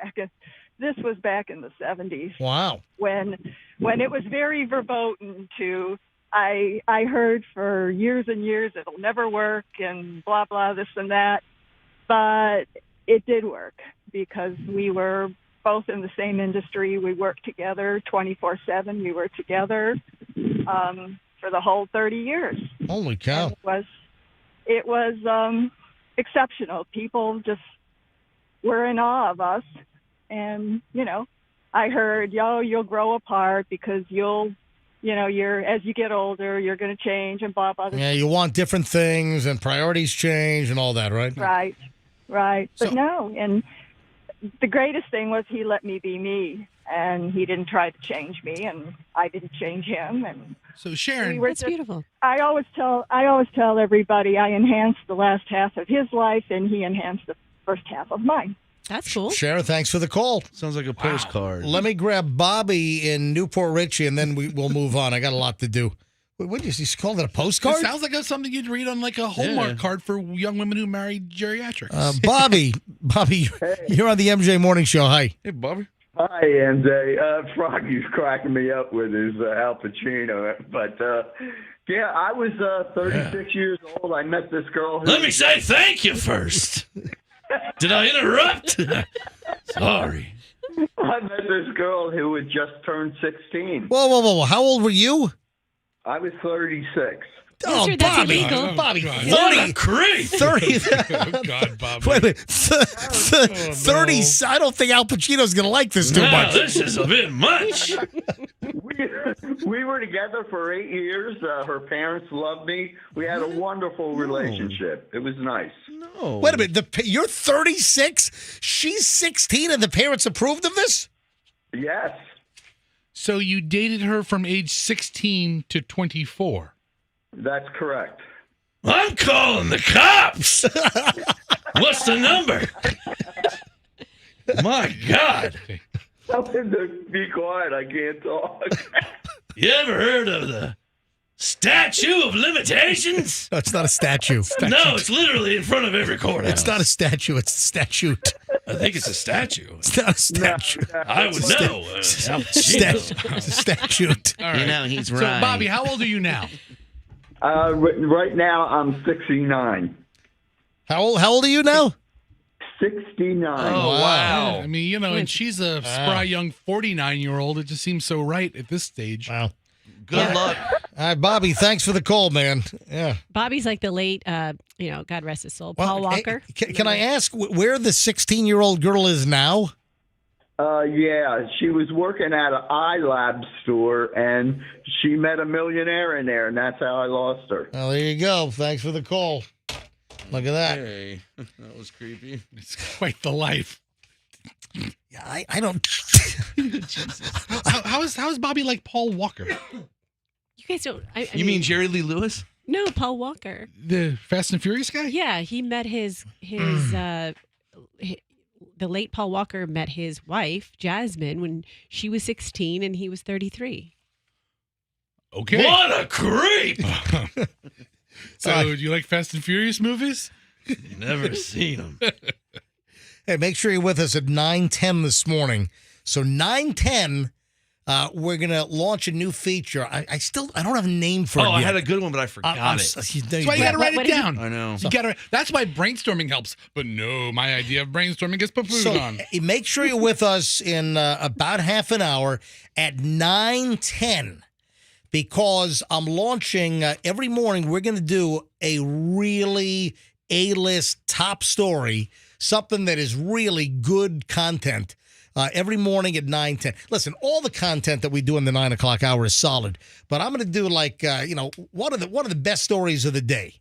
This was back in the 70s. Wow. When it was very verboten to, I heard for years and years it'll never work and blah, blah, this and that. But it did work because we were both in the same industry. We worked together 24/7. We were together for the whole 30 years. Holy cow. And it was it was exceptional. People just were in awe of us. And, I heard, you'll grow apart because you're as you get older, you're going to change and blah, blah. Yeah, you want different things and priorities change and all that, right? Right. But no, and the greatest thing was he let me be me, and he didn't try to change me, and I didn't change him. And so Sharon, that's beautiful. I always tell everybody I enhanced the last half of his life, and he enhanced the first half of mine. That's cool. Sharon, thanks for the call. Sounds like a postcard. Let me grab Bobby in Newport Richie, and then we'll move on. I got a lot to do. What did you call it, a postcard? It sounds like something you'd read on like a Hallmark card for young women who marry geriatrics. Bobby, you're on the MJ Morning Show. Hi. Hey, Bobby. Hi, MJ. Froggy's cracking me up with his Al Pacino. But, yeah, I was 36 years old. I met this girl. Let me say thank you first. Did I interrupt? Sorry. I met this girl who had just turned 16. Whoa. How old were you? I was 36. Oh, sure that's Bobby. illegal. Bobby. What a creep. 30. Oh, God, Bobby. Wait a minute. 30. No. I don't think Al Pacino's going to like this too much. This is a bit much. We were together for 8 years. Her parents loved me. We had a wonderful relationship. It was nice. No. Wait a minute. You're 36? She's 16 and the parents approved of this? Yes. So you dated her from age 16 to 24. That's correct. I'm calling the cops. What's the number? My God. Tell him to be quiet. I can't talk. You ever heard of the statute of limitations? No, it's not a statue. No, it's literally in front of every courthouse. It's not a statue. It's a statute. I think it's a statue. It's not a statue. I would know. It's a statute. All right. He's So, right. Bobby, how old are you now? Right now, I'm 69. How old are you now? 69. Oh, wow. I mean, and she's a spry young 49-year-old. It just seems so right at this stage. Wow. Good luck. All right, Bobby, thanks for the call, man. Yeah. Bobby's like the late, God rest his soul, Paul Walker. Can I ask where the 16-year-old girl is now? Yeah, she was working at an iLab store, and she met a millionaire in there, and that's how I lost her. Well, there you go. Thanks for the call. Look at that. Hey, that was creepy. It's quite the life. Yeah, I don't. Jesus. How is Bobby like Paul Walker? You guys don't. You mean Jerry Lee Lewis? No, Paul Walker. The Fast and Furious guy? Yeah, he met the late Paul Walker met his wife, Jasmine, when she was 16 and he was 33. Okay. What a creep! So, do you like Fast and Furious movies? Never seen them. Hey, make sure you're with us at 9:10 this morning. So 9:10, we're gonna launch a new feature. I don't have a name for it. I yet. had a good one, but I forgot it. That's why you got to write it down. I know. That's why brainstorming helps. But no, my idea of brainstorming gets put food on. Make sure you're with us in about half an hour at 9:10. Because I'm launching every morning, we're going to do a really A-list top story, something that is really good content every morning at 9:10. Listen, all the content that we do in the 9 o'clock hour is solid, but I'm going to do one of the best stories of the day.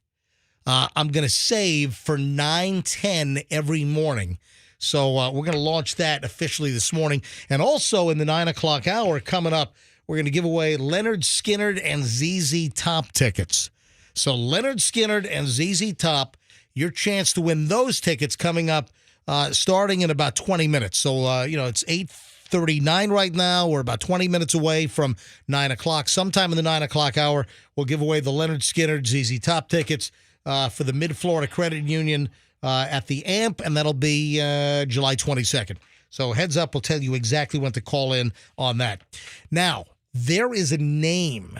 I'm going to save for 9:10 every morning. So we're going to launch that officially this morning. And also in the 9 o'clock hour coming up, we're going to give away Leonard Skinner and ZZ Top tickets. So Leonard Skinner and ZZ Top, your chance to win those tickets coming up starting in about 20 minutes. So, it's 8:39 right now. We're about 20 minutes away from 9 o'clock. Sometime in the 9 o'clock hour, we'll give away the Leonard Skinner, ZZ Top tickets for the Mid-Florida Credit Union at the AMP, and that'll be July 22nd. So heads up, we'll tell you exactly when to call in on that. Now, there is a name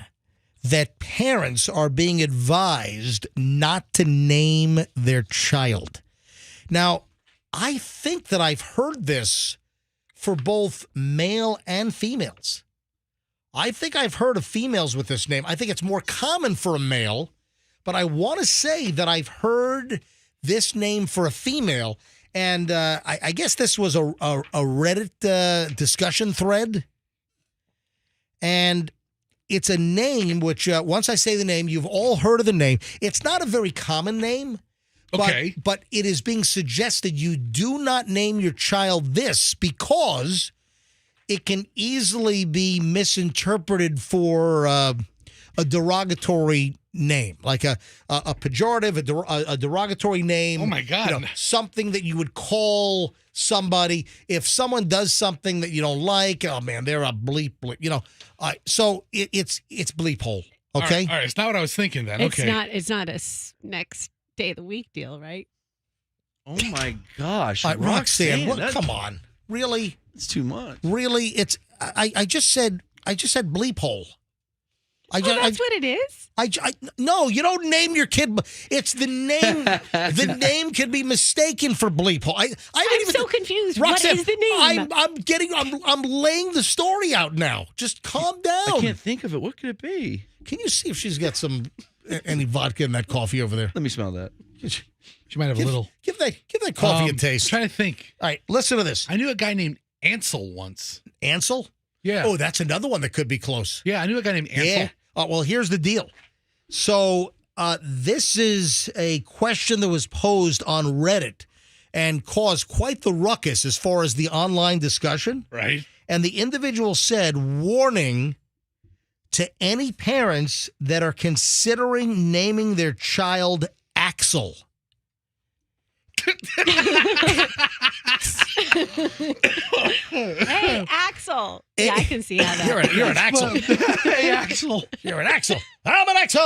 that parents are being advised not to name their child. Now, I think that I've heard this for both male and females. I think I've heard of females with this name. I think it's more common for a male, but I want to say that I've heard this name for a female, and I guess this was a Reddit discussion thread, and it's a name which, once I say the name, you've all heard of the name. It's not a very common name. Okay. But it is being suggested you do not name your child this because it can easily be misinterpreted for a derogatory name, like a pejorative, a derogatory name. Oh, my God. Something that you would call somebody if someone does something that you don't like. Oh, man, they're a bleep. So it's bleep hole. Okay. All right. It's not what I was thinking then. It's Okay. It's not a next day of the week deal, right? Oh my gosh, All right, Roxanne, Roxanne, come on, really? It's too much. Really, it's I just said bleep hole. That's what it is. No, you don't name your kid. It's the name. The name can be mistaken for bleep hole. I'm so confused. Roxanne, what is the name? I'm laying the story out now. Just calm down. I can't think of it. What could it be? Can you see if she's got any vodka in that coffee over there? Let me smell that. She might have a little. Give that coffee a taste. I'm trying to think. All right, listen to this. I knew a guy named Ansel once. Ansel? Yeah. Oh, that's another one that could be close. Yeah, I knew a guy named Ansel. Yeah. Well, here's the deal. So this is a question that was posed on Reddit and caused quite the ruckus as far as the online discussion. Right. And the individual said, warning to any parents that are considering naming their child Axel. Hey, Axel. Yeah, I can see how that. You're an Axel. Hey, Axel. You're an Axel. I'm an Axel.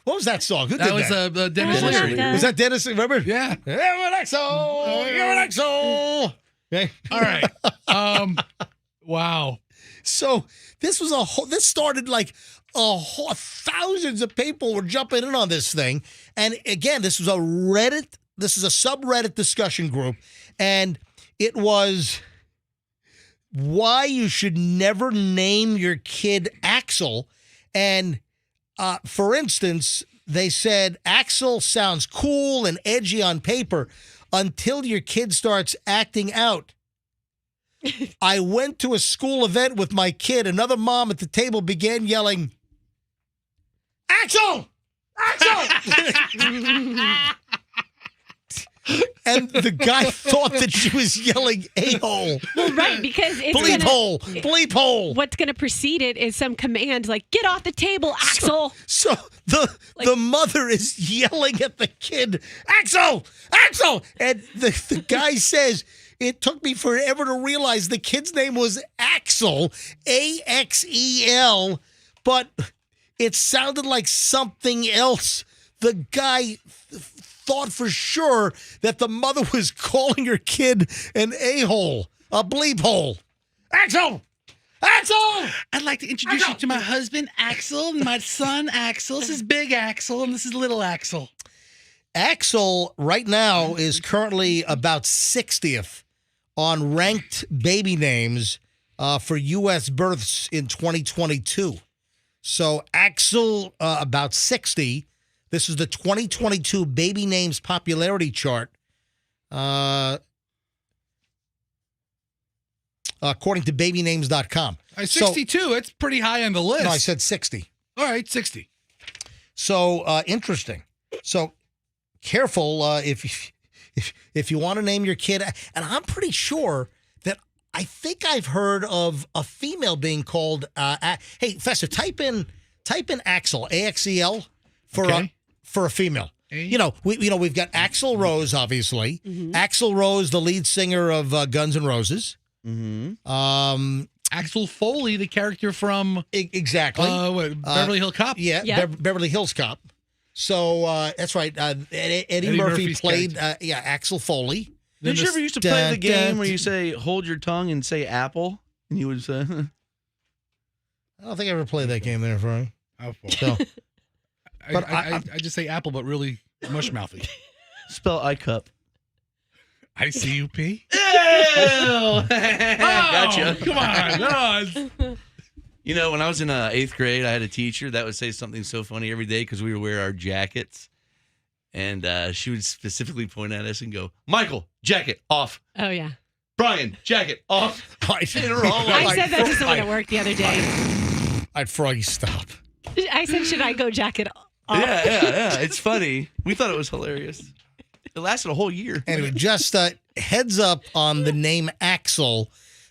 What was that song? Who did that? That was Dennis Leary. Was that Dennis? Remember? Yeah. I'm an Axel. You're an Axel. Okay. All right. Wow. So this started like thousands of people were jumping in on this thing. And again, this is a subreddit discussion group. And it was why you should never name your kid Axel. And for instance, they said Axel sounds cool and edgy on paper until your kid starts acting out. I went to a school event with my kid. Another mom at the table began yelling, Axel! Axel! And the guy thought that she was yelling a-hole. Well, right, because it's bleep hole. Bleep hole. What's going to precede it is some command like, get off the table, Axel. So the mother is yelling at the kid, Axel! Axel! And the guy says, it took me forever to realize the kid's name was Axel, Axel, but it sounded like something else. The guy thought for sure that the mother was calling her kid an a-hole, a bleep hole. Axel! Axel! I'd like to introduce you to my husband, Axel, and my son, Axel. This is Big Axel, and this is Little Axel. Axel right now is currently about 60th on ranked baby names for U.S. births in 2022. So Axel, about 60. This is the 2022 baby names popularity chart. According to babynames.com. 62, it's pretty high on the list. No, I said 60. All right, 60. So interesting. So careful if you want to name your kid. And I'm pretty sure that I think I've heard of a female being called. Hey, Fester, type in Axel, AXEL for a female. We've got Axl Rose, obviously. Mm-hmm. Axl Rose, the lead singer of Guns N' Roses. Mm-hmm. Axel Foley, the character from exactly Beverly Hills Cop. Yeah. Beverly Hills Cop. So that's right. Eddie Murphy played Axel Foley. Did you ever used to play the game where you say hold your tongue and say apple, and you would say? I don't think I ever played that game there, Froggy. So, but I just say apple, but really mush mouthy. Spell ICUP. ICUP. Ew! Gotcha. Come on. You know, when I was in 8th grade, I had a teacher that would say something so funny every day because we would wear our jackets. And she would specifically point at us and go, Michael, jacket off. Oh, yeah. Brian, jacket off. I said that to someone at work the other day. I'd Froggy stop. I said, should I go jacket off? Yeah. It's funny. We thought it was hilarious. It lasted a whole year. Anyway, just heads up on the name Axel,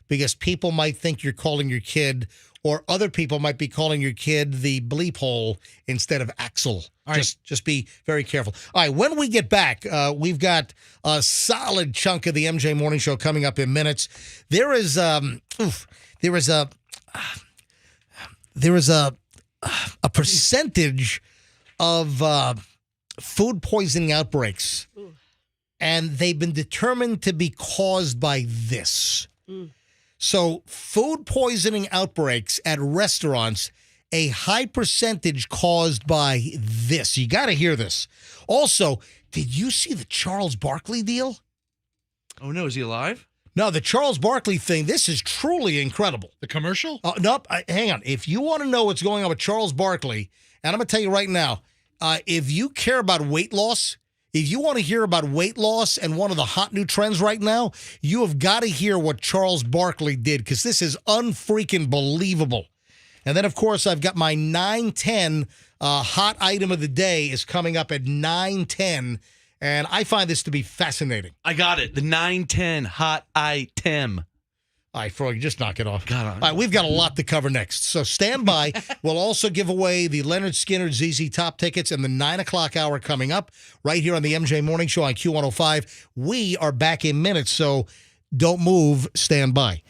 because people might think you're calling your kid, or other people might be calling your kid the bleep hole instead of Axel. All right. Just be very careful. All right, when we get back, we've got a solid chunk of the MJ Morning Show coming up in minutes. There is a percentage of food poisoning outbreaks, and they've been determined to be caused by this. So food poisoning outbreaks at restaurants, a high percentage caused by this. You got to hear this. Also, did you see the Charles Barkley deal? Oh, no. Is he alive? No, the Charles Barkley thing, this is truly incredible. The commercial? Nope. Hang on. If you want to know what's going on with Charles Barkley, and I'm going to tell you right now, if you care about weight loss, if you want to hear about weight loss and one of the hot new trends right now, you have got to hear what Charles Barkley did, because this is unfreaking believable. And then, of course, I've got my 9:10 hot item of the day is coming up at 9:10, and I find this to be fascinating. I got it. The 9:10 hot item. All right, Froggy, just knock it off. God, all right, we've got a lot to cover next, so stand by. We'll also give away the Leonard Skinner ZZ Top tickets in the 9 o'clock hour coming up right here on the MJ Morning Show on Q105. We are back in minutes, so don't move. Stand by.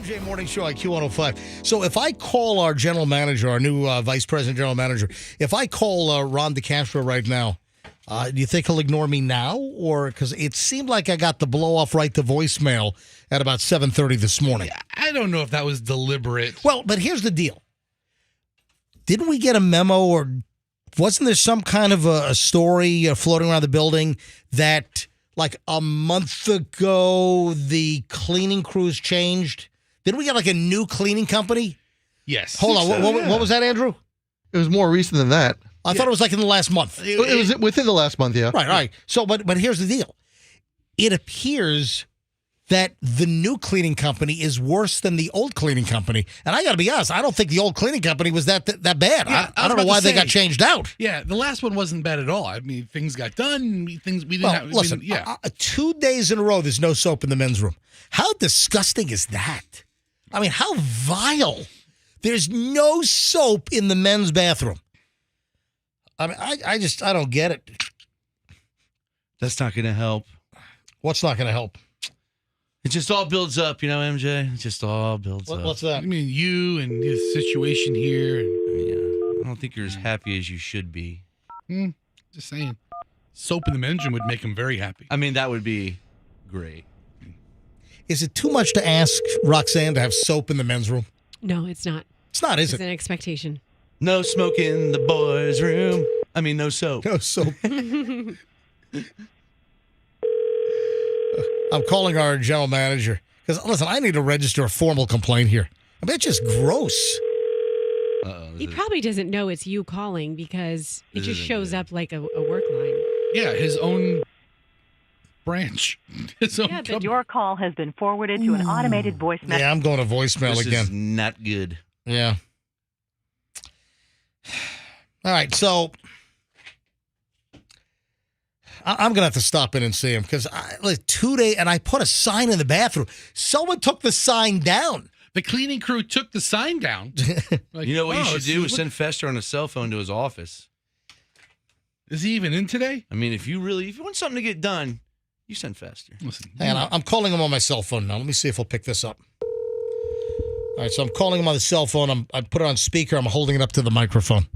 MJ Morning Show, IQ 105. So if I call our general manager, our new vice president general manager, if I call Ron DeCastro right now, do you think he'll ignore me now? Or because it seemed like I got the blow off right to voicemail at about 7:30 this morning. I don't know if that was deliberate. Well, but here's the deal. Didn't we get a memo, or wasn't there some kind of a story floating around the building that like a month ago the cleaning crews changed? Didn't we get like a new cleaning company? Yes. Hold on. What was that, Andrew? It was more recent than that. I thought it was like in the last month. It was within the last month, yeah. Right. So, but here's the deal. It appears that the new cleaning company is worse than the old cleaning company. And I got to be honest, I don't think the old cleaning company was that bad. Yeah, I don't know why they got changed out. Yeah, the last one wasn't bad at all. I mean, things got done. We didn't have. Listen, 2 days in a row, there's no soap in the men's room. How disgusting is that? I mean, how vile. There's no soap in the men's bathroom. I mean, I don't get it. That's not going to help. What's not going to help? It just all builds up, MJ. It just all builds up. What's that? I mean, you and the situation here. I don't think you're as happy as you should be. Just saying. Soap in the men's room would make him very happy. I mean, that would be great. Is it too much to ask Roxanne to have soap in the men's room? No, it's not. It's not, is It's it? an expectation. No smoke in the boys' room. I mean, no soap. No soap. I'm calling our general manager because, listen, I need to register a formal complaint here. I mean, it's just gross. He probably doesn't know it's you calling because it just shows up like a work line. Yeah, his own branch. Your call has been forwarded to an automated voice message. Yeah, I'm going to voicemail This again. is not good. Yeah. All right, so I'm going to have to stop in and see him because like 2 days, and I put a sign in the bathroom. Someone took the sign down. The cleaning crew took the sign down. Like, You know what you should do what- is send Fester on a cell phone to his office. Is he even in today? I mean, if you want something to get done, you send Fester. Listen, And I'm calling him on my cell phone now. Let me see if he'll pick this up. All right, so I'm calling him on the cell phone. I put it on speaker. I'm holding it up to the microphone.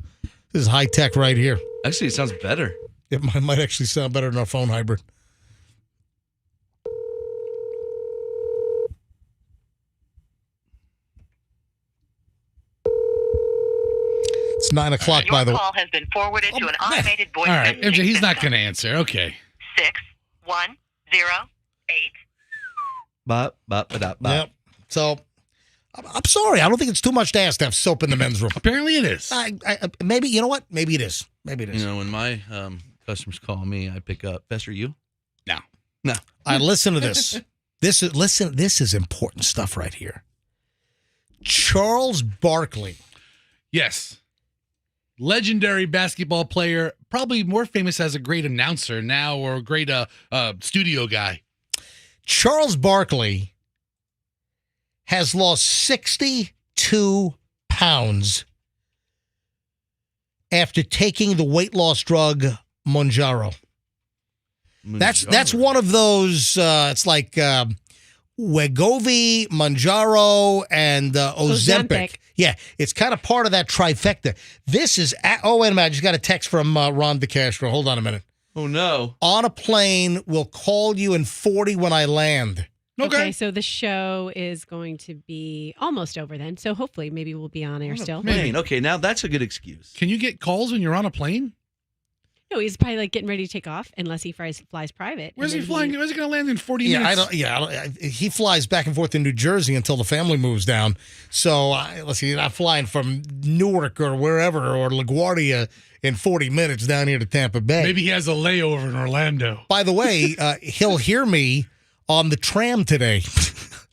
This is high tech right here. Actually, it sounds better. It might actually sound better than our phone hybrid. It's 9 o'clock, by the way. Your call has been forwarded to an automated voice all right, messaging MJ, he's not system. going to answer. Okay. 6108. Bop, bop, bop, bop. Yep. So I'm sorry. I don't think it's too much to ask to have soap in the men's room. Apparently it is. Maybe, you know what? Maybe it is. Maybe it is. You know, when my customers call me, I pick up. Fester, you? No. No. I listen to this. This is important stuff right here. Charles Barkley. Yes. Legendary basketball player, probably more famous as a great announcer now or a great studio guy. Charles Barkley has lost 62 pounds after taking the weight loss drug Mounjaro. That's one of those. It's like Wegovy, Mounjaro, and Ozempic. Yeah, it's kind of part of that trifecta. This is. Wait a minute! I just got a text from Ron DeCastro. Hold on a minute. Oh no! On a plane, we'll call you in 40 when I land. Okay, so the show is going to be almost over then. So hopefully, maybe we'll be on air still. Plane. Okay, now that's a good excuse. Can you get calls when you're on a plane? No, he's probably like getting ready to take off unless he flies private. Where's he And then flying? Where's he going to land in 40 minutes? He flies back and forth to New Jersey until the family moves down. So let's see, he's not flying from Newark or wherever or LaGuardia in 40 minutes down here to Tampa Bay. Maybe he has a layover in Orlando. By the way, he'll hear me on the tram today.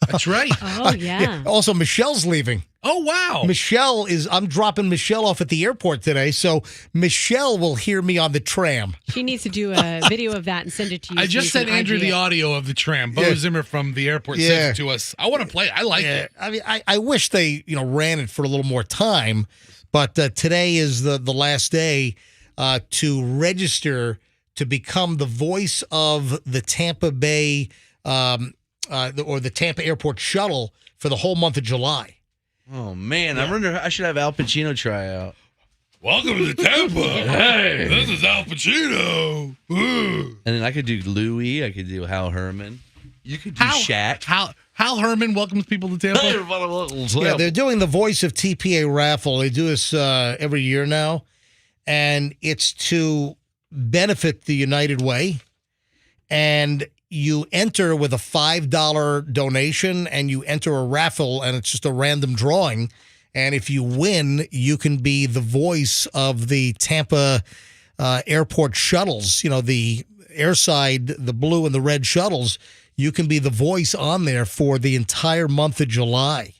That's right. Oh, yeah. Also, Michelle's leaving. Oh, wow. I'm dropping Michelle off at the airport today, so Michelle will hear me on the tram. She needs to do a video of that and send it to you. I so just you sent can Andrew IG the it. audio of the tram. Bo Yeah. Zimmer from the airport Yeah. sent it to us. I want to play it. I like it. I mean, I wish they ran it for a little more time, but today is the last day to register to become the voice of the Tampa Bay or the Tampa Airport shuttle for the whole month of July. Oh, man. I wonder, I should have Al Pacino try out. Welcome to Tampa. Hey. This is Al Pacino. And then I could do Louis. I could do Hal Herman. You could do Shaq. Hal Herman welcomes people to Tampa. Yeah, they're doing the Voice of TPA raffle. They do this every year now, and it's to benefit the United Way. And you enter with a $5 donation, and you enter a raffle, and it's just a random drawing. And if you win, you can be the voice of the Tampa airport shuttles. You know, the airside, the blue and the red shuttles. You can be the voice on there for the entire month of July.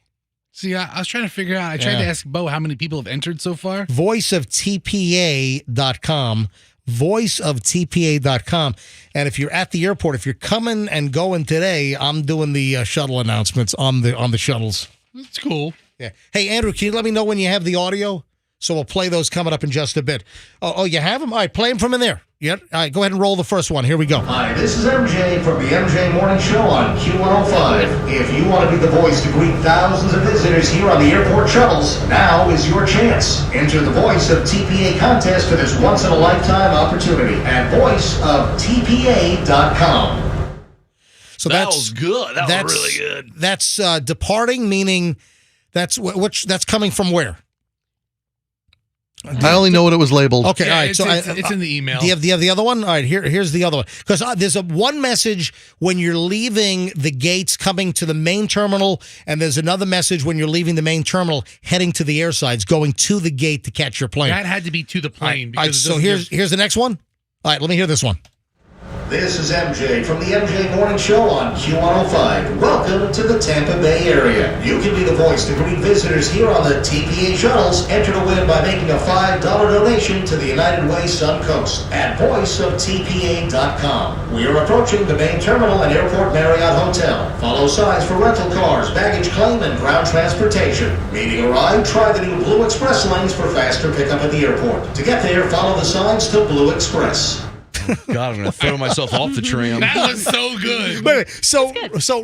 See, I was trying to figure out. I tried to ask Bo how many people have entered so far. Voiceoftpa.com. Voiceoftpa.com. And if you're at the airport, if you're coming and going today, I'm doing the shuttle announcements on the shuttles. That's cool. Yeah. Hey, Andrew, can you let me know when you have the audio? So we'll play those coming up in just a bit. Oh, you have them? All right, play them from in there. Yeah. All right, go ahead and roll the first one. Here we go. Hi, this is MJ from the MJ Morning Show on Q105. If you want to be the voice to greet thousands of visitors here on the airport shuttles, now is your chance. Enter the Voice of TPA contest for this once-in-a-lifetime opportunity at voiceoftpa.com. So that was good. That was really good. That's departing, meaning that's coming from where? I only know what it was labeled. Okay, all right. It's in the email. Do you have the other one? All right, here's the other one. Because there's one message when you're leaving the gates coming to the main terminal, and there's another message when you're leaving the main terminal heading to the airsides, going to the gate to catch your plane. That had to be to the plane. All right, so here's the next one. All right, let me hear this one. This is MJ from the MJ Morning Show on Q105. Welcome to the Tampa Bay area. You can be the voice to greet visitors here on the TPA shuttles. Enter to win by making a $5 donation to the United Way Sun Coast at voiceoftpa.com. We are approaching the main terminal and Airport Marriott Hotel. Follow signs for rental cars, baggage claim, and ground transportation. Meeting a ride? Try the new Blue Express lanes for faster pickup at the airport. To get there, follow the signs to Blue Express. God, I'm going to throw myself off the tram. That was so good. Wait, so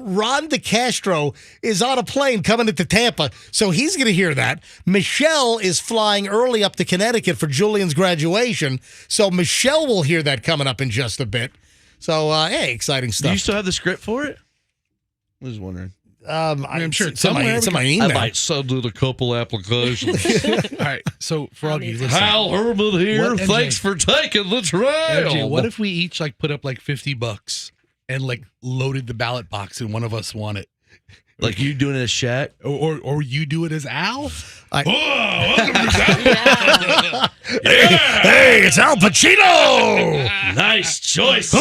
Ron DeCastro is on a plane coming into Tampa, so he's going to hear that. Michelle is flying early up to Connecticut for Julian's graduation, so Michelle will hear that coming up in just a bit. So, hey, exciting stuff. Do you still have the script for it? I was wondering. I'm sure it's somewhere. in my email. I might send it a couple applications. All right, so Froggy, listen. Hal Herman here. Thanks for taking the trail. MJ, what if we each put up $50 and loaded the ballot box and one of us won it? Like you doing it as Shaq? Or you do it as Al? Welcome to Hey, it's Al Pacino! Nice choice.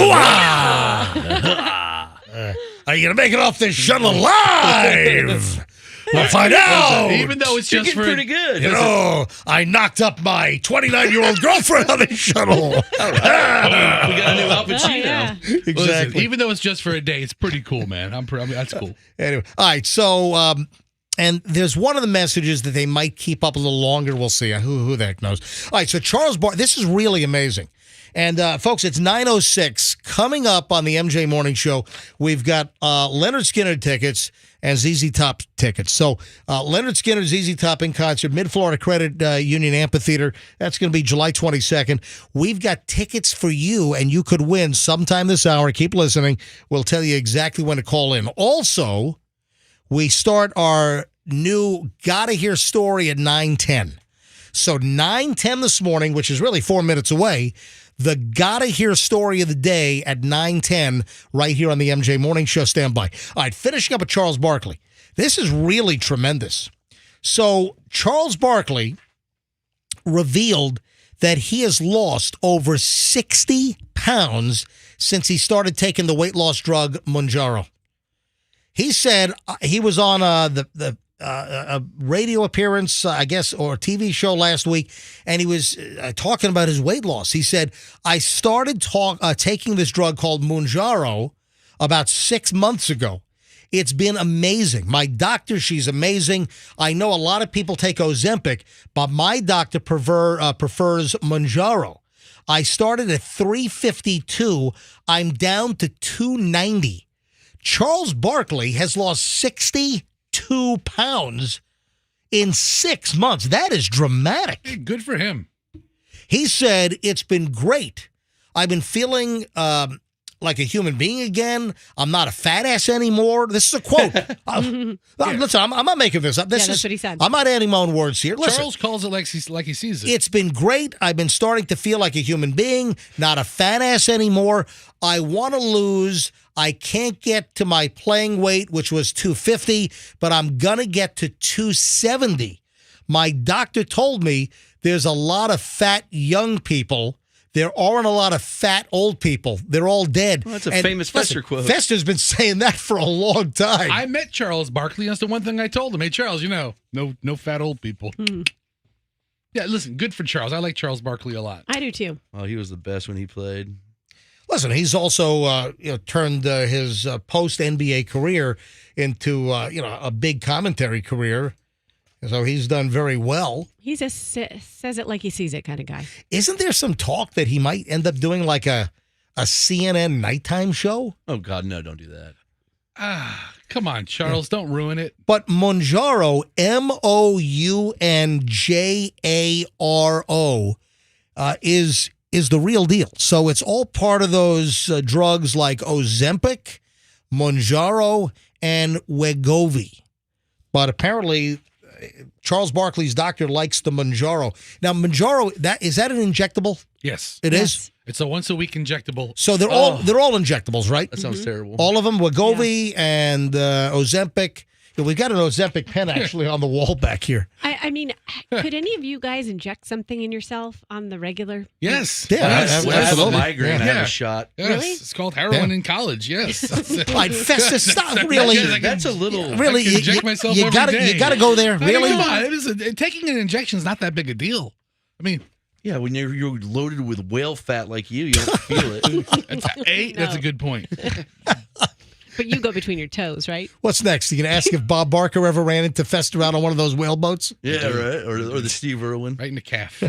Are you going to make it off this shuttle alive? We'll find out. Even though it's just pretty good. You know, I knocked up my 29-year-old girlfriend on this shuttle. We got a new Al Pacino. Yeah. Exactly. Listen, even though it's just for a day, it's pretty cool, man. That's cool. Anyway, all right. So, and there's one of the messages that they might keep up a little longer. We'll see. Who the heck knows? All right. So Charles Bar, this is really amazing. And, folks, it's 9:06. Coming up on the MJ Morning Show, we've got Leonard Skinner tickets and ZZ Top tickets. So Leonard Skinner, ZZ Top in concert, Mid-Florida Credit Union Amphitheater. That's going to be July 22nd. We've got tickets for you, and you could win sometime this hour. Keep listening. We'll tell you exactly when to call in. Also, we start our new Gotta Hear story at 9:10. So 9:10 this morning, which is really 4 minutes away, the Gotta Hear story of the day at 9:10 right here on the MJ Morning Show. Stand by. All right, finishing up with Charles Barkley. This is really tremendous. So Charles Barkley revealed that he has lost over 60 pounds since he started taking the weight loss drug Mounjaro. He said he was on a radio appearance, I guess, or a TV show last week, and he was talking about his weight loss. He said, I started taking this drug called Mounjaro about 6 months ago. It's been amazing. My doctor, she's amazing. I know a lot of people take Ozempic, but my doctor prefers Mounjaro. I started at 352. I'm down to 290. Charles Barkley has lost 62 62 pounds in 6 months. That is dramatic. Hey, good for him. He said, it's been great. I've been feeling like a human being again. I'm not a fat ass anymore. This is a quote. Listen, I'm not making this up. This that's is what he said. I'm not adding my own words here. Listen, Charles calls it like he sees it. it's been great. I've been starting to feel like a human being, not a fat ass anymore. I want to lose. I can't get to my playing weight, which was 250, but I'm going to get to 270. My doctor told me there's a lot of fat young people. There aren't a lot of fat old people. They're all dead. Well, that's a famous Fester quote. Fester's been saying that for a long time. I met Charles Barkley. That's the one thing I told him. Hey, Charles, no fat old people. Yeah, listen, good for Charles. I like Charles Barkley a lot. I do too. Oh, he was the best when he played. Listen, he's also turned his post-NBA career into a big commentary career. So he's done very well. He's a says it like he sees it kind of guy. Isn't there some talk that he might end up doing like a CNN nighttime show? Oh, God, no, don't do that. Come on, Charles, don't ruin it. But Mounjaro, Mounjaro, is the real deal. So it's all part of those drugs like Ozempic, Mounjaro, and Wegovy. But apparently Charles Barkley's doctor likes the Mounjaro. Now, Mounjaro, is that an injectable? Yes. It is? It's a once-a-week injectable. So they're all injectables, right? That sounds terrible. All of them, Wegovy and Ozempic. Yeah, we've got an Ozempic pen actually on the wall back here. I mean, could any of you guys inject something in yourself on the regular? Yes. Yeah, I have a absolutely. migraine. I have a shot. Yes. Really? It's called heroin in college. Yes. I'd Fester, stop, really. That's a little. Really, I can inject myself you every gotta, day. You got to go there. I mean, Really? come on. Taking an injection is not that big a deal. I mean, Yeah, when you're loaded with whale fat like you don't feel it. that's a good point. But you go between your toes, right? What's next? You can ask if Bob Barker ever ran into Fester out on one of those whaleboats? Yeah, right. Or the Steve Irwin. Right in the calf.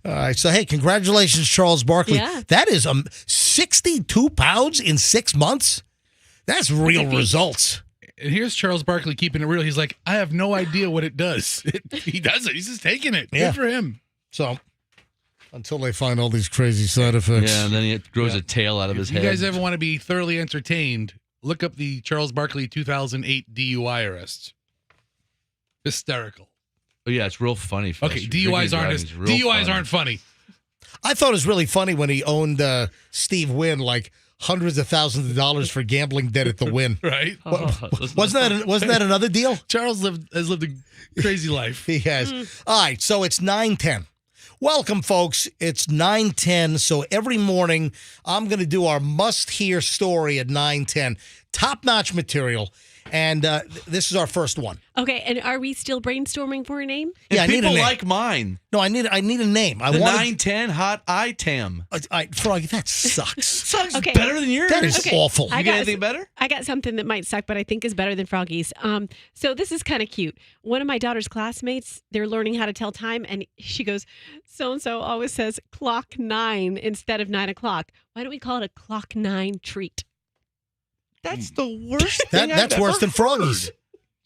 All right. So, hey, congratulations, Charles Barkley. Yeah. That is 62 pounds in 6 months. That's real results. And here's Charles Barkley keeping it real. He's like, I have no idea what it does. He does it. He's just taking it. Yeah. Good for him. So, until they find all these crazy side effects. Yeah, and then he grows a tail out of his If head. you guys ever want to be thoroughly entertained, look up the Charles Barkley 2008 DUI arrests. Hysterical. Oh, yeah, it's real funny. Okay, DUIs aren't funny. I thought it was really funny when he owned Steve Wynn like hundreds of thousands of dollars for gambling debt at the Wynn. Right? Wasn't that another deal? Charles has lived a crazy life. He has. All right, so it's 9:10. Welcome, folks. It's 9:10. So every morning, I'm going to do our must-hear story at 9:10. Top-notch material. And this is our first one. Okay, and are we still brainstorming for a name? Yeah, I need a People name. like mine. No, I need a name. The 910 hot item. Froggy, that sucks. Sucks Okay. better than yours. That is awful. You got anything better? I got something that might suck, but I think is better than Froggy's. So this is kind of cute. One of my daughter's classmates, they're learning how to tell time, and she goes, so-and-so always says clock 9 instead of 9 o'clock. Why don't we call it a clock 9 treat? That's the worst thing That's worse than Froggy's.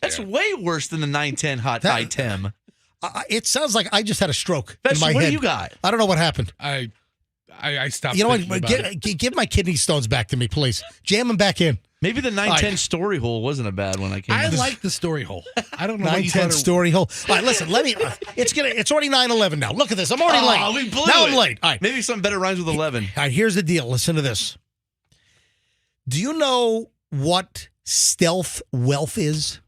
That's way worse than the 910 hot item. It sounds like I just had a stroke in Fester, my what head. do you got? I don't know what happened. I stopped. You know thinking what? about it. Give my kidney stones back to me, please. Jam them back in. Maybe the 910 story hole wasn't a bad one. I like the story hole. I don't know. 910 story hole. All right, listen. Let me. It's already 9:11 now. Look at this. I'm already late. We blew now it. I'm late. All right. Maybe something better rhymes with 11. All right. Here's the deal. Listen to this. Do you know what stealth wealth is?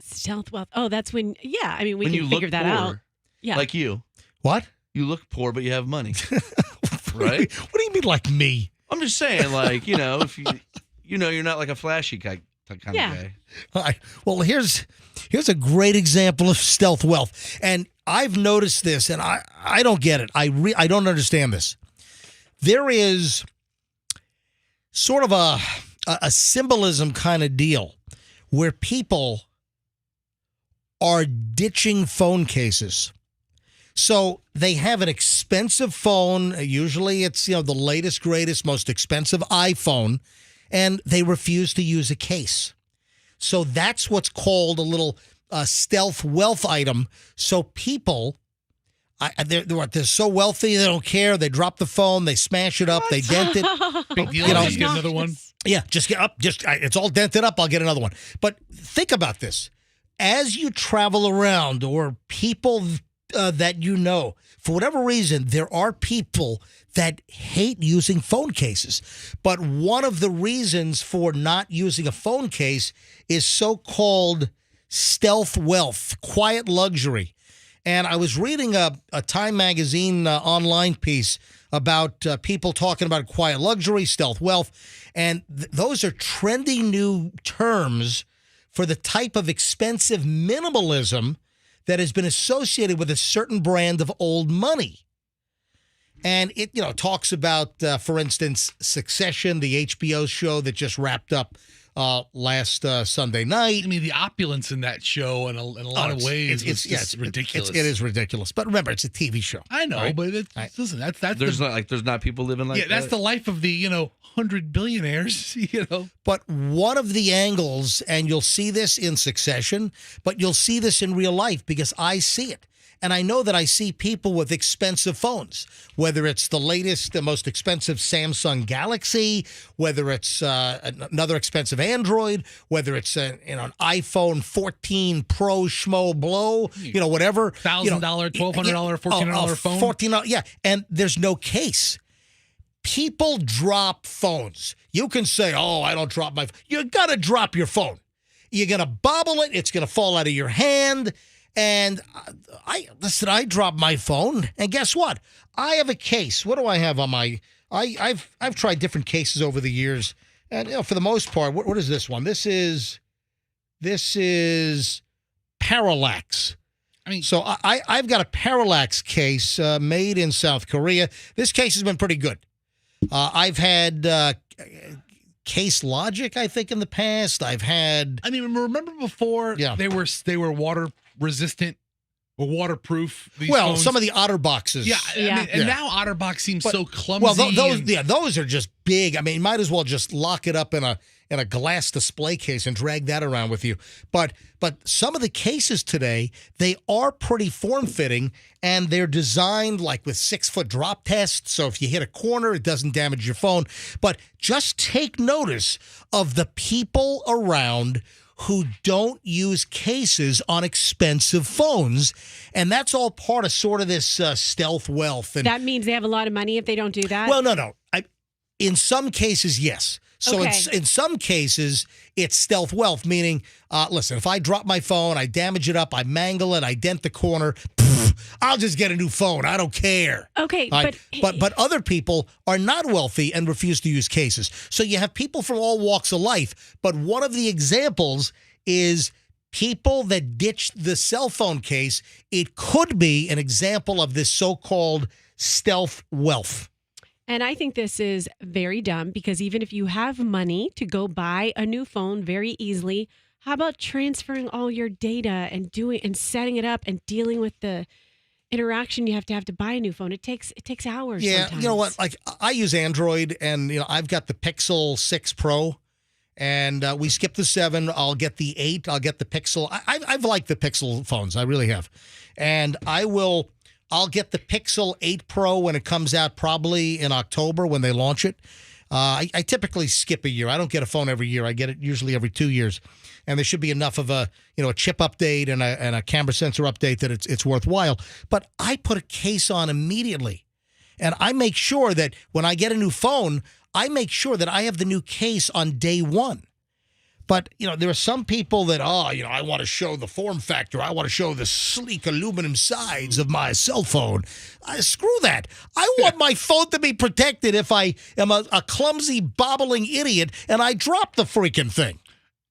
Stealth wealth. Oh, that's when. Yeah, I mean we When can you figure look that poor, out. Yeah. Like you. What? You look poor, but you have money. Right? What do you mean, like me? I'm just saying, like, if you're not like a flashy kind of guy. All right. Well, here's a great example of stealth wealth, and I've noticed this, and I don't get it. I don't understand this. There is sort of a symbolism kind of deal where people are ditching phone cases. So they have an expensive phone. Usually it's, the latest, greatest, most expensive iPhone, and they refuse to use a case. So that's what's called a little stealth wealth item. So people, they're so wealthy, they don't care. They drop the phone, they smash it up, they dent it. Big deal. Just get another one. Yeah, just get up. It's all dented up. I'll get another one. But think about this: as you travel around, or people that you know, for whatever reason, there are people that hate using phone cases. But one of the reasons for not using a phone case is so-called stealth wealth, quiet luxury. And I was reading a Time magazine online piece about people talking about quiet luxury, stealth wealth, and those are trendy new terms for the type of expensive minimalism that has been associated with a certain brand of old money. And it, talks about, for instance, Succession, the HBO show that just wrapped up last Sunday night. I mean, the opulence in that show in a lot of ways it's ridiculous. It is ridiculous. But remember, it's a TV show. I know, right? but listen, that's there's not people living like that. Yeah, that's the life of the 100 billionaires. But one of the angles, and you'll see this in Succession, but you'll see this in real life because I see it. And I know that I see people with expensive phones, whether it's the latest, the most expensive Samsung Galaxy, whether it's another expensive Android, whether it's an iPhone 14 Pro Schmo Blow, whatever. $1,000, $1,200, $1,400 phone. $14, yeah. And there's no case. People drop phones. You can say, oh, I don't drop my phone. You're going to drop your phone. You're going to bobble it. It's going to fall out of your hand. And I dropped my phone, and guess what? I have a case. What do I have on my? I've tried different cases over the years, and for the most part, what is this one? This is Parallax. I mean, so I've got a Parallax case made in South Korea. This case has been pretty good. I've had Case Logic, I think, in the past. I've had. I mean, remember before? Yeah. they were water resistant or waterproof. These well, phones. Some of the OtterBoxes. Yeah, I mean, and now OtterBox seems so clumsy. Well, those are just big. I mean, you might as well just lock it up in a glass display case and drag that around with you. But some of the cases today, they are pretty form-fitting, and they're designed like with 6-foot drop tests. So if you hit a corner, it doesn't damage your phone. But just take notice of the people around who don't use cases on expensive phones. And that's all part of sort of this stealth wealth. And that means they have a lot of money if they don't do that? Well, no. In some cases, yes. So Okay. in some cases, it's stealth wealth, meaning, listen, if I drop my phone, I damage it up, I mangle it, I dent the corner, I'll just get a new phone. I don't care. Okay, but other people are not wealthy and refuse to use cases. So you have people from all walks of life. But one of the examples is people that ditch the cell phone case. It could be an example of this so-called stealth wealth. And I think this is very dumb because even if you have money to go buy a new phone very easily, how about transferring all your data and setting it up and dealing with the interaction you have to buy a new phone? It takes hours. Yeah, sometimes. you know what? Like I use Android, and I've got the Pixel 6 Pro, and we skip the 7. I'll get the 8. I'll get the Pixel. I've liked the Pixel phones. I really have, and I'll get the Pixel 8 Pro when it comes out, probably in October when they launch it. I typically skip a year. I don't get a phone every year. I get it usually every 2 years, and there should be enough of a chip update and a camera sensor update that it's worthwhile. But I put a case on immediately, and I make sure that when I get a new phone, I make sure that I have the new case on day one. But, there are some people that, I want to show the form factor. I want to show the sleek aluminum sides of my cell phone. Screw that. I want my phone to be protected if I am a clumsy, bobbling idiot and I drop the freaking thing.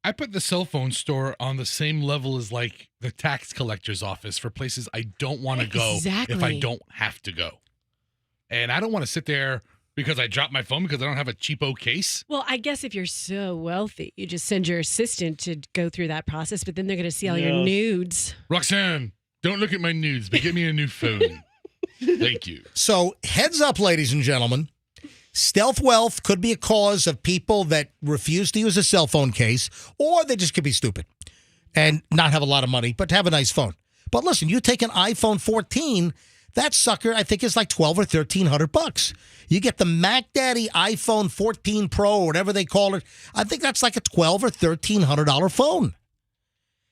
I put the cell phone store on the same level as like the tax collector's office for places I don't want to go if I don't have to go. And I don't want to sit there because I dropped my phone because I don't have a cheapo case. Well, I guess if you're so wealthy, you just send your assistant to go through that process, but then they're going to see all your nudes. Roxanne, don't look at my nudes, but get me a new phone. Thank you. So heads up, ladies and gentlemen. Stealth wealth could be a cause of people that refuse to use a cell phone case, or they just could be stupid and not have a lot of money, but have a nice phone. But listen, you take an iPhone 14, that sucker I think is like $1,200 or $1,300. You get the Mac Daddy iPhone 14 Pro, or whatever they call it. I think that's like a $1,200 or $1,300 phone.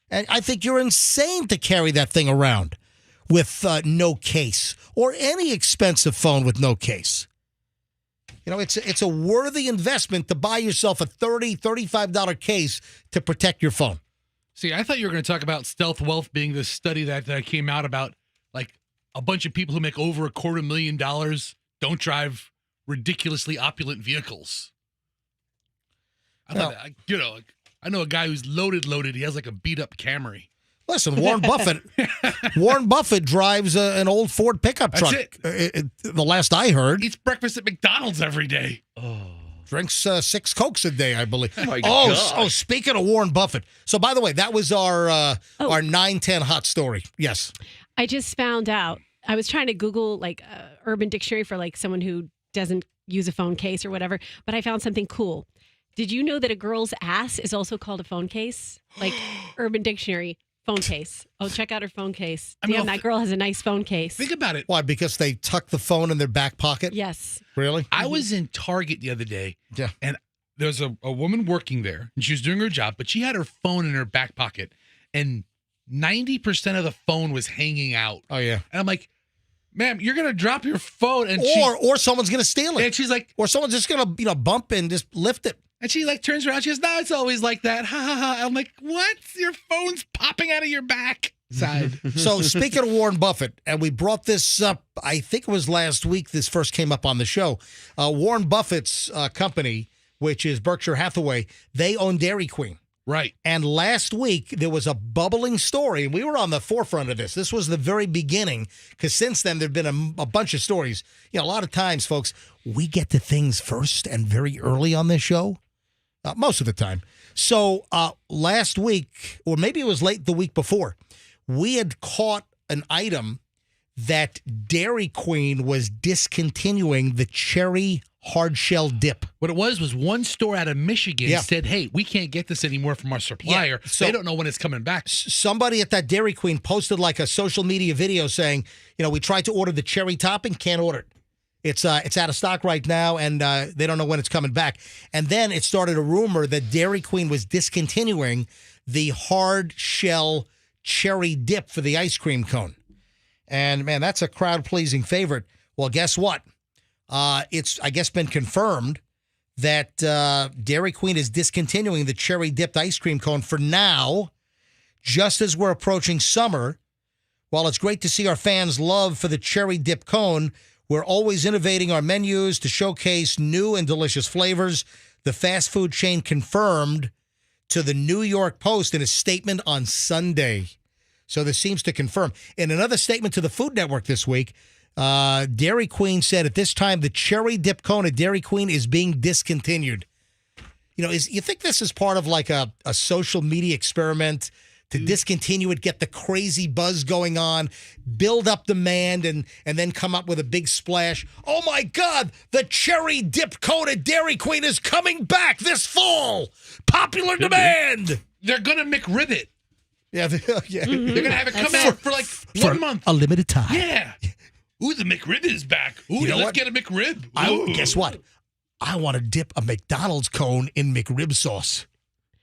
And I think you're insane to carry that thing around with no case, or any expensive phone with no case. You know, it's a worthy investment to buy yourself a $30, $35 case to protect your phone. See, I thought you were going to talk about stealth wealth being this study that came out about, like, a bunch of people who make over $250,000 don't drive ridiculously opulent vehicles. I thought, I know a guy who's loaded. He has like a beat up Camry. Listen, Warren Buffett drives an old Ford pickup truck. That's it. The last I heard. Eats breakfast at McDonald's every day. Drinks 6 Cokes a day, I believe. Oh, my God. Speaking of Warren Buffett. So, by the way, that was our 910 hot story. Yes. I just found out. I was trying to Google like Urban Dictionary for like someone who doesn't use a phone case or whatever, but I found something cool. Did you know that a girl's ass is also called a phone case? Like Urban Dictionary, phone case. Oh, check out her phone case. Damn, that girl has a nice phone case. Think about it. Why? Because they tuck the phone in their back pocket? Yes. Really? I was in Target the other day. Yeah. And there's a woman working there, and she was doing her job, but she had her phone in her back pocket, and 90% of the phone was hanging out. Oh, yeah. And I'm like, ma'am, you're going to drop your phone. And or someone's going to steal it. And she's like. Or someone's just going to bump and just lift it. And she like turns around. She goes, no, it's always like that. Ha, ha, ha. I'm like, what? Your phone's popping out of your back side. So speaking of Warren Buffett, and we brought this up, I think it was last week this first came up on the show. Warren Buffett's company, which is Berkshire Hathaway, they own Dairy Queen. Right. And last week, there was a bubbling story, and we were on the forefront of this. This was the very beginning, because since then, there have been a bunch of stories. You know, a lot of times, folks, we get to things first and very early on this show, most of the time. So last week, or maybe it was late the week before, we had caught an item that Dairy Queen was discontinuing the cherry hard shell dip. What it was one store out of Michigan said, hey, we can't get this anymore from our supplier. Yeah, so they don't know when it's coming back. Somebody at that Dairy Queen posted like a social media video saying, you know, we tried to order the cherry topping, can't order it. It's out of stock right now, and they don't know when it's coming back. And then it started a rumor that Dairy Queen was discontinuing the hard shell cherry dip for the ice cream cone. And, man, that's a crowd-pleasing favorite. Well, guess what? It's, I guess, been confirmed that Dairy Queen is discontinuing the cherry-dipped ice cream cone for now, just as we're approaching summer. While it's great to see our fans' love for the cherry-dipped cone, we're always innovating our menus to showcase new and delicious flavors. The fast food chain confirmed to the New York Post in a statement on Sunday. So this seems to confirm. In another statement to the Food Network this week, Dairy Queen said at this time the cherry dip cone at Dairy Queen is being discontinued. You know, you think this is part of like a social media experiment to discontinue it, get the crazy buzz going on, build up demand, and then come up with a big splash? Oh my God, the cherry dip cone at Dairy Queen is coming back this fall. Popular demand. They're gonna McRib it. Yeah, They're gonna have it come out for like 1 month. A limited time. Yeah. Ooh, the McRib is back. Ooh, let's get a McRib. Guess what? I want to dip a McDonald's cone in McRib sauce.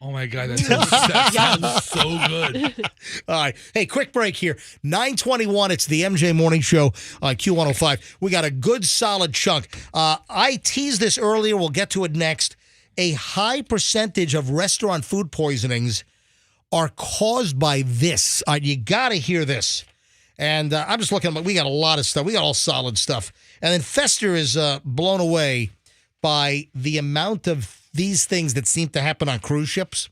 Oh, my God. That sounds so good. All right. Hey, quick break here. 9:21. It's the MJ Morning Show on Q105. We got a good, solid chunk. I teased this earlier. We'll get to it next. A high percentage of restaurant food poisonings are caused by this. You got to hear this. And I'm just looking, we got a lot of stuff. We got all solid stuff. And then Fester is blown away by the amount of these things that seem to happen on cruise ships.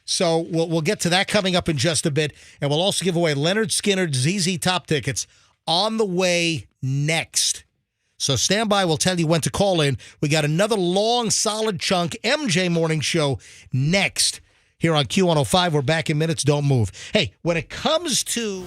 So we'll get to that coming up in just a bit. And we'll also give away Leonard Skinner's ZZ Top tickets on the way next. So stand by. We'll tell you when to call in. We got another long, solid chunk MJ Morning Show next here on Q105. We're back in minutes. Don't move. Hey, when it comes to...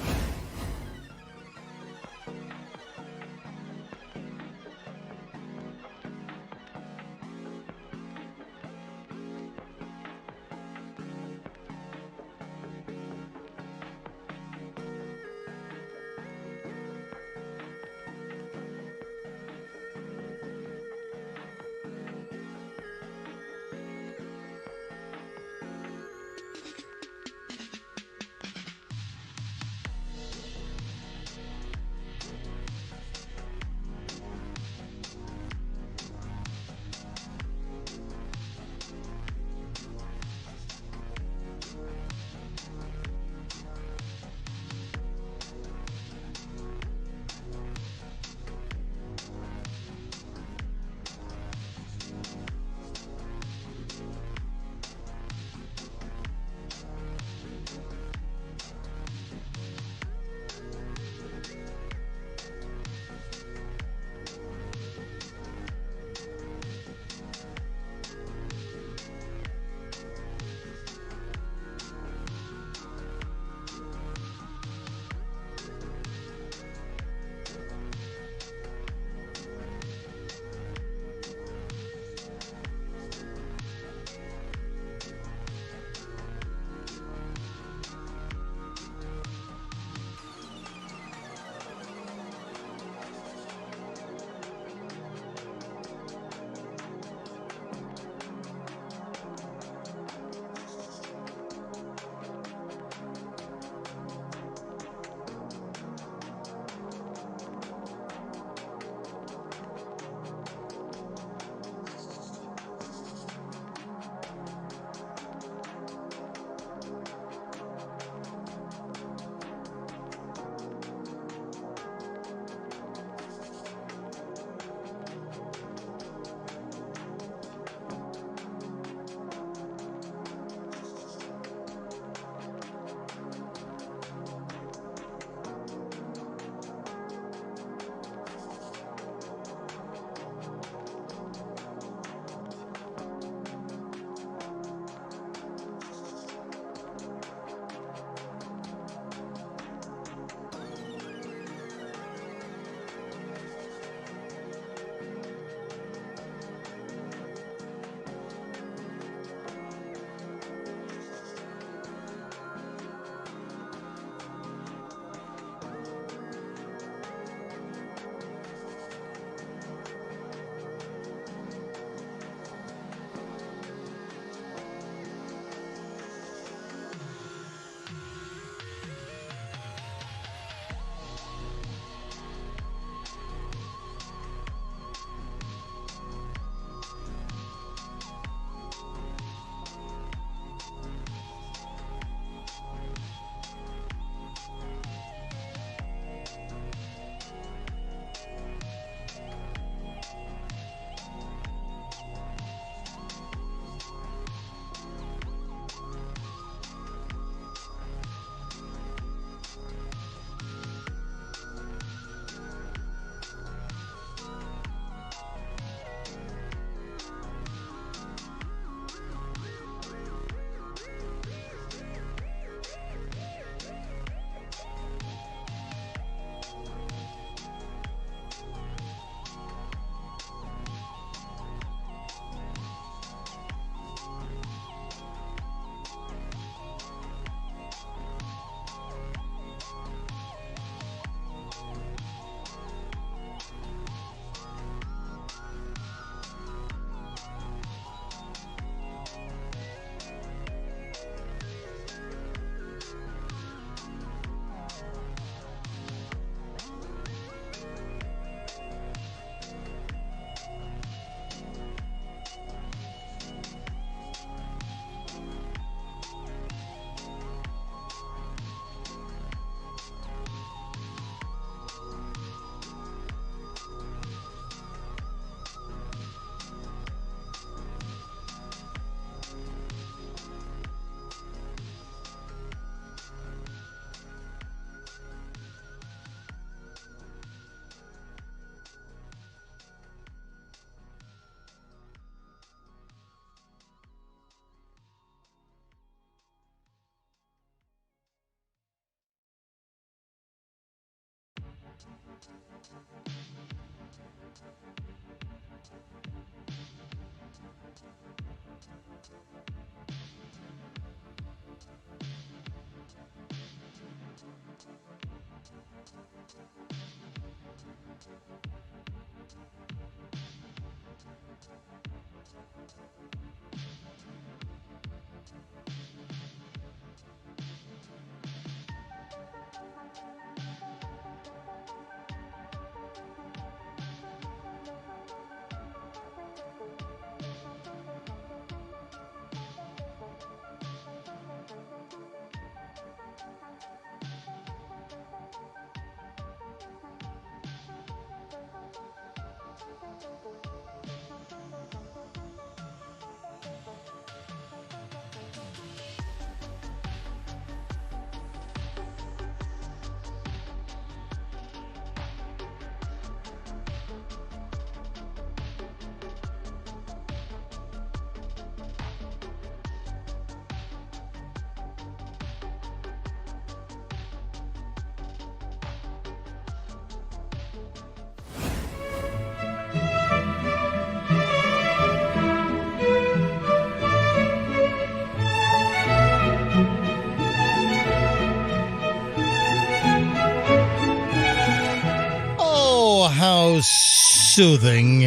Oh, how soothing.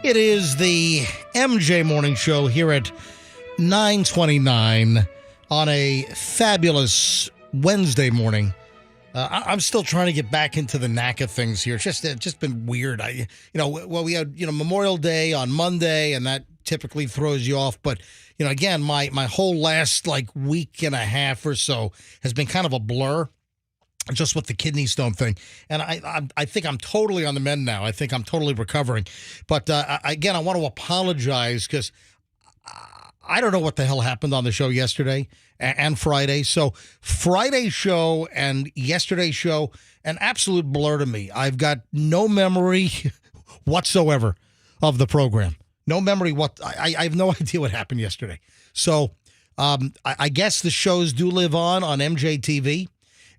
It is the MJ Morning Show here at 9:29 on a fabulous Wednesday morning. I'm still trying to get back into the knack of things here. It's just been weird. We had, Memorial Day on Monday, and that typically throws you off. But, again, my whole last week and a half or so has been kind of a blur, just with the kidney stone thing. And I think I'm totally on the mend now. I think I'm totally recovering. But again, I want to apologize because I don't know what the hell happened on the show yesterday and Friday. So Friday's show and yesterday's show, an absolute blur to me. I've got no memory whatsoever of the program. No memory. I have no idea what happened yesterday. So I guess the shows do live on MJTV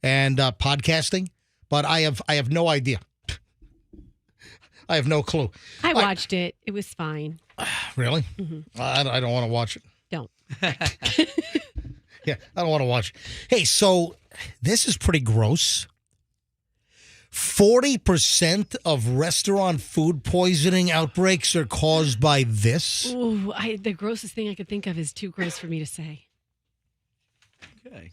and podcasting, but I have no idea. I have no clue. I watched it. It was fine. Really? Mm-hmm. I don't want to watch it. Don't. Yeah, I don't want to watch it. Hey, so this is pretty gross. 40% of restaurant food poisoning outbreaks are caused by this. Ooh, the grossest thing I could think of is too gross for me to say. Okay.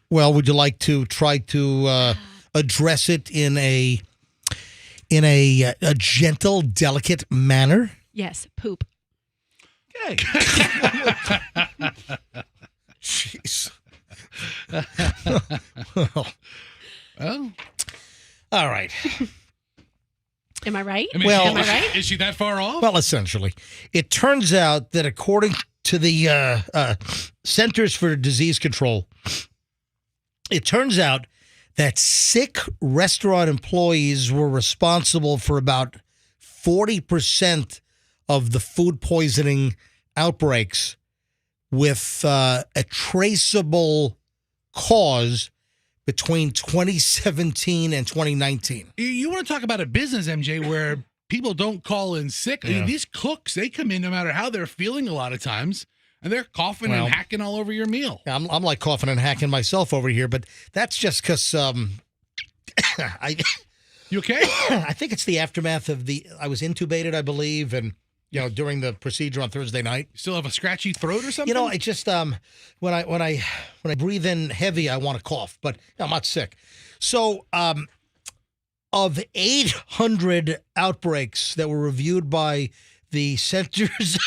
Well, would you like to try to address it in a gentle, delicate manner? Yes, poop. Okay. Jeez. Well, all right. Am I right? I mean, am I right? Is she that far off? Well, essentially, it turns out that according to the Centers for Disease Control, it turns out that sick restaurant employees were responsible for about 40% of the food poisoning outbreaks, with a traceable cause between 2017 and 2019. You want to talk about a business, MJ, where people don't call in sick? I mean, these cooks, they come in no matter how they're feeling a lot of times, and they're coughing and hacking all over your meal. I'm like coughing and hacking myself over here, but that's just because You okay? I think it's the aftermath of I was intubated, I believe, and during the procedure on Thursday night. You still have a scratchy throat or something? I just when I breathe in heavy, I want to cough, but I'm not sick. So of 800 outbreaks that were reviewed by the Centers.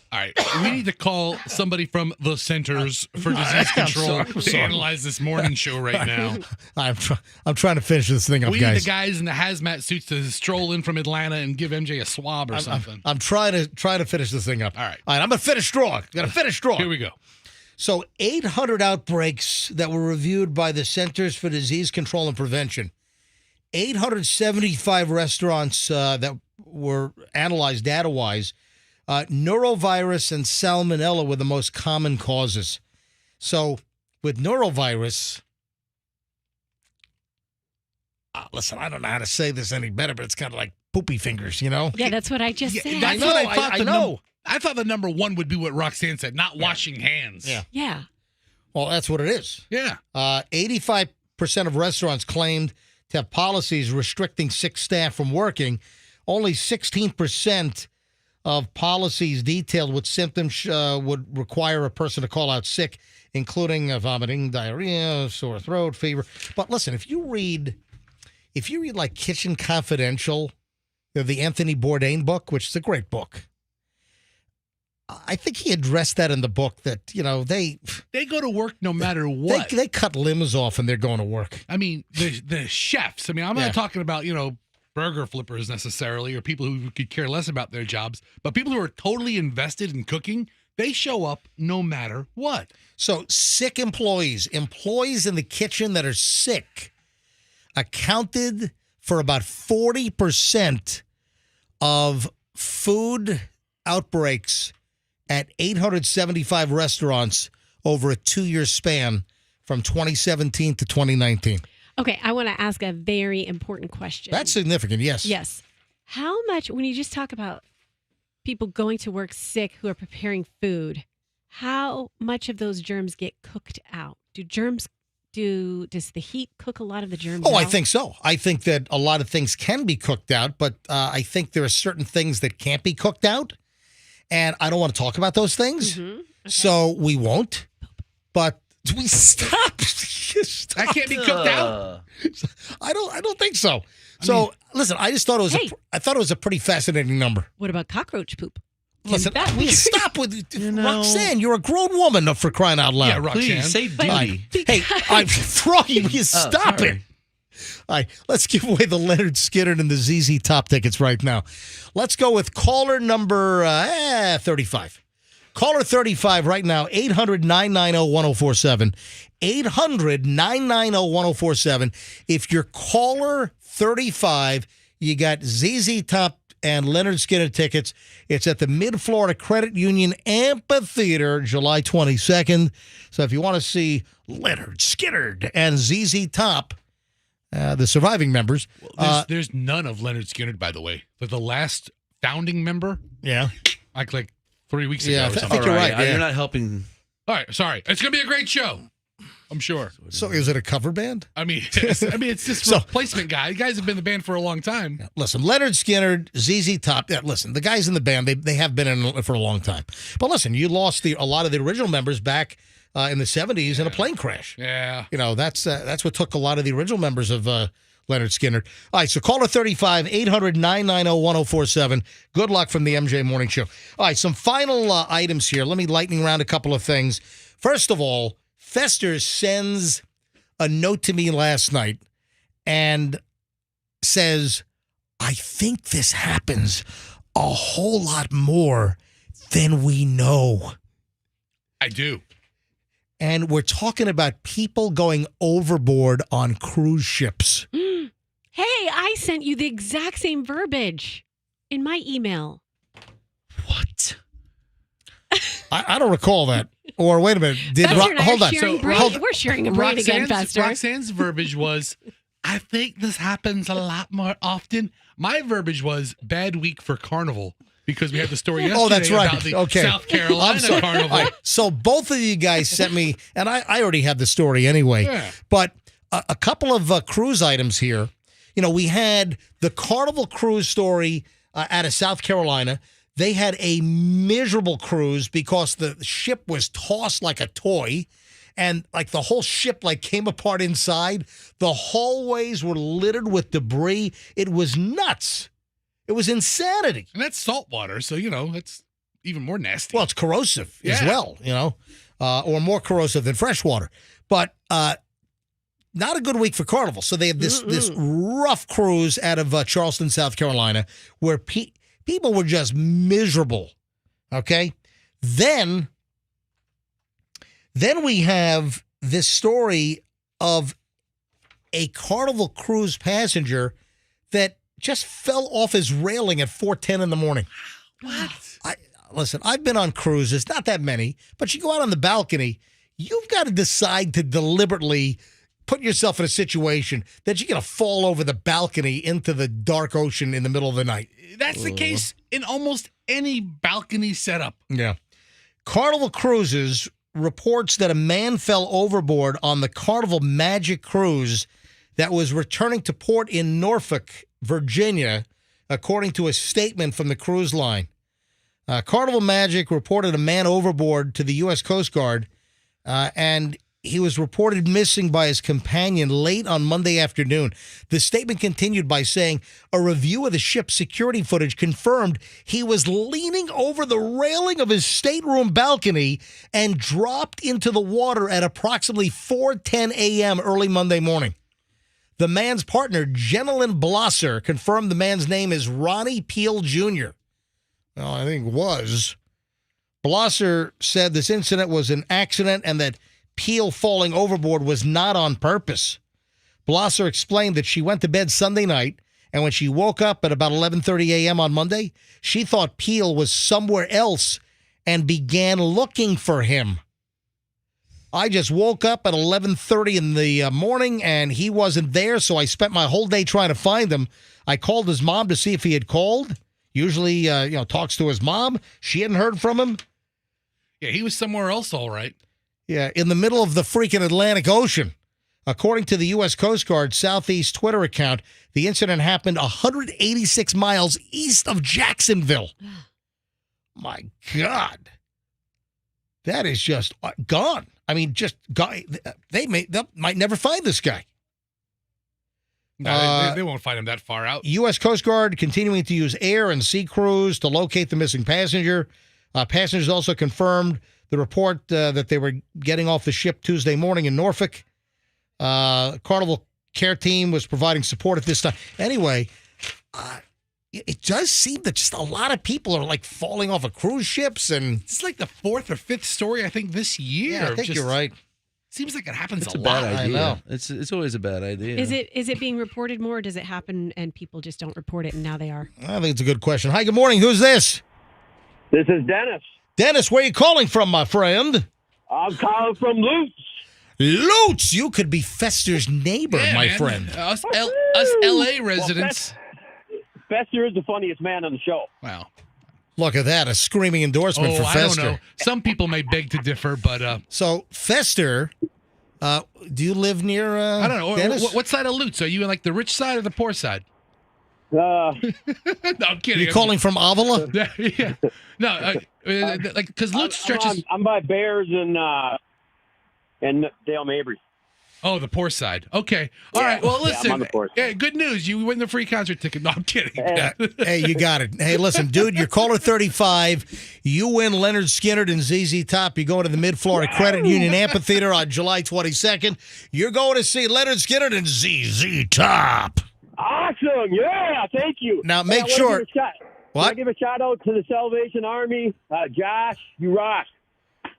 All right, we need to call somebody from the Centers for Disease Control to analyze this morning show right now. I'm trying to finish this thing up, we guys. need the guys in the hazmat suits to stroll in from Atlanta and give MJ a swab or something. I'm trying to finish this thing up. All right, I'm gonna finish strong. Gotta finish strong. Here we go. So 800 outbreaks that were reviewed by the Centers for Disease Control and Prevention. 875 restaurants that were analyzed data-wise. Neurovirus and salmonella were the most common causes. So with neurovirus, listen, I don't know how to say this any better, but it's kind of like poopy fingers, Yeah, that's what I just said. That's I what know, I thought. I know. I thought the number one would be what Roxanne said, not washing hands. Yeah. Well, that's what it is. Yeah. 85% of restaurants claimed to have policies restricting sick staff from working. Only 16% of policies detailed what symptoms would require a person to call out sick, including vomiting, diarrhea, sore throat, fever. But listen, if you read like Kitchen Confidential, the Anthony Bourdain book, which is a great book, I think he addressed that in the book that, they go to work no matter what. They cut limbs off and they're going to work. I mean, the chefs. I mean, I'm not talking about, burger flippers necessarily or people who could care less about their jobs, but people who are totally invested in cooking, they show up no matter what. So sick employees in the kitchen that are sick accounted for about 40% of food outbreaks at 875 restaurants over a 2-year span from 2017 to 2019. Okay, I want to ask a very important question. That's significant, yes. Yes. How much, when you just talk about people going to work sick who are preparing food, how much of those germs get cooked out? Does the heat cook a lot of the germs out? I think so. I think that a lot of things can be cooked out, but I think there are certain things that can't be cooked out. And I don't want to talk about those things, Mm-hmm. so we won't. But we stop. That can't be cooked out. I don't think so. Listen, I just thought it was a pretty fascinating number. What about cockroach poop? Listen, we stop with Roxanne. You're a grown woman, for crying out loud. Yeah, Roxanne. Please, say duty. Hey, Froggy, will you stop it? All right, let's give away the Leonard Skinner and the ZZ Top tickets right now. Let's go with caller number 35. Caller 35 right now, 800-990-1047. 800-990-1047. If you're caller 35, you got ZZ Top and Leonard Skinner tickets. It's at the Mid-Florida Credit Union Amphitheater, July 22nd. So if you want to see Leonard Skinner and ZZ Top, the surviving members. There's none of Leonard Skinner, by the way. The last founding member. Yeah. Like 3 weeks ago. Yeah, or I something. think you're right. Yeah. You're not helping. All right, sorry. It's going to be a great show. I'm sure. So is it a cover band? I mean, it's just replacement guy. You guys have been in the band for a long time. Listen, Leonard Skinner, ZZ Top. Listen, the guys in the band, they have been in it for a long time. But listen, you lost a lot of the original members back in the 70s in a plane crash. Yeah. That's what took a lot of the original members of Leonard Skinner. All right, so caller 35, 800-990-1047. Good luck from the MJ Morning Show. All right, some final items here. Let me lightning round a couple of things. First of all, Fester sends a note to me last night and says, I think this happens a whole lot more than we know. I do. And we're talking about people going overboard on cruise ships. Hey, I sent you the exact same verbiage in my email. What? I don't recall that. Or wait a minute. Hold on. We're sharing a brain again, Fester. Roxanne's verbiage was, I think this happens a lot more often. My verbiage was bad week for Carnival because we had the story yesterday that's right. about the Okay. South Carolina Carnival. All right. So both of you guys sent me, and I already have the story anyway, but a couple of cruise items here. We had the Carnival cruise story out of South Carolina. They had a miserable cruise because the ship was tossed like a toy, and like the whole ship came apart inside. The hallways were littered with debris. It was nuts. It was insanity. And that's salt water, so it's even more nasty. Well, it's corrosive as well, or more corrosive than fresh water. But not a good week for Carnival. So they have this rough cruise out of Charleston, South Carolina, where people were just miserable. Okay, then we have this story of a Carnival cruise passenger that just fell off his railing at 4:10 in the morning. What? Listen, I've been on cruises, not that many, but you go out on the balcony, you've got to decide to deliberately put yourself in a situation that you're going to fall over the balcony into the dark ocean in the middle of the night. That's the case in almost any balcony setup. Yeah. Carnival Cruises reports that a man fell overboard on the Carnival Magic Cruise that was returning to port in Norfolk, Virginia, according to a statement from the cruise line. Carnival Magic reported a man overboard to the U.S. Coast Guard, and he was reported missing by his companion late on Monday afternoon. The statement continued by saying a review of the ship's security footage confirmed he was leaning over the railing of his stateroom balcony and dropped into the water at approximately 4:10 a.m. early Monday morning. The man's partner, Jenilyn Blosser, confirmed the man's name is Ronnie Peel Jr. Well, I think was. Blosser said this incident was an accident and that Peel falling overboard was not on purpose. Blosser explained that she went to bed Sunday night, and when she woke up at about 11:30 a.m. on Monday, she thought Peel was somewhere else and began looking for him. I just woke up at 11:30 in the morning, and he wasn't there, so I spent my whole day trying to find him. I called his mom to see if he had called. Usually, talks to his mom. She hadn't heard from him. Yeah, he was somewhere else, all right. Yeah, in the middle of the freaking Atlantic Ocean. According to the U.S. Coast Guard Southeast Twitter account, the incident happened 186 miles east of Jacksonville. My God. That is just gone. I mean, just gone. They might never find this guy. No, they won't find him that far out. U.S. Coast Guard continuing to use air and sea crews to locate the missing passenger. Passengers also confirmed the report that they were getting off the ship Tuesday morning in Norfolk. Carnival care team was providing support at this time. Anyway, it does seem that just a lot of people are like falling off of cruise ships, and it's like the fourth or fifth story I think this year. Yeah, I think you're right. Seems like it happens It's a a lot. bad idea. I know. It's always a bad idea. Is it being reported more, or does it happen and people just don't report it and now they are? I think it's a good question. Hi, good morning. Who's this? This is Dennis. Dennis, where are you calling from, my friend? I'm calling from Lutz. Lutz, you could be Fester's neighbor, my man. friend. Us LA residents. Fester is the funniest man on the show. Wow. Look at that, a screaming endorsement for Fester. I don't know. Some people may beg to differ, but... So, Fester, do you live near I don't know. Dennis? What side of Lutz? Are you in like the rich side or the poor side? No, I'm kidding. You calling from Avila? Yeah. No, like because Lutz stretches. I'm by Bears and Dale Mabry. Oh, the poor side. Okay. All right. Well, listen. I'm on the poor side. Yeah, good news. You win the free concert ticket. No, I'm kidding. Hey, you got it. Hey, listen, dude, you're caller 35. You win Leonard Skinner and ZZ Top. You're going to the Mid-Florida Credit Union Amphitheater on July 22nd. You're going to see Leonard Skinner and ZZ Top. Awesome. Yeah, thank you. Now, make sure. I give a shout out to the Salvation Army. Josh, you rock.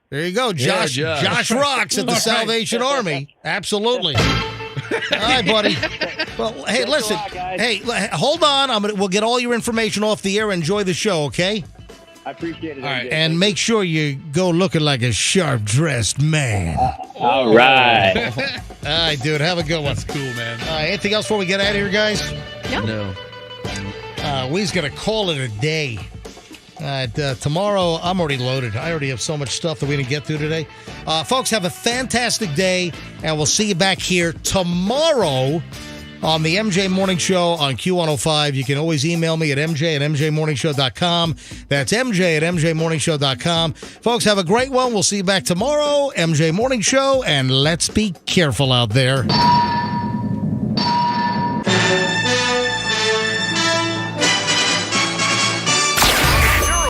There you go, Josh. Yeah, Josh rocks at the Salvation Army. Absolutely. All right, buddy. Well, hey, listen. Hey, hold on. We'll get all your information off the air. Enjoy the show, okay? I appreciate it. All right. And make sure you go looking like a sharp-dressed man. All right. All right, dude. Have a good one. That's cool, man. Anything else before we get out of here, guys? No. We're going to call it a day. Tomorrow, I'm already loaded. I already have so much stuff that we didn't get through today. Folks, have a fantastic day, and we'll see you back here tomorrow on the MJ Morning Show on Q105. You can always email me at mj@mjmorningshow.com. That's mj@mjmorningshow.com. Folks, have a great one. We'll see you back tomorrow. MJ Morning Show, and let's be careful out there.